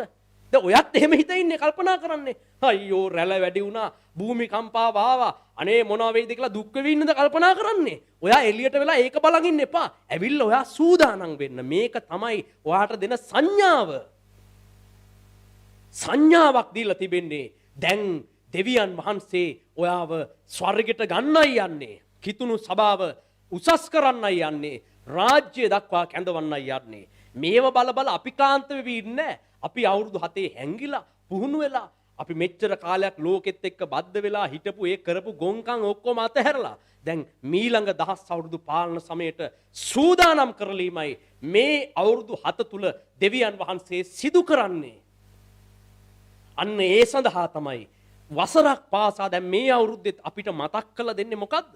දැන් ඔයත් එහෙම හිත ඉන්නේ කල්පනා කරන්නේ. අයියෝ රැළ වැඩි වුණා, භූමි කම්පාව ආවා. අනේ මොනවා වෙයිද කියලා දුක් වෙවි ඉන්නද කල්පනා කරන්නේ. ඔයා එළියට වෙලා ඒක බලන් ඉන්න එපා. ඇවිල්ලා ඔයා සූදානම් වෙන්න. මේක තමයි ඔයාට දෙන සංඥාව. සංඥාවක් දීලා තිබෙන්නේ. දැන් දෙවියන් වහන්සේ ඔයාව ස්වර්ගයට ගන්නයි යන්නේ. කිතුණු සභාව උසස් කරන්නයි යන්නේ. රාජ්‍ය දක්වා කැඳවන්නයි යන්නේ. මේව බල අපි ක්ලාන්ත වෙවි ඉන්නේ. අපි අවුරුදු 7 හැංගිලා පුහුණු වෙලා අපි මෙච්චර කාලයක් ලෝකෙත් එක්ක බද්ධ වෙලා හිටපු ඒ කරපු ගොංකම් ඔක්කොම අතහැරලා දැන් මීළඟ දහස් අවුරුදු පාලන සමයට සූදානම් කරලීමයි මේ අවුරුදු 7 තුල දෙවියන් වහන්සේ සිදු කරන්නේ. අන්න ඒ සඳහා තමයි වසරක් පාසා දැන් මේ අවුරුද්දෙත් අපිට මතක් කරලා දෙන්නේ මොකද්ද?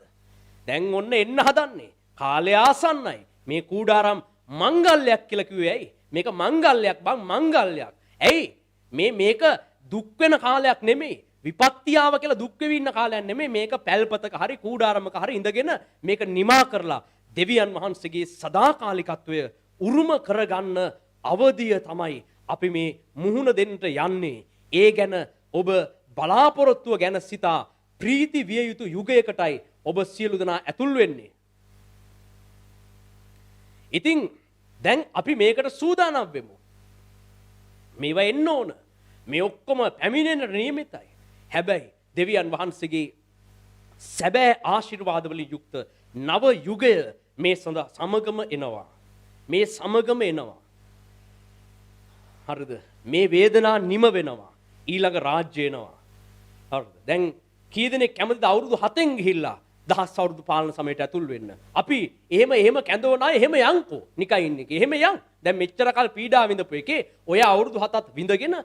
දැන් ඔන්න එන්න හදන්නේ. කාලය ආසන්නයි. මේ කූඩාරම් මංගල්‍යයක් කියලා කිව්වේ ඇයි? මේක මංගල්‍යයක් බං මංගල්‍යයක්. ඇයි? මේක දුක් වෙන කාලයක් නෙමෙයි. විපත්තියාව කියලා දුක් වෙවි ඉන්න කාලයක් නෙමෙයි. මේක පැල්පතක හරි කූඩාරමක හරි ඉඳගෙන මේක නිමා කරලා දෙවියන් වහන්සේගේ සදාකාලිකත්වය උරුම කරගන්න අවධිය තමයි අපි මේ මුහුණ දෙන්නට යන්නේ. ඒ ගැන ඔබ බලාපොරොත්තුව ගැන සිතා ප්‍රීති විය යුතු යුගයකටයි ඔබ සියලු දෙනා ඇතුල් වෙන්නේ. ඉතින් දැන් අපි මේකට සූදානම් වෙමු. මේවා එන්න ඕන. මේ ඔක්කොම පැමිණෙන්නට නියමිතයි. හැබැයි දෙවියන් වහන්සේගේ සැබෑ ආශිර්වාද වලින් යුක්ත නව යුගය මේ සමගම එනවා. මේ සමගම එනවා. හරිද? මේ වේදනා නිම වෙනවා. ඊළඟ රාජ්‍ය එනවා. හරිද? දැන් කී දෙනෙක් කැමතිද අවුරුදු 7න් ගිහිල්ලා 10 අවුරුදු පාලන සමයට ඇතුල් වෙන්න? අපි එහෙම කැඳවන අය එහෙම යන්කෝ. නිකන් ඉන්නේ. එහෙම යන්. දැන් මෙච්චර කල් පීඩා විඳපු එකේ ඔය අවුරුදු 7ත් විඳගෙන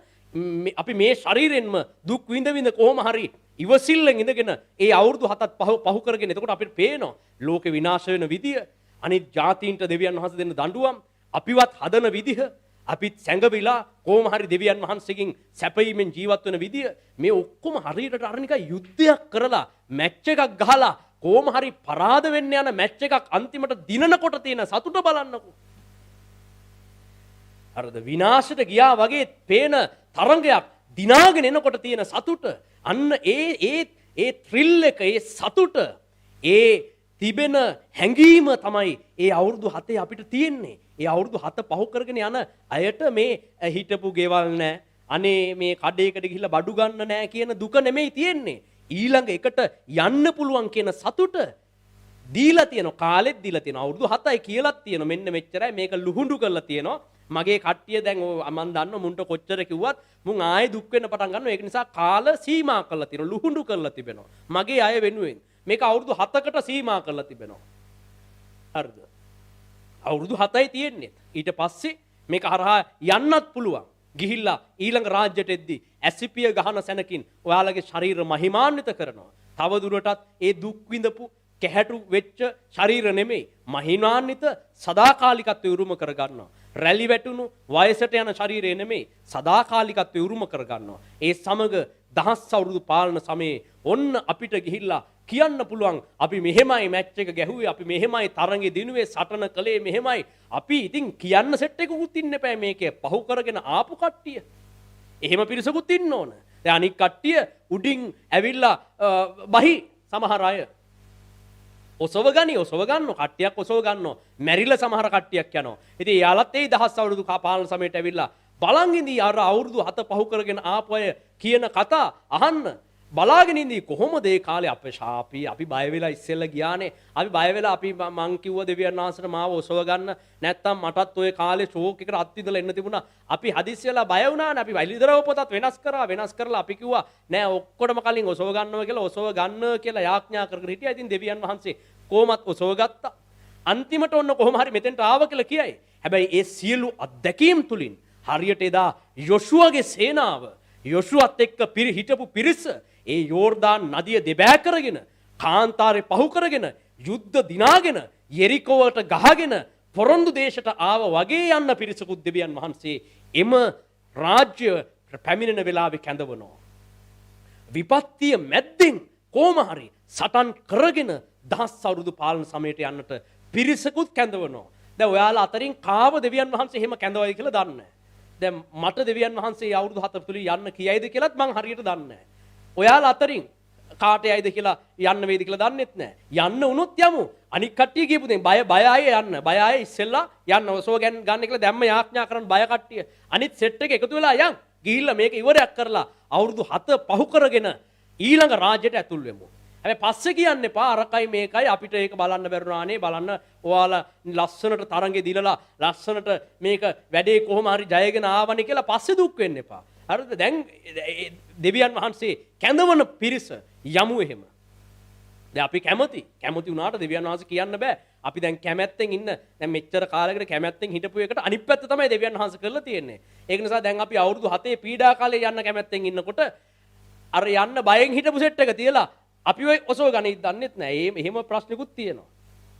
අපි මේ ශරීරෙන්ම දුක් විඳ කොහොම හරි ඉවසිල්ලෙන් ඉඳගෙන ඒ අවුරුදු 7ත් පහු කරගෙන එතකොට අපිට පේනවා ලෝකෙ විනාශ වෙන විදිය, අනිත් ජාතීන්ට දෙවියන් වහන්සේ දෙන්න දඬුවම්, අපිවත් හදන විදිහ, අපිත් සැඟවිලා කොහොම හරි දෙවියන් වහන්සේගෙන් සැපීමෙන් ජීවත් වෙන විදිය, මේ ඔක්කොම හරියට අර නිකන් යුද්ධයක් කරලා මැච් එකක් ගහලා කොහොම හරි පරාද වෙන්න යන මැච් එකක් අන්තිමට දිනනකොට තියෙන සතුට බලන්නකෝ. හරිද? විනාශයට ගියා වගේ පේන තරංගයක් දිනාගෙන එනකොට තියෙන සතුට, අන්න ඒ ත්‍රිල් එක, ඒ සතුට, ඒ තිබෙන හැඟීම තමයි ඒ අවුරුදු 7 අපිට තියෙන්නේ. ඒ අවුරුදු 7 පහු කරගෙන යන අයට මේ හිටපු ගෙවල් නැහැ, අනේ මේ කඩේකට ගිහිල්ලා බඩු ගන්න නැහැ කියන දුක නෙමෙයි තියෙන්නේ. ඊළඟ එකට යන්න පුළුවන් කියන සතුට දීලා තියෙනවා. කාලෙත් දීලා තියෙනවා. අවුරුදු 7යි කියලාත් තියෙනවා. මෙන්න මෙච්චරයි මේක ලුහුඬු කරලා තියෙනවා. මගේ කට්ටිය දැන් මම දන්නවා මුන්ට කොච්චර කිව්වත් මුන් ආයේ දුක් වෙන්න පටන් ගන්නවා. ඒක නිසා කාල සීමා කරලා තියෙනවා. ලුහුඬු කරලා තිබෙනවා. මගේ අය වෙනුවෙන් මේක අවුරුදු 7කට සීමා කරලා තිබෙනවා. හරිද? අවුරුදු 7යි තියෙන්නේ. ඊට පස්සේ මේක හරහා යන්නත් පුළුවන්. ගිහිල්ලා ඊළඟ රාජ්‍යයට එද්දි ඇසිපිය ගහන සැනකින් ඔයාලගේ ශරීර මහිමාන්විත කරනවා. තව දුරටත් ඒ දුක් විඳපු කැහැටු වෙච්ච ශරීර නෙමෙයි, මහිමාන්විත සදාකාලිකත්වය උරුම කර ගන්නවා. රැලි වැටුණු වයසට යන ශරීරය නෙමෙයි, සදාකාලිකත්වය උරුම කර ගන්නවා. ඒ සමග දහස් අවුරුදු පාලන සමයේ ඔන්න අපිට ගිහිල්ලා කියන්න පුළුවන් අපි මෙහෙමයි මැච් එක ගැහුවේ, අපි මෙහෙමයි තරඟේ දිනුවේ, සටන කළේ මෙහෙමයි. අපි ඉතින් කියන්න සෙට් එකකුත් ඉන්න එපා මේකේ පහු කරගෙන ආපු කට්ටිය. එහෙම පිරිසකුත් ඉන්න ඕන. දැන් අනික් කට්ටිය උඩින් ඇවිල්ලා බහි සමහර අය ඔසව ගන්නෝ කට්ටියක් ඔසව ගන්නෝ. මැරිලා සමහර කට්ටියක් යනවා. ඉතින් යාලත් ඒ දහස් අවුරුදු පාලන සමයට ඇවිල්ලා බලන් ඉඳී අර අවුරුදු 7 පහු කරගෙන ආපු අය කියන කතා අහන්න. බලාගෙන ඉඳී කොහොමද ඒ කාලේ අපි බය වෙලා ඉස්සෙල්ලා ගියානේ. අපි බය වෙලා අපි මං කිව්වා දෙවියන් වහන්සේට මාව ඔසව ගන්න. නැත්තම් මටත් ওই කාලේ ෂෝක් එකට අත්විඳලා එන්න තිබුණා. අපි හදිස්සියලා බය වුණානේ. අපි වැලිදරව පොතත් වෙනස් කරලා අපි කිව්වා නෑ ඔක්කොටම කලින් ඔසව ගන්නවා කියලා ඔසව ගන්න කියලා යාඥා කරගෙන හිටියා. ඉතින් දෙවියන් වහන්සේ කොහොමත් ඔසව ගත්තා. අන්තිමට ඔන්න කොහොම හරි මෙතෙන්ට ආව කියලා කියයි. හැබැයි ඒ සියලු අත්දැකීම් තුලින් හරියට එදා යොෂුවගේ සේනාව යොෂුවත් එක්ක හිටපු පිරිස ඒ යෝර්දාන් නදිය දෙබෑ කරගෙන කාන්තාරේ පහු කරගෙන යුද්ධ දිනාගෙන යෙරිකෝවට ගහගෙන පොරොන්දු දේශයට ආව වගේ යන්න පිරිසකුත් දෙවියන් වහන්සේ එම රාජ්‍ය පැමිණෙන වෙලාවේ කැඳවනවා. විපත්තිය මැද්දෙන් කොහොම හරි සටන් කරගෙන දහස් අවුරුදු පාලන සමයට යන්නට පිරිසකුත් කැඳවනවා. දැන් ඔයාලා අතරින් කාව දෙවියන් වහන්සේ එහෙම කැඳවයි කියලා දන්නේ නැහැ. දැන් මට දෙවියන් වහන්සේ අවුරුදු 7 තුලින් යන්න කියයිද කියලාත් මං හරියට දන්නේ නැහැ. ඔයාලා අතරින් කාට යයිද කියලා යන්න වේද කියලා දන්නෙත් නැහැ. යන්න උනොත් යමු. අනික් කට්ටිය කියපු දෙන් බය අය යන්න. බය අය ඉස්සෙල්ලා යන්න ඔසව ගන්න කියලා දැම්ම යාඥා කරන බය කට්ටිය. අනිත් සෙට් එක එකතු වෙලා යන්. ගිහිල්ලා මේක ඉවරයක් කරලා අවුරුදු 7 පහු කරගෙන ඊළඟ රාජ්‍යයට ඇතුල් වෙමු. හැබැයි පස්සේ කියන්න එපා අරකයි මේකයි අපිට ඒක බලන්න බැරුණානේ. බලන්න ඔයාලා ලස්සනට තරංගේ දිලලා ලස්සනට මේක වැඩේ කොහොම හරි ජයගෙන ආවනේ කියලා පස්සේ දුක් වෙන්න එපා. හරිද? දැන් දෙවියන් වහන්සේ කැඳවන පිරිස යමු එහෙම. දැන් අපි කැමති වුණාට දෙවියන් වහන්සේ කියන්න බෑ. අපි දැන් කැමැත්තෙන් ඉන්න. දැන් මෙච්චර කාලයකට කැමැත්තෙන් හිටපු එකට අනිත් පැත්ත තමයි දෙවියන් වහන්සේ කරලා තියෙන්නේ. ඒක නිසා දැන් අපි අවුරුදු 7 පීඩා කාලේ යන්න කැමැත්තෙන් ඉන්නකොට අර යන්න බයෙන් හිටපු සෙට් එක තියලා අපි ඔය ඔසව ගණන් දන්නෙත් නෑ. එහෙම ප්‍රශ්නිකුත් තියෙනවා.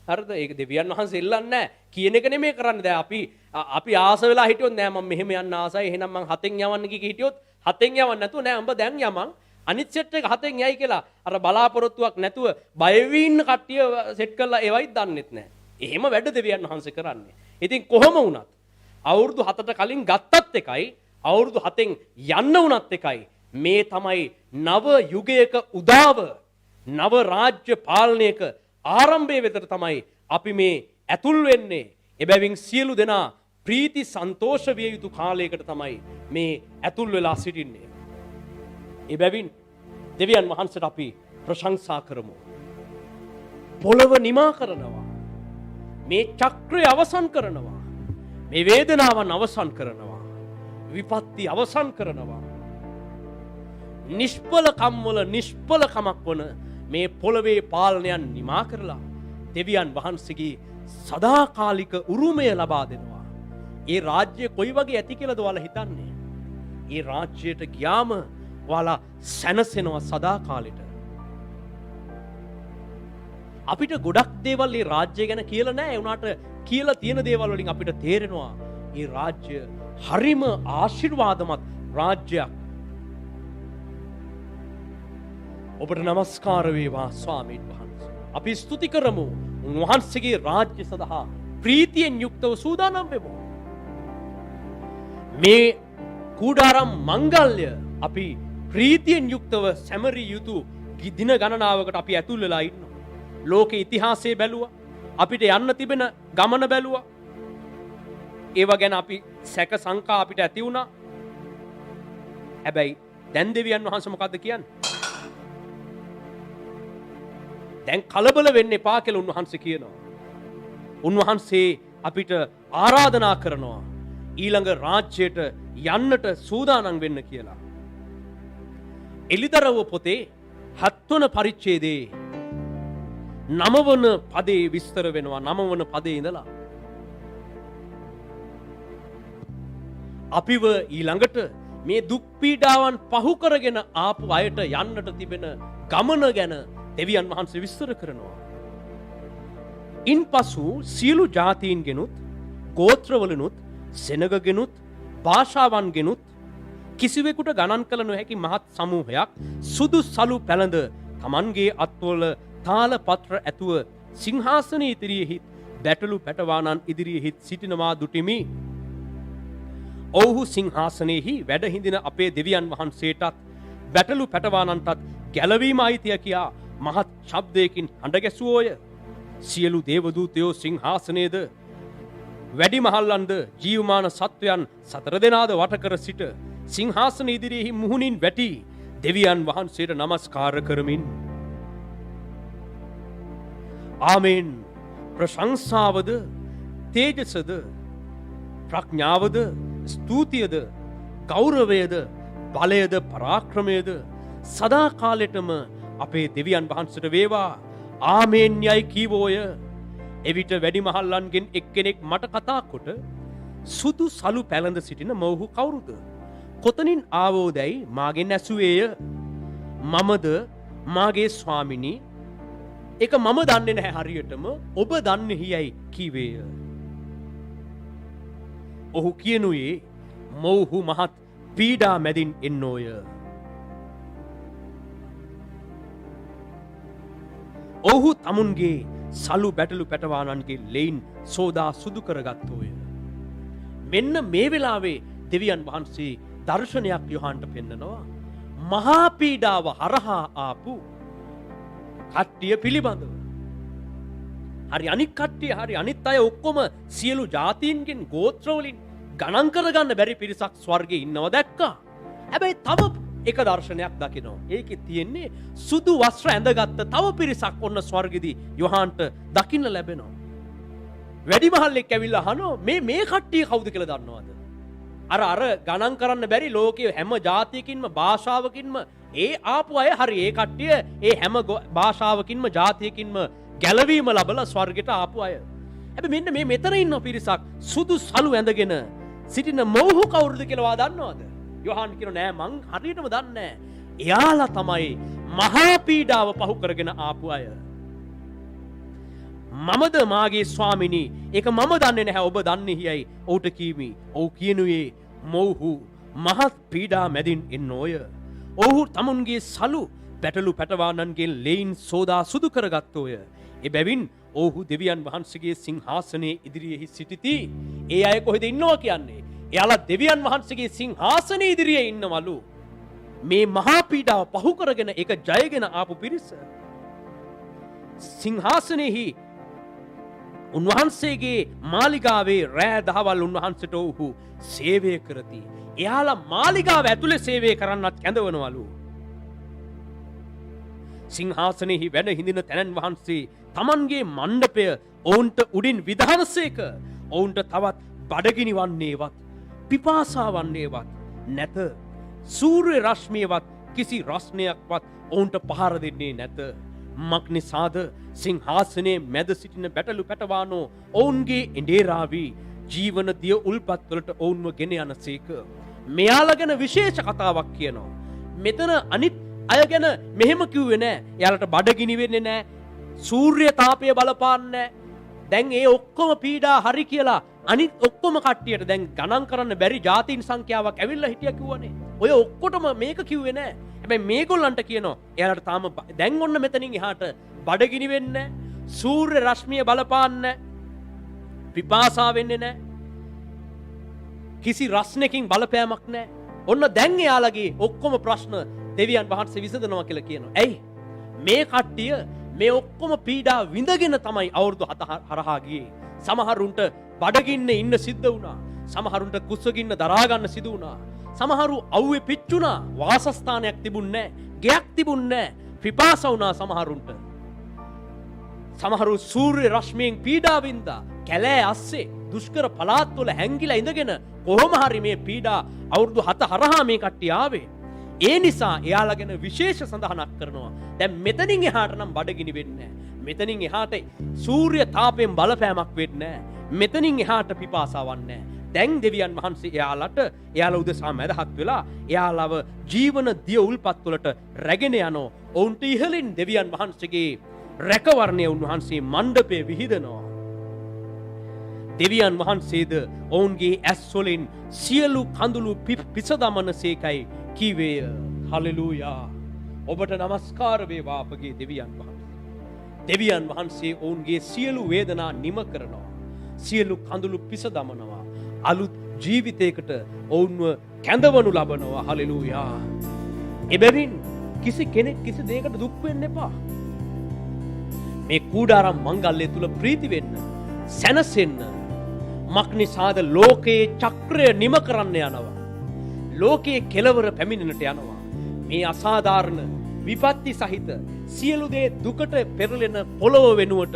හරිද? ඒක දෙවියන් වහන්සේ ඉල්ලන්නේ නෑ. කියන එක නෙමෙයි කරන්නේ. දැන් අපි ආස වෙලා හිටියොත් නෑ මම මෙහෙම යන්න ආසයි. එහෙනම් මං 7න් යවන්න කි හිටියොත් 7න් යවන්න නැතුව නෑ උඹ දැන් යමන්. අනිත් සෙට් එක 7න් යයි කියලා අර බලාපොරොත්තුවක් නැතුව බය වී ඉන්න කට්ටිය සෙට් කරලා ඒවයි දන්නෙත් නෑ. එහෙම වැඩ දෙවියන් වහන්සේ කරන්නේ. ඉතින් කොහොම වුණත් අවුරුදු 7ට කලින් ගත්තත් එකයි අවුරුදු 7න් යන්න වුණත් එකයි මේ තමයි නව යුගයක උදාව නව රාජ්‍ය පාලනයක ආරම්භය වෙතට තමයි අපි මේ ඇතුල් වෙන්නේ. එබැවින් සියලු දෙනා ප්‍රීති සන්තෝෂ විය යුතු කාලයකට තමයි මේ ඇතුල් වෙලා සිටින්නේ. එබැවින් දෙවියන් වහන්සේට අපි ප්‍රශංසා කරමු. පොළව නිමා කරනවා. මේ චක්‍රය අවසන් කරනවා. මේ වේදනාවන් අවසන් කරනවා. විපත්ති අවසන් කරනවා. නිෂ්ඵලකම් වල නිෂ්ඵලකමක් වන මේ පොළවේ පාලනයන් නිමා කරලා දෙවියන් වහන්සේගේ සදාකාලික උරුමය ලබා දෙනවා. ඒ රාජ්‍ය කොයි වගේ ඇති කියලාද ඔයාලා හිතන්නේ? ඒ රාජ්‍යයට ගියාම ඔයාලා සැනසෙනවා සදාකාලෙට. අපිට ගොඩක් දේවල් මේ රාජ්‍ය ගැන කියලා නැහැ. ඒ උනාට කියලා තියෙන දේවල් වලින් අපිට තේරෙනවා මේ රාජ්‍ය හරිම ආශිර්වාදමත් රාජ්‍යයක්. ඔබට নমස්කාර වේවා ස්වාමීන් වහන්සේ. අපි ස්තුති කරමු. උන්වහන්සේගේ රාජ්‍ය සඳහා ප්‍රීතියෙන් යුක්තව සූදානම් වෙමු. මේ කුඩාරම් මංගල්‍ය අපි ප්‍රීතියෙන් යුක්තව සැමරිය යුතු දින ගණනාවකට අපි ඇතුල් වෙලා ඉන්නවා. ලෝක ඉතිහාසයේ බැලුවා. අපිට යන්න තිබෙන ගමන බැලුවා. ඒව ගැන අපි සැක සංකා අපිට ඇති වුණා. හැබැයි දැන් දෙවියන් වහන්සේ මොකද්ද කියන්නේ? දැන් කලබල වෙන්න එපා කියලා උන්වහන්සේ කියනවා. උන්වහන්සේ අපිට ආරාධනා කරනවා ඊළඟ රාජ්‍යයට යන්නට සූදානම් වෙන්න කියලා. එලිදරව් පොතේ 7 වන පරිච්ඡේදයේ 9 වන පදේ විස්තර වෙනවා. 9 වන පදේ ඉඳලා අපිව ඊළඟට මේ දුක් පීඩාවන් පහු කරගෙන ආපු අයට යන්නට තිබෙන ගමන ගැන දෙවියන් වහන්සේ විස්තර කරනවා. ඉන්පසු සියලු ජාතීන්ගෙනුත් ගෝත්‍රවලනුත් සෙනගගෙනුත් භාෂාවන්ගෙනුත් කිසිවෙකුට ගණන් කළ නොහැකි මහත් සමූහයක් සුදු සලු පැළඳ තමන්ගේ අත්වල තාල පත්‍ර ඇතුව සිංහාසන ඉදිරියෙහිත් බැටළු පැටවානන් ඉදිරියෙහිත් සිටිනවා දුටිමි. ඔවුහු සිංහාසනයෙහි වැඩ හිඳින අපේ දෙවියන් වහන්සේටත් බැටළු පැටවානන්ටත් ගැලවීම අයිතිය කියා මහත් ශබ්දයකින් හඬ ගැසුවෝය. සියලු දේවදූතයෝ සිංහාසනයේද වැඩිමහල්ලන්ද ජීවමාන සත්වයන් 4 දෙනාද වටකර සිට සිංහාසන ඉදිරියෙහි මුහුණින් වැටි දෙවියන් වහන්සේට নমස්කාර කරමින් ආමෙන්. ප්‍රශංසාවද තේජසද ප්‍රඥාවද ස්තුතියද ගෞරවයද බලයද පරාක්‍රමයද සදාකාලෙටම අපේ දෙවියන් වහන්සේට වේවා. ආමෙන් යයි කීවෝය. එවිට වැඩිමහල්ලන්ගෙන් එක්කෙනෙක් මට කතා කොට සුදු සලු පැළඳ සිටින මොහු කවුරුද? කොතනින් ආවෝදැයි මාගෙන් ඇසුවේය. මමද මාගේ ස්වාමිනී ඒක මම දන්නේ නැහැ හරියටම, ඔබ දන්නේහියයි කීවේය. ඔහු කියනුයේ මොහු මහත් පීඩා මැදින් එන්නෝය. ඔහු තමුන්ගේ සලු බැටළු පැටවානන්ගේ ලෙයින් සෝදා සුදු කරගත්තෝය. මෙන්න මේ වෙලාවේ දෙවියන් වහන්සේ දර්ශනයක් යොහන්ට පෙන්නනවා. මහා පීඩාව හරහා ආපු කට්ටිය පිළිබඳව. හරි අනික් කට්ටිය හරි අනිත් අය ඔක්කොම සියලු ජාතීන්ගෙන් ගෝත්‍රවලින් ගණන් කරගන්න බැරි පිරිසක් ස්වර්ගයේ ඉන්නව දැක්කා. හැබැයි තව එක දර්ශනයක් දකිනවා. ඒකේ තියෙන්නේ සුදු වස්ත්‍ර ඇඳගත්ත තව පිරිසක් ඔන්න ස්වර්ගෙදී යොහන්ට දකින්න ලැබෙනවා. වැඩිමහල්ලෙක් ඇවිල්ලා අහනවා මේ කට්ටිය කවුද කියලා දන්නවද? අර ගණන් කරන්න බැරි ලෝකයේ හැම ජාතියකින්ම භාෂාවකින්ම ඒ ආපු අය හරි ඒ කට්ටිය ඒ හැම භාෂාවකින්ම ජාතියකින්ම ගැලවීම ලැබලා ස්වර්ගයට ආපු අය. හැබැයි මෙන්න මේ මෙතන ඉන්න පිරිසක් සුදු සලු ඇඳගෙන සිටින මොහු කවුරුද කියලා දන්නවද? යොහන් කියන නෑ මං හරියටම දන්නේ නෑ. එයාලා තමයි මහා පීඩාව පහු කරගෙන ආපු අය. මමද මාගේ ස්වාමිනී ඒක මම දන්නේ නැහැ ඔබ දන්නේහියයි ඔහුට කීමි. ඔහු කියනුයේ මොහු මහත් පීඩා මැදින් එන්නෝය. ඔහු තමුන්ගේ සලු බැටළු පැටවානන්ගේ ලෙයින් සෝදා සුදු කරගත්තෝය. එබැවින් ඔහු දෙවියන් වහන්සේගේ සිංහාසනයේ ඉදිරියේ සිටිති. ඒ අය කොහෙද ඉන්නවා කියන්නේ? එයාලා දෙවියන් වහන්සේගේ සිංහාසනයේ ඉදිරියේ ඉන්නවලු. මේ මහා පීඩාව පහු කරගෙන ඒක ජයගෙන ආපු පිරිස. සිංහාසනයේහි උන්වහන්සේගේ මාලිගාවේ රෑ දහවල් උන්වහන්සේට ඔහු සේවය කරති. එයාලා මාලිගාව ඇතුලේ සේවය කරන්නත් කැඳවනවලු. සිංහාසනයෙහි වැඩ හිඳින තැනන් වහන්සේ තමන්ගේ මණ්ඩපය ඔවුන්ට උඩින් විධානසේක. ඔවුන්ට තවත් බඩගිනි වන්නේවත් පිපාසා වන්නේවත් නැත. සූර්ය රශ්මියවත් කිසි රස්නයක්වත් ඔවුන්ට පහර දෙන්නේ නැත. මක්නිසාද සිංහාසනයේ මැද සිටින බැටලු පැටවානෝ ඔවුන්ගේ එඬේරාවී ජීවන දිය උල්පත්වලට ඔවුන්ව ගෙන යනසේක. මෙයාලා ගැන විශේෂ කතාවක් කියනවා. මෙතන අනිත් අය ගැන මෙහෙම කිව්වේ නෑ. එයාලට බඩගිනි වෙන්නේ නෑ. සූර්ය තාපය බලපාන්නේ නෑ. දැන් ඒ ඔක්කොම පීඩා හරි කියලා අනිත් ඔක්කොම කට්ටියට දැන් ගණන් කරන්න බැරි ජාතීන් සංඛ්‍යාවක් ඇවිල්ලා හිටියා කිව්වනේ. ඔය ඔක්කොටම මේක කිව්වේ නෑ. හැබැයි මේගොල්ලන්ට කියනවා එයාලට තාම දැන් ඔන්න මෙතනින් එහාට බඩගිනි වෙන්නේ නෑ. සූර්ය රශ්මිය බලපාන්නේ නෑ. පිපාසා වෙන්නේ නෑ. කිසි රස්නකින් බලපෑමක් නෑ. ඔන්න දැන් එයාලගේ ඔක්කොම ප්‍රශ්න දෙවියන් වහන්සේ විසඳනවා කියලා කියනවා. ඇයි? මේ කට්ටිය මේ ඔක්කොම පීඩා විඳගෙන තමයි අවුරුදු 7 හරහා ගියේ. සමහරුන්ට බඩගින්නේ ඉන්න සිද්ධ වුණා. සමහරුන්ට කුසගින්න දරා ගන්න සිදු වුණා. සමහරු අවුවේ පිච්චුණා. වාසස්ථානයක් තිබුණේ නැහැ. ගෙයක් තිබුණේ නැහැ. පිපාස වුණා සමහරුන්ට. සමහරු සූර්ය රශ්මියෙන් පීඩා වින්දා. කැලෑ අස්සේ දුෂ්කර පළාත්වල හැංගිලා ඉඳගෙන කොහොම හරි මේ පීඩා අවුරුදු 7 හරහා මේ කට්ටිය ආවේ. ඒ නිසා එයාලා ගැන විශේෂ සඳහනක් කරනවා. දැන් මෙතනින් එහාට නම් බඩගිනි වෙන්නේ නැහැ. මෙතනින් එහාට සූර්ය තාපයෙන් බලපෑමක් වෙන්නේ නැහැ. මෙතනින් එහාට පිපාසාවක් නැහැ. දැන් දෙවියන් වහන්සේ එයාලා උදෙසා මැදහත් වෙලා එයාලව ජීවන දිය උල්පත් වලට රැගෙන යනවා. ඔවුන්ට ඉහළින් දෙවියන් වහන්සේගේ රැකවරණය උන්වහන්සේ මණ්ඩපයේ විහිදනවා. දෙවියන් වහන්සේද ඔවුන්ගේ ඇස් වලින් සියලු කඳුළු පිසදමනසේකයි කීවේය. හලෙලූයා. ඔබට නමස්කාර වේවා අපගේ දෙවියන් වහන්සේ. දෙවියන් වහන්සේ ඔවුන්ගේ සියලු වේදනා නිම කරනවා. සියලු කඳුළු පිසදමනවා. අලුත් ජීවිතයකට ඔවුන්ව කැඳවනු ලබනවා. හලෙලූයා. එබැවින් කිසි කෙනෙක් කිසි දෙයකට දුක් වෙන්න එපා. මේ කූඩාරම් මංගල්‍යය තුල ප්‍රීති වෙන්න, සැනසෙන්න. මක්නිසාද ලෝකයේ චක්‍රය නිම කරන්න යනවා. ලෝකයේ කෙලවර පැමිණෙනට යනවා. මේ අසාධාරණ විපත්ති සහිත සියලු දේ දුකට පෙරලෙන පොළොව වෙනුවට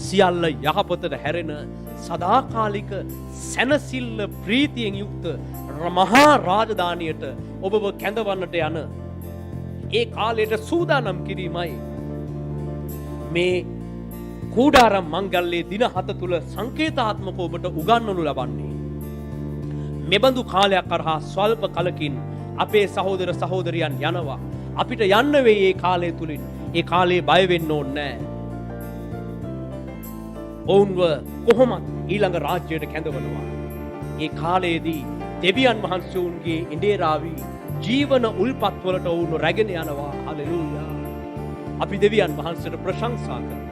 සියල්ල යහපතට හැරෙන සදාකාලික සැනසිල්ල ප්‍රීතියෙන් යුක්ත මහා රාජධානියට ඔබව කැඳවන්නට යන ඒ කාලයට සූදානම් කිරීමයි මේ කූඩාරම් මංගල්‍යයේ දින 7 තුල සංකේතාත්මක ඔබට උගන්වනු ලබන්නේ. මෙබඳු කාලයක් කරහා ස්වල්ප කලකින් අපේ සහෝදර සහෝදරියන් යනවා. අපිට යන්න වෙයි මේ කාලය තුලින්. ඒ කාලේ බය වෙන්න ඕනේ නැහැ. ඔවුන්ව කොහොමත් ඊළඟ රාජ්‍යයට කැඳවනවා. ඒ කාලයේදී දෙවියන් වහන්සේගේ ඉන්දේරාවි ජීවන උල්පත් වලට ඔවුන්ව රැගෙන යනවා. හලෙලූයා. අපි දෙවියන් වහන්සේට ප්‍රශංසා කරමු.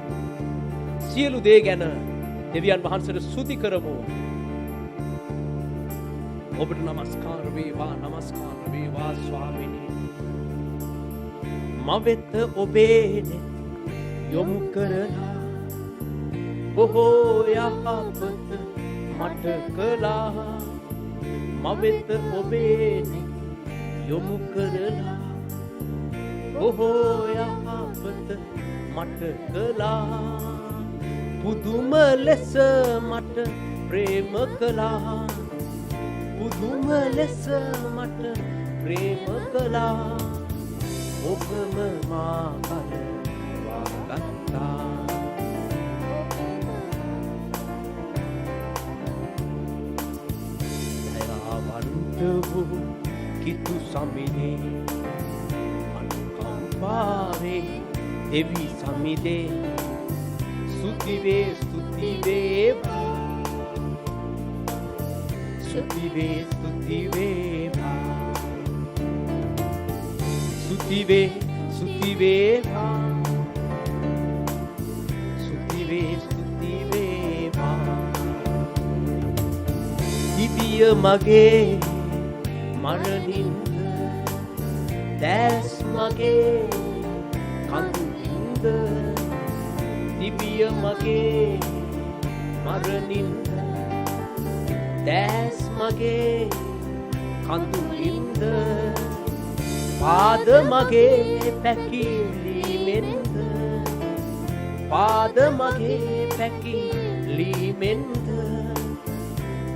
සියලු දේ ගැන දෙවියන් වහන්සේට ස්තුති කරමු. ඔබට නමස්කාර වේවා, නමස්කාර වේවා ස්වාමීනි. මවෙත ඔබේ නෙත් යොමු කරලා බොහෝ යහපත මට කළා. මවෙත ඔබේ නෙත් යොමු කරලා බොහෝ යහපත මට කළා. පුදුම ලෙස මට ප්‍රේම කළා. පුදුම ලෙස මට ප්‍රේම කළා. ඔබම මා කරවගත්තා. දයාවන්ත වූ කිතු සමිනේ අනුකම්පාවේ දෙවි සමිදේ ස්තුතිවේ ස්තුතිවේවා. ස්තුතිවේ ස්තුතිවේවා. ස්තුතිවේ ස්තුතිවේවා. ස්තුතිවේ දිවිය මගේ මරණින්ද දැස් මගේ කඳුලින්ද දිවිය මගේ මරණින්ද දැස් මගේ කඳුලින්ද පාද මගේ පැකිලීමෙන්ද පාද මගේ පැකිලීමෙන්ද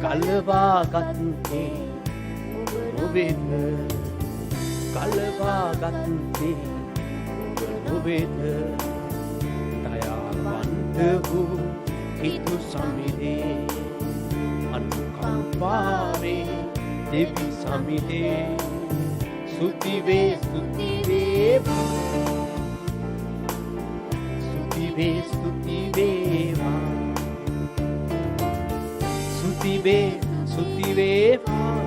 කලවාගත්තේ ඔබ නොවේද කලවාගත්තේ ඔබ නොවේද දයාවන්ත වූ හිතු සමිදේ අනුකම්පාවේ දෙවි සමිදේ සුතිවේ සුතිවේවා සුතිවේ සුතිවේවා සුතිවේ සුතිවේවා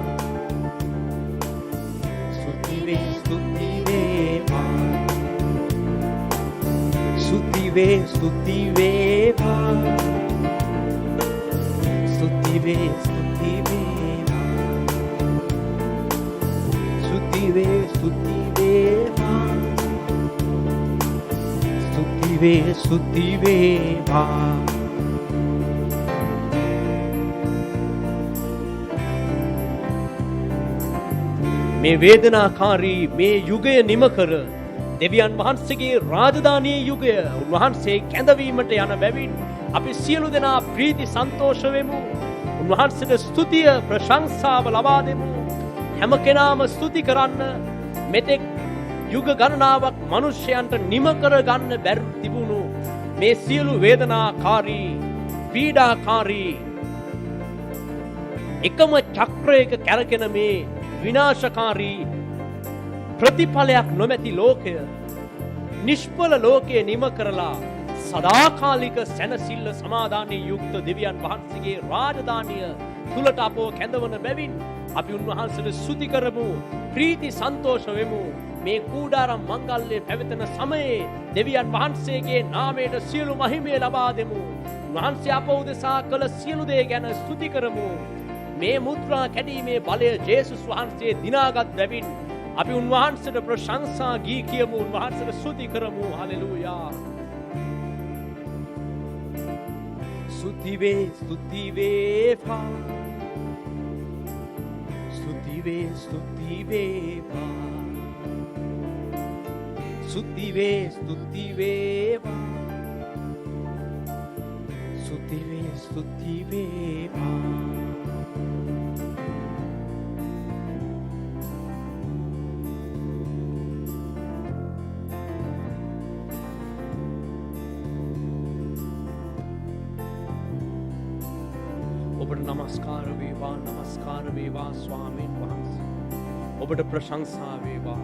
සුතිවේ සුතිවේවා සුතිවේ සුතිවේවා සුතිවේ සුතිවේවා සුතිවේ සුතිවේවා සුතිවේ සුතිවේවා මේ වේදනාකාරී මේ යුගය නිම කර දෙවියන් වහන්සේගේ රාජධානී යුගය උන්වහන්සේ කැඳවීමට යන බැවින් අපි සියලු දෙනා ප්‍රීති සන්තෝෂ වෙමු. උන්වහන්සේට ස්තුතිය ප්‍රශංසාව ලබා දෙමු. හැම කෙනාම ස්තුති කරන්න මෙතෙක් යුග ගණනාවක් මිනිසයන්ට නිම කර ගන්න බැරි තිබුණු මේ සියලු වේදනාකාරී පීඩාකාරී එකම චක්‍රයක කැරකෙන මේ විනාශකාරී ප්‍රතිඵලයක් නොමැති ලෝකය නිෂ්ඵල ලෝකයේ නිම කරලා සදාකාලික සැනසෙල්ල සමාදානයේ යුක්ත දෙවියන් වහන්සේගේ රාජධානිය තුලට අපව කැඳවන බැවින් අපි උන්වහන්සේට ස්තුති කරමු ප්‍රීති සන්තෝෂ වෙමු. මේ කූඩාරම් මංගල්‍යයේ පැවැතෙන සමයේ දෙවියන් වහන්සේගේ නාමයට සියලු මහිමය ලබා දෙමු. උන්වහන්සේ අප උදෙසා කළ සියලු දේ ගැන ස්තුති කරමු. මේ මුද්‍රා කැඩීමේ බලය ජේසුස් වහන්සේ දිනාගත් බැවින් අපි උන්වහන්සේට ප්‍රශංසා ගී කියමු. උන්වහන්සේට ස්තුති කරමු. හලෙලූයා. ස්තුතිවේ ස්තුතිවේවා ස්තුතිවේ ස්තුතිවේවා ස්තුතිවේ ස්තුතිවේවා ස්තුතිවේ ස්තුතිවේවා ඔබට නමස්කාර වේවා නමස්කාර වේවා ස්වාමීන් වහන්සේ. ඔබට ප්‍රශංසා වේවා.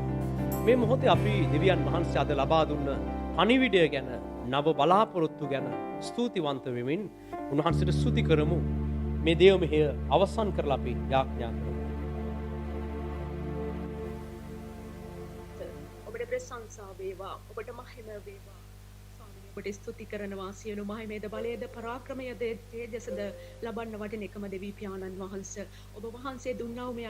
මේ මොහොතේ අපි දෙවියන් වහන්සේ අද ලබා දුන්න පණිවිඩය ගැන නව බලාපොරොත්තු ගැන ස්තුතිවන්ත වෙමින් උන්වහන්සේට ස්තුති කරමු. මේ දේව මෙහෙය අවසන් කරලා අපි යාඥා කරමු. ඔබට ප්‍රශංසා වේවා. ඔබට මහිම වේවා. ඔබට ස්තුති කරනවා සියලු මහිමේද බලයේද පරාක්‍රමයේද තේජසද ලබන්න වටින එකම දෙවි පියාණන් වහන්සේ. ඔබ වහන්සේ දුන්නා වූ මේ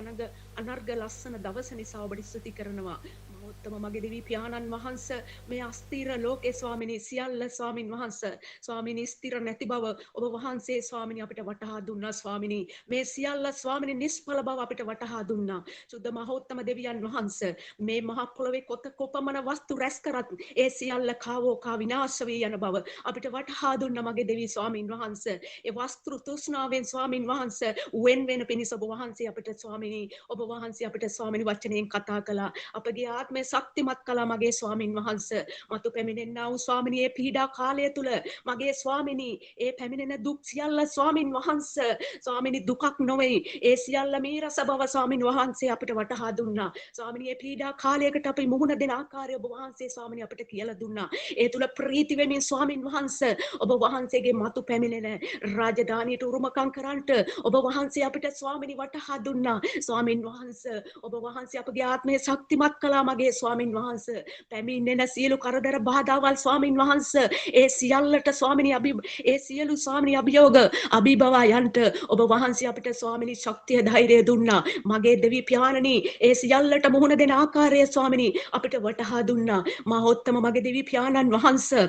අනර්ග ලස්සන දවස නිසා ඔබට ස්තුති කරනවා. මහෝත්තම මගේ දෙවි පියාණන් වහන්සේ මේ අස්තිර ලෝකේ ස්වාමිනී සියල්ල ස්වාමින් වහන්සේ ස්වාමිනී ස්ථිර නැති බව ඔබ වහන්සේ ස්වාමිනී අපිට වටහා දුන්නා. ස්වාමිනී මේ සියල්ල ස්වාමිනී නිෂ්ඵල බව අපිට වටහා දුන්නා. සුද්ධ මහෝත්තම දෙවියන් වහන්සේ මේ මහ පොළොවේ කොපමණ වස්තු රැස් කරත් ඒ සියල්ල කාවෝ කා විනාශ යන බව අපිට වටහා දුන්න මගේ දෙවි ස්වාමින් වහන්සේ. ඒ වස්තු තෘෂ්ණාවෙන් ස්වාමින් වහන්සේ වෙන වෙන පිණිස ඔබ වහන්සේ අපිට ස්වාමිනී ඔබ වහන්සේ අපිට ස්වාමිනී වචනයෙන් කතා කළා. අපගේ ආත්මය ශක්තිමත් කළා මගේ ස්වාමින් වහන්සේ. මතු පැමිණෙනා වූ ස්වාමිනී ඒ පීඩා කාලය තුල මගේ ස්වාමිනී ඒ පැමිණෙන දුක් සියල්ල ස්වාමින් වහන්සේ ස්වාමිනී දුකක් නොවේ. ඒ සියල්ල මේ රස බව ස්වාමින් වහන්සේ අපිට වටහා දුන්නා. ස්වාමිනී ඒ පීඩා කාලයකට අපි මුහුණ දෙන ආකාරය ඔබ වහන්සේ ස්වාමිනී අපිට කියලා දුන්නා. ඒ තුල ප්‍රීති වෙමින් ස්වාමින් වහන්සේ ඔබ වහන්සේගේ මතු පැමිණෙන රාජධානියට උරුමකම් කරන්නට ඔබ වහන්සේ අපිට ස්වාමිනී වටහා දුන්නා. ස්වාමින් වහන්සේ ඔබ වහන්සේ අපගේ ආත්මය ශක්තිමත් කළා මගේ ස්වාමින් වහන්සේ. පැමිණෙන සියලු කරදර බාධාවල් ස්වාමින් වහන්සේ ඒ සියල්ලට ස්වාමිනී ඒ සියලු ස්වාමිනී අභියෝග අභිභවා යන්ට ඔබ වහන්සේ අපිට ස්වාමිනී ශක්තිය ධෛර්යය දුන්නා. මගේ දෙවි පියාණනි ඒ සියල්ලට මුහුණ දෙන ආකාරය ස්වාමිනී අපිට වටහා දුන්නා. මහෝත්තම මගේ දෙවි පියාණන් වහන්සේ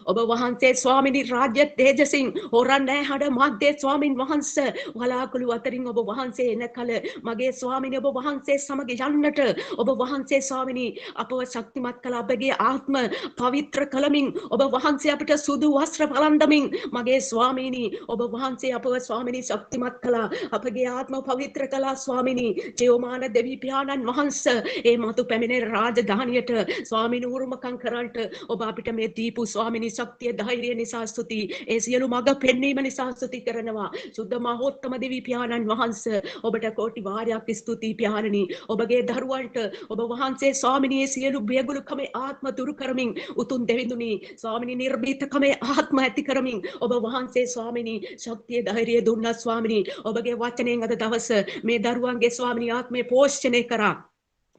ඔබ වහන්සේ ස්වාමිනී රාජ්‍ය තේජසින් හොරන්නේ හඩ මැද්දේ ස්වාමින් වහන්සේ වලාකුළු අතරින් ඔබ වහන්සේ එන කල මගේ ස්වාමිනී ඔබ වහන්සේ සමග යන්නට ඔබ වහන්සේ ස්වාමිනී අපව ශක්තිමත් කළ අපගේ ආත්ම පවිත්‍ර කළමින් ඔබ වහන්සේ අපිට සුදු වස්ත්‍ර පලඳමින් මගේ ස්වාමිනී ඔබ වහන්සේ අපව ස්වාමිනී ශක්තිමත් කළා. අපගේ ආත්ම පවිත්‍ර කළා ස්වාමිනී. ජීවමාන දෙවි පියාණන් වහන්සේ ඒ මතු පැමිණෙන රාජධානියට ස්වාමිනී උරුමකම් කරන්නට ඔබ අපිට මේ දීපු ස්වාමිනී ශක්තිය ධෛර්යය නිසා ස්තුති. ඒ සියලු මඟ පෙන්වීම නිසා ස්තුති කරනවා. සුද්ධ මහෝත්තම දෙවි පියාණන් වහන්සේ ඔබට කෝටි වාරයක් ස්තුති පියාණනි. ඔබගේ දරුවන්ට ඔබ වහන්සේ ස්වාමිනී සියලු බියගුලකමේ ආත්ම දුරු කරමින් උතුම් දෙවිඳුනි ස්වාමිනී නිර්භීතකමේ ආත්ම ඇති කරමින් ඔබ වහන්සේ ස්වාමිනී ශක්තිය ධෛර්යය දුන්නා ස්වාමිනී. ඔබගේ වචනයෙන් අද දවස මේ දරුවන්ගේ ස්වාමිනී ආත්මය පෝෂණය කරා.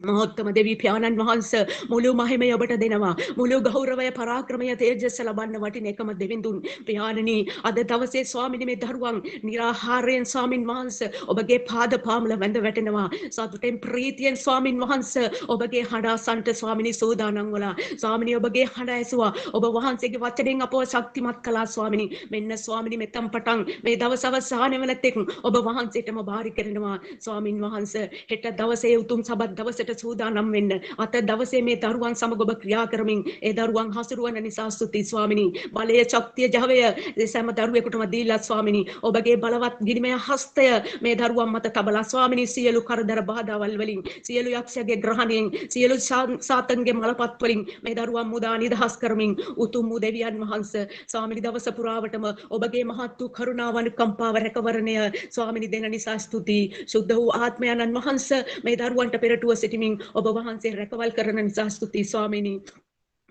මහෝත්තම දෙවි පියාණන් වහන්සේ මුළු මහිමය ඔබට දෙනවා. මුළු ගෞරවය පරාක්‍රමය තේජස ලබන්න වටින එකම දෙවිඳුන් පියාණනි අද දවසේ ස්වාමිනී මේ දරුවන් निराහාරයෙන් ස්වාමින් වහන්සේ ඔබගේ පාද පාමුල වැඳ වැටෙනවා. සතුටෙන් ප්‍රීතියෙන් ස්වාමින් වහන්සේ ඔබගේ හඬ අසන්ට ස්වාමිනී සෝදානම් වලා ස්වාමිනී ඔබගේ හඬ ඇසුවා. ඔබ වහන්සේගේ වචනෙන් අපව ශක්තිමත් කළා ස්වාමිනී. මෙන්න ස්වාමිනී මෙතම් පටන් මේ දවස් අවසාන වෙනතෙක් ඔබ වහන්සේටම බාරි කරනවා ස්වාමින් වහන්සේ. හෙට දවසේ උතුම් සබත් දවසට සූදානම් වෙන්න. අත දවසේ මේ දරුවන් සමග ඔබ ක්‍රියා කරමින් ඒ දරුවන් හසුරුවන නිසා ස්තුති ස්වාමිනී. බලයේ ශක්තිය ජවය සෑම දරුවෙකුටම දීලා ස්වාමිනී. ඔබගේ බලවත් ගිනිමය හස්තය මේ දරුවන් මත තබලා ස්වාමිනී සියලු කරදර බාධාවල් වලින් සියලු යක්ෂගේ ග්‍රහණයෙන් සියලු සාතන්ගේ මලපත් වලින් මේ දරුවන් මුදා නිදහස් කරමින් උතුම් වූ දෙවියන් වහන්සේ ස්වාමිනී දවස පුරාවටම ඔබගේ මහත් වූ කරුණාව අනුකම්පාව රැකවරණය ස්වාමිනී දෙන නිසා ස්තුති. සුද්ධ වූ ආත්මයන්න් වහන්සේ මේ දරුවන්ට පෙරටුව සිටිමින් ඔබ වහන්සේ රැකවල් කරන නිසා ස්තුති ස්වාමිනී.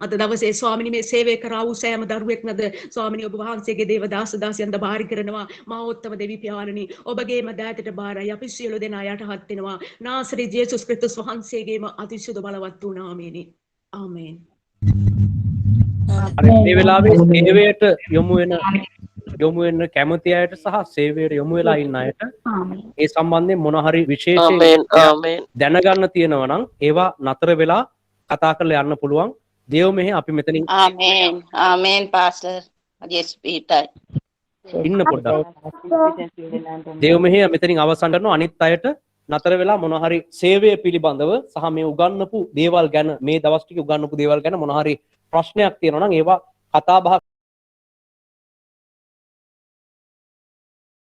අද දවසේ ස්වාමිනී මේ සේවය කරා වූ සෑම දරුවෙක් නද ස්වාමිනී ඔබ වහන්සේගේ දේව දාස දාසියන්ද බාරි කරනවා. මහෝත්තම දෙවි පියාණනි ඔබගේම දෑතට බාරයි අපි සියලු දෙනා යටහත් වෙනවා. නාසරේ ජේසුස් ක්‍රිස්තුස් වහන්සේගේම අතිශුද්ධ බලවත් වූ නාමයෙනි. ආමේන්. මේ වෙලාවේ සේවයට යොමු වෙන කැමති අයට සහ සේවයට යොමු වෙලා ඉන්න අයට ඒ සම්බන්ධයෙන් මොන හරි විශේෂයෙන් දැනගන්න තියෙනවා නම් ඒවා නතර වෙලා කතා කරලා යන්න පුළුවන්. දේව මෙහි අපි මෙතනින් ආමේන් ආමේන් පාස්ටර් ජේසුස් පිටයි ඉන්න පොඩ්ඩක්. දේව මෙහි මෙතනින් අවසන් කරනවා. අනිත් අයට නතර වෙලා මොන හරි සේවය පිළිබඳව සහ මේ උගන්වපු දේවල් ගැන මේ දවස් ටික උගන්වපු දේවල් ගැන මොන හරි ප්‍රශ්නයක් තියෙනවා නම් ඒවා කතා බහ